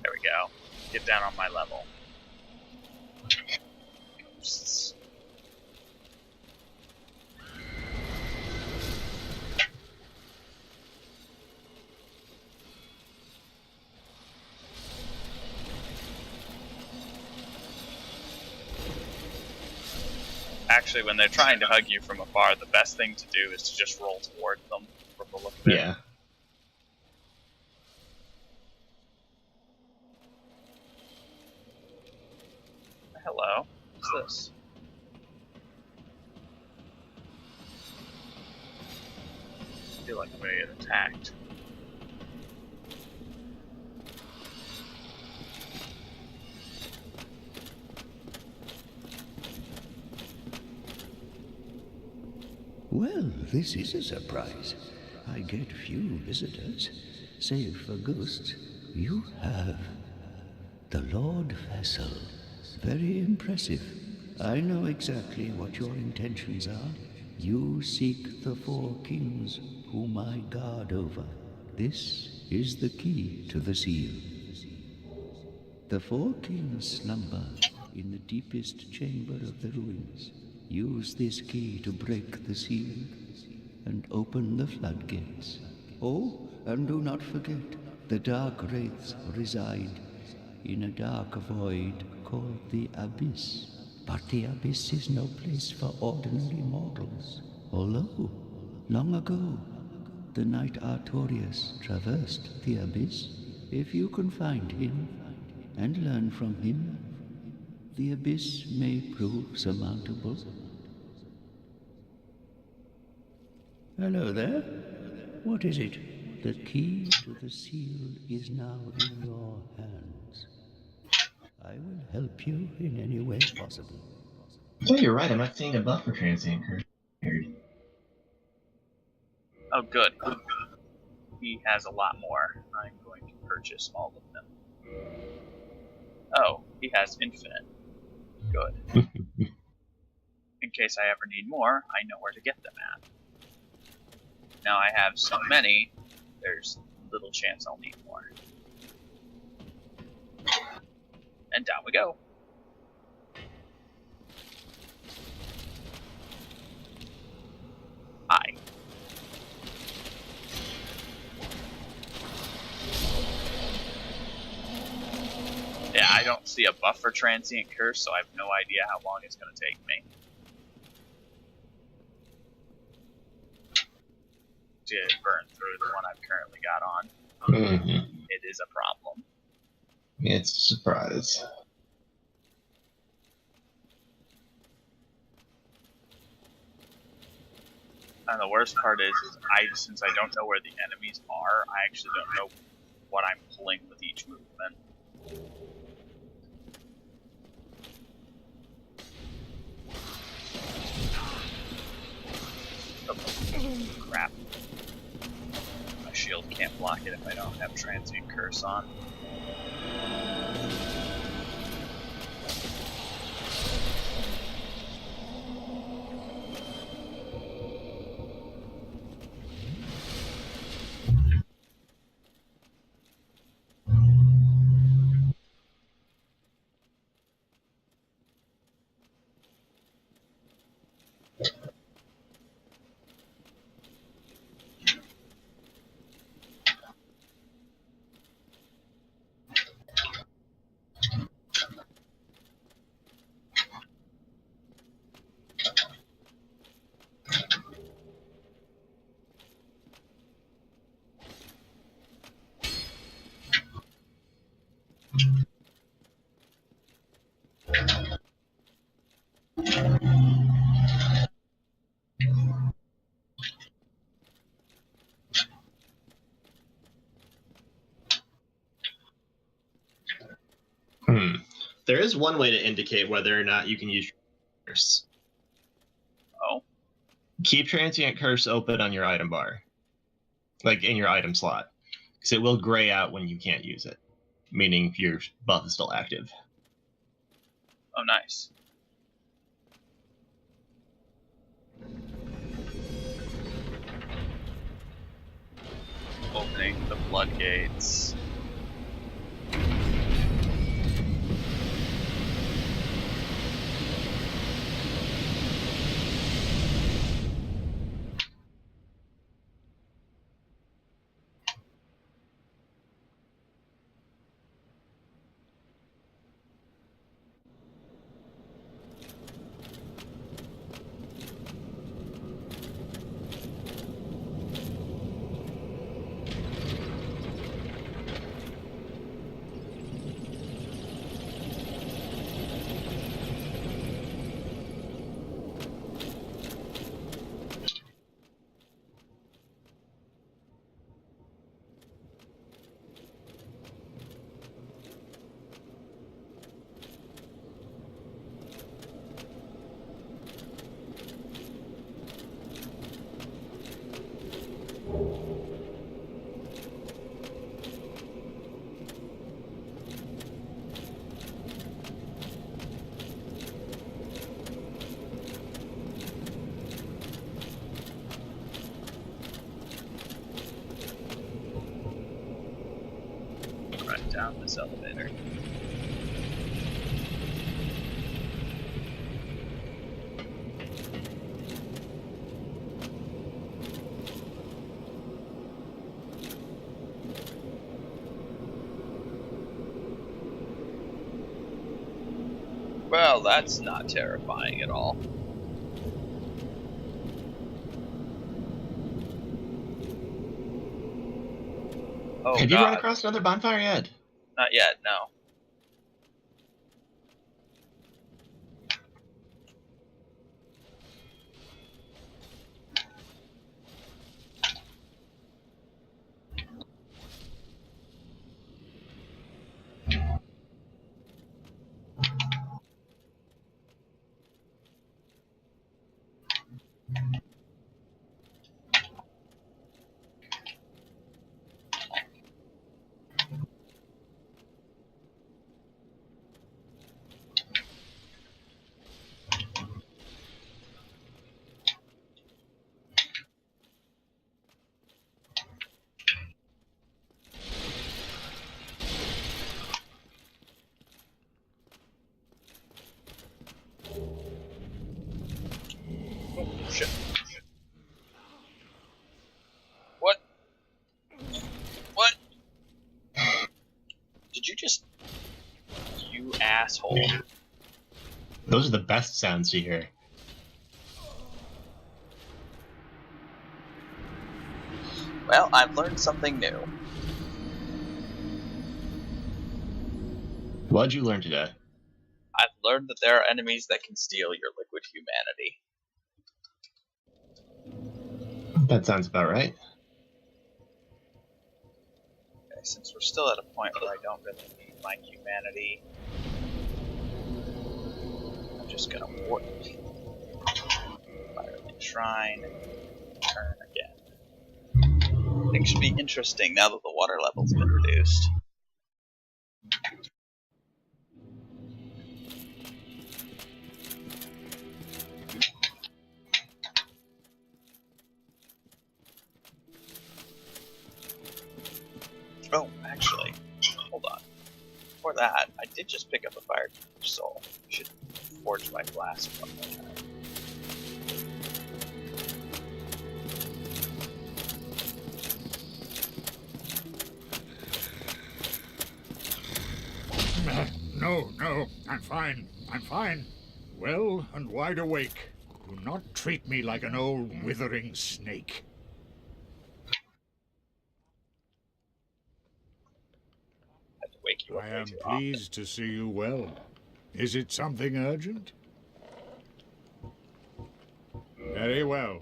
There we go. Get down on my level. Ghosts. Actually, when they're trying to hug you from afar, the best thing to do is to just roll toward them from the look of it. Yeah. Hello. What's this? I feel like I'm gonna get attacked. Well, this is a surprise. I get few visitors. Save for ghosts, you have the Lord Vessel. Very impressive. I know exactly what your intentions are. You seek the four kings whom I guard over. This is the key to the seal. The four kings slumber in the deepest chamber of the ruins. Use this key to break the seal and open the floodgates. Oh, and do not forget, the dark wraiths reside in a dark void called the Abyss. But the Abyss is no place for ordinary mortals. Although, long ago, the knight Artorius traversed the Abyss. If you can find him and learn from him, the Abyss may prove surmountable. Hello there. What is it? The key to the seal is now in your hands. I will help you in any way possible. Yeah, you're right. I'm not seeing a buff for transient curse. Oh, good. He has a lot more. I'm going to purchase all of them. Oh, he has infinite. Good. In case I ever need more, I know where to get them at. Now I have so many, there's little chance I'll need more. And down we go. Hi. Yeah, I don't see a buff for Transient Curse, so I have no idea how long it's going to take me to burn through the one I've currently got on. Mm-hmm. It is a problem. It's a surprise. And the worst part is since I don't know where the enemies are, I actually don't know what I'm pulling with each movement. Oh, crap. My shield can't block it if I don't have Transient Curse on. There is one way to indicate whether or not you can use curse. Oh? Keep Transient Curse open on your item bar. Like in your item slot. Because it will gray out when you can't use it. Meaning your buff is still active. Oh, nice. Opening the floodgates. Right down this elevator. Well, that's not terrifying at all. Oh, Have God. you run across another bonfire yet? Not yet, no. Oh, shit. What? What? Did you just... You asshole. Those are the best sounds to hear. Well, I've learned something new. What'd you learn today? I've learned that there are enemies that can steal your liquid humanity. That sounds about right. Okay, since we're still at a point where I don't really need my humanity, I'm just gonna warp. Fire the shrine, turn again. Things should be interesting now that the water level's been reduced. Oh, actually, hold on. Before that, I did just pick up a fire soul. I should forge my flask one more time. No, I'm fine. I'm fine. Well and wide awake. Do not treat me like an old withering snake. I have to wake you up I way am too pleased to see you well. Is it something urgent? Very well.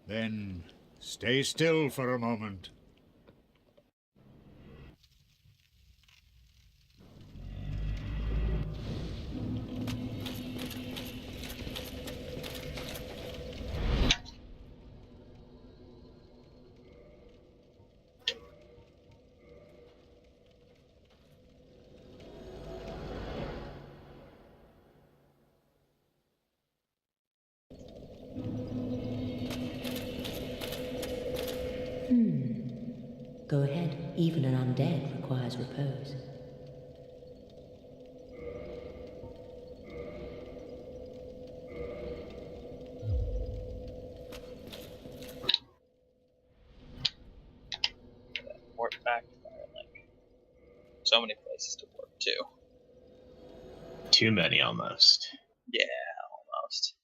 Then stay still for a moment. Go ahead. Even an undead requires repose. warp back to Firelink. So many places to warp to. Too many, almost. Yeah, almost.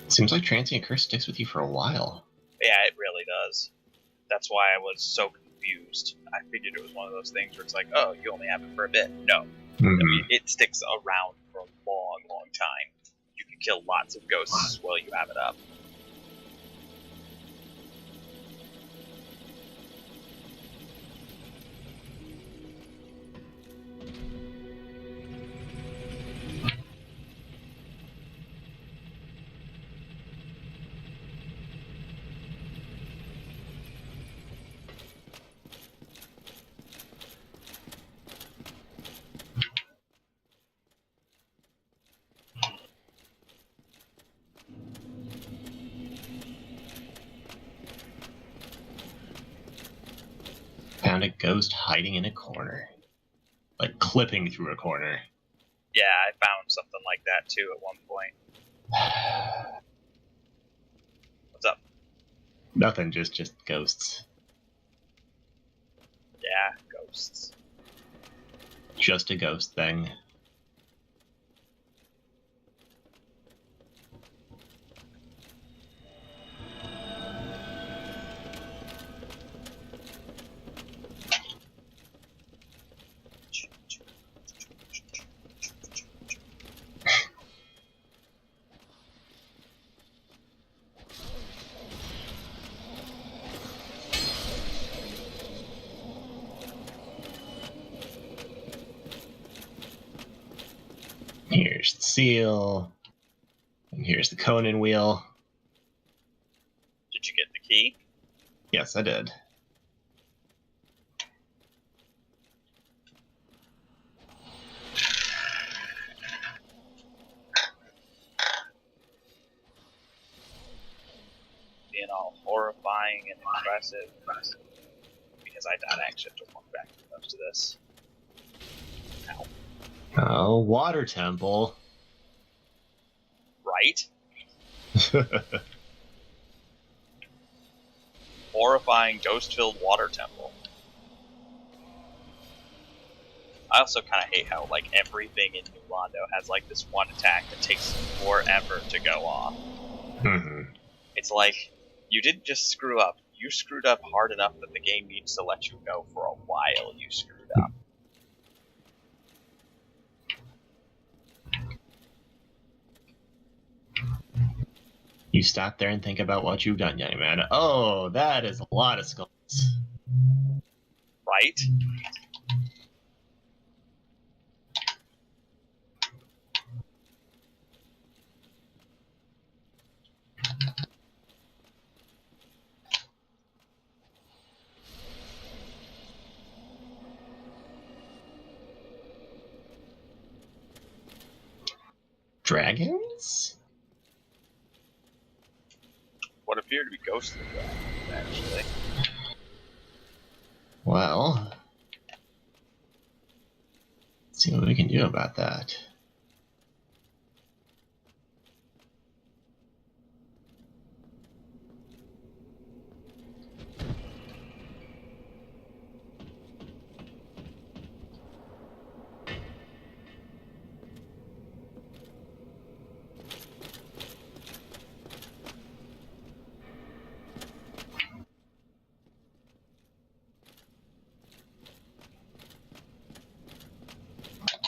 Seems like Transient Curse sticks with you for a while. Yeah, it really does. That's why I was so confused. I figured it was one of those things where it's like, oh, you only have it for a bit. No. I mean, it sticks around for a long, long time. You can kill lots of ghosts while you have it up. Found a ghost hiding in a corner. Like clipping through a corner. Yeah, I found something like that too at one point. What's up? Nothing, just ghosts. Yeah, ghosts. Just a ghost thing. Here's the seal. And here's the Conan wheel. Did you get the key? Yes, I did. horrifying and impressive, because I actually have to walk back to most of this. Ow. Oh, water temple. Right? Horrifying, ghost-filled water temple. I also kind of hate how, like, everything in New Londo has, like, this one attack that takes forever to go off. Mm-hmm. It's like, you didn't just screw up. You screwed up hard enough that the game needs to let you go for a while you screwed up. You stop there and think about what you've done, young man. Oh, that is a lot of skulls. Right? Dragons? What appear to be ghostly dragons, actually. Well, let's see what we can do about that.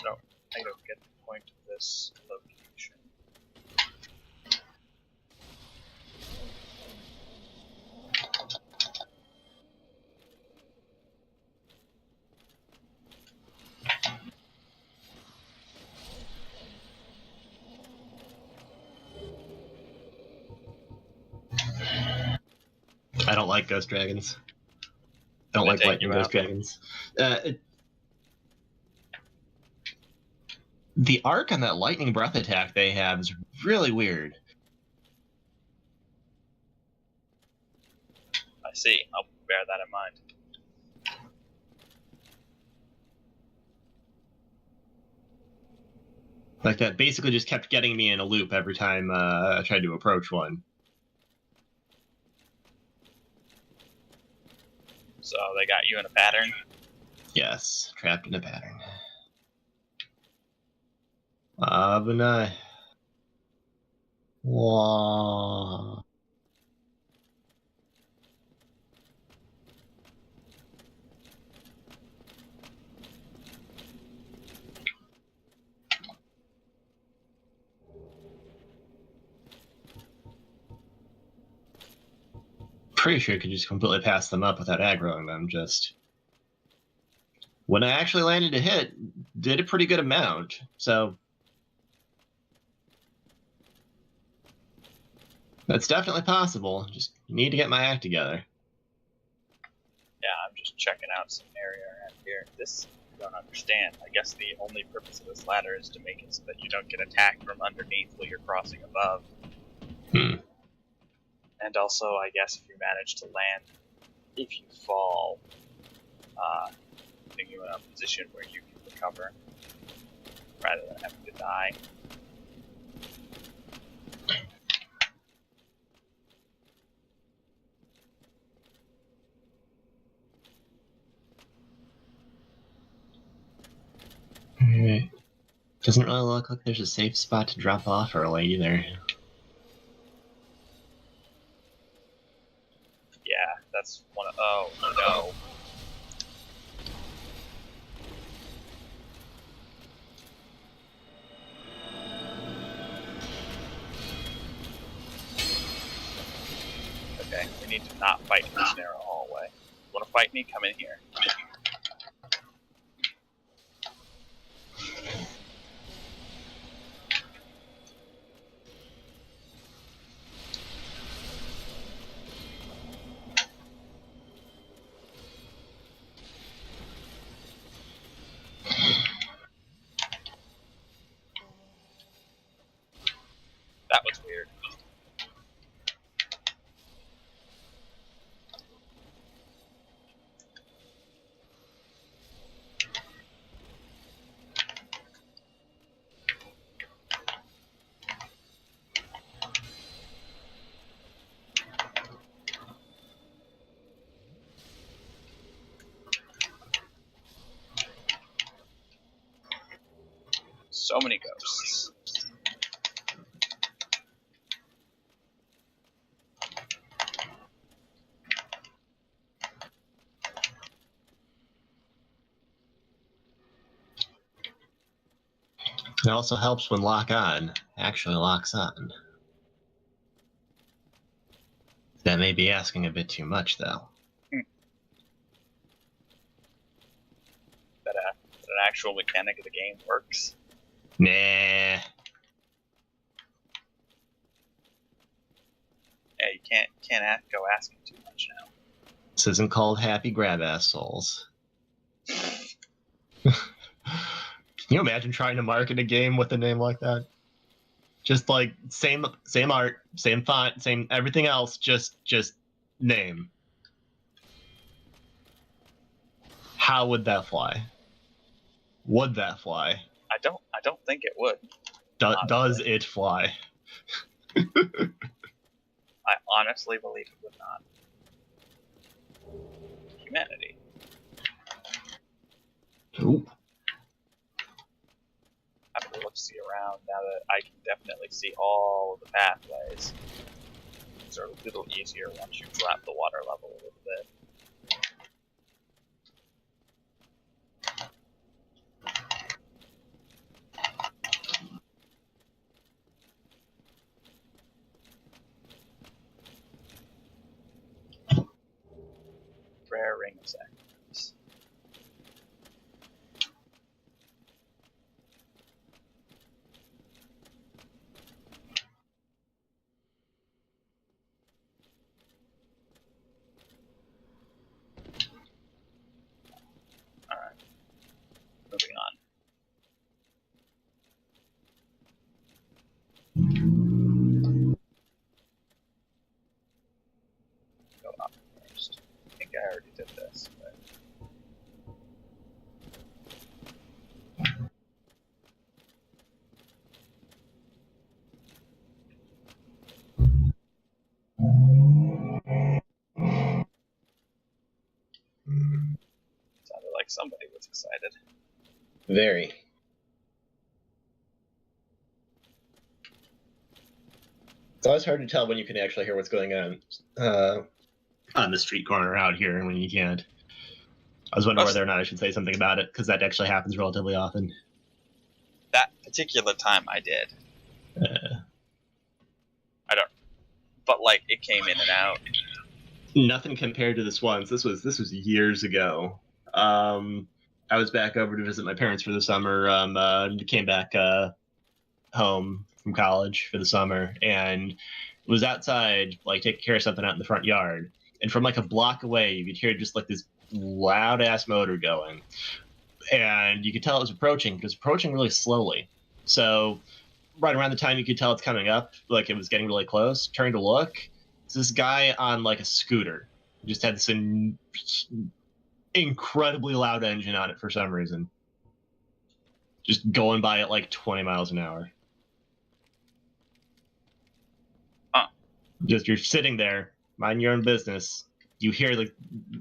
No, I don't get the point of this location. I don't like ghost dragons. Don't They like take lightning you ghost out. dragons. The arc on that lightning breath attack they have is really weird. I see. I'll bear that in mind. Like that basically just kept getting me in a loop every time I tried to approach one. So they got you in a pattern? Yes, trapped in a pattern. Abunai. Wah. Pretty sure I could just completely pass them up without aggroing them, just... When I actually landed a hit, did a pretty good amount, so... That's definitely possible, just need to get my act together. Yeah, I'm just checking out some area around here. This, I don't understand. I guess the only purpose of this ladder is to make it so that you don't get attacked from underneath while you're crossing above. And also, I guess if you manage to land, if you fall, putting you in a position where you can recover, rather than having to die. Alright. Doesn't really look like there's a safe spot to drop off early either. Yeah, that's one of... Oh, no. Okay, we need to not fight in this narrow hallway. Want to fight me? Come in here. That was weird. So many ghosts. It also helps when lock on actually locks on. That may be asking a bit too much, though. That an actual mechanic of the game works. Nah. Yeah, you can't go asking too much now. This isn't called Happy Grab Ass Souls. Can you imagine trying to market a game with a name like that? Just like same art, same font, same everything else, just name. How would that fly? Would that fly? I don't think it would. Does it fly? I honestly believe it would not. Humanity. Ooh. I'm gonna look see around now that I can definitely see all of the pathways. It's a little easier once you drop the water level a little bit. Rare ring of sacrifice. Alright. Moving on. Go up first. I think I already did this, but sounded like somebody was excited. Very. It's always hard to tell when you can actually hear what's going on the street corner out here and when you can't. I was wondering whether or not I should say something about it, because that actually happens relatively often. That particular time I did. I don't, but like it came in and out. Nothing compared to this once. This was years ago. I was back over to visit my parents for the summer. Came back home from college for the summer and was outside, like taking care of something out in the front yard. And from like a block away, you could hear just like this loud ass motor going, and you could tell it was approaching, but it was approaching really slowly. So right around the time you could tell it's coming up, like it was getting really close, turned to look. It's this guy on like a scooter. He just had this incredibly loud engine on it for some reason. Just going by at like 20 miles an hour. Just you're sitting there, mind your own business. You hear like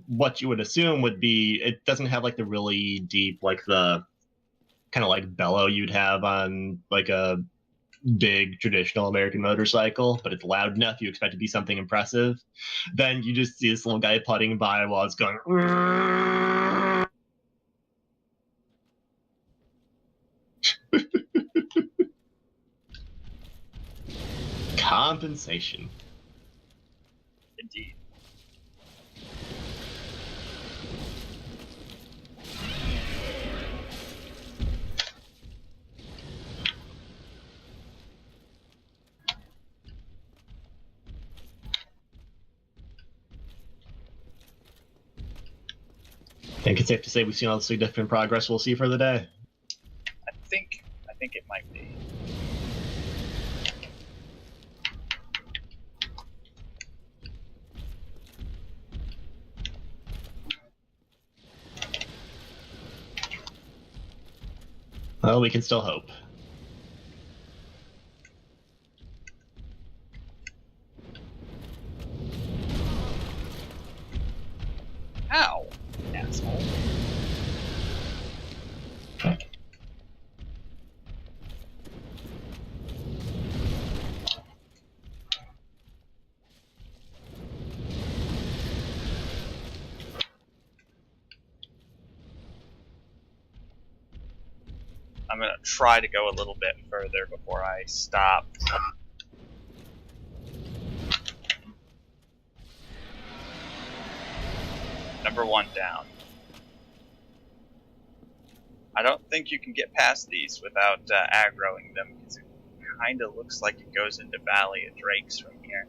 what you would assume would be, it doesn't have like the really deep, like the kind of like bellow you'd have on like a big traditional American motorcycle, but it's loud enough you expect it to be something impressive. Then you just see this little guy putting by while it's going. Compensation. Indeed. I think it's safe to say we've seen all the significant progress we'll see for the day. I think it might be. Well, we can still hope. Ow, asshole. I'm going to try to go a little bit further before I stop. Number 1 down. I don't think you can get past these without aggroing them, because it kind of looks like it goes into Valley of Drakes from here.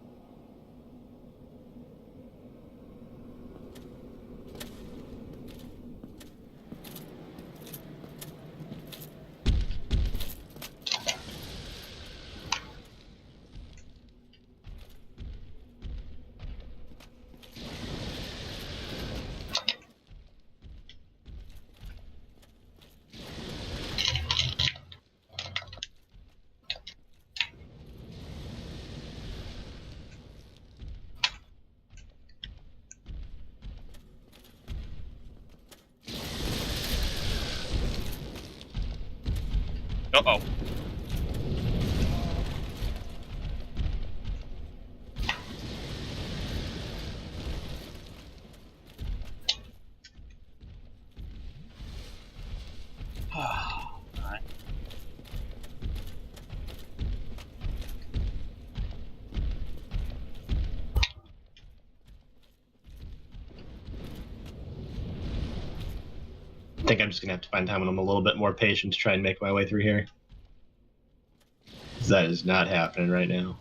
Uh-oh. Alright. I think I'm just gonna have to find time when I'm a little bit more patient to try and make my way through here. 'Cause that is not happening right now.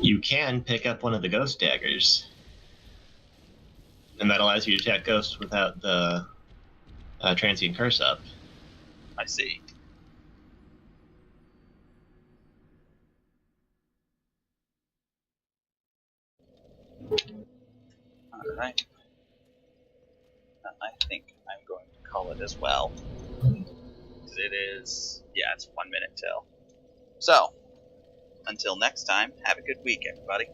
You can pick up one of the ghost daggers, and that allows you to attack ghosts without the transient curse up. I see. Alright. I think I'm going to call it as well. It is, yeah, it's 1 minute till. So, until next time, have a good week, everybody.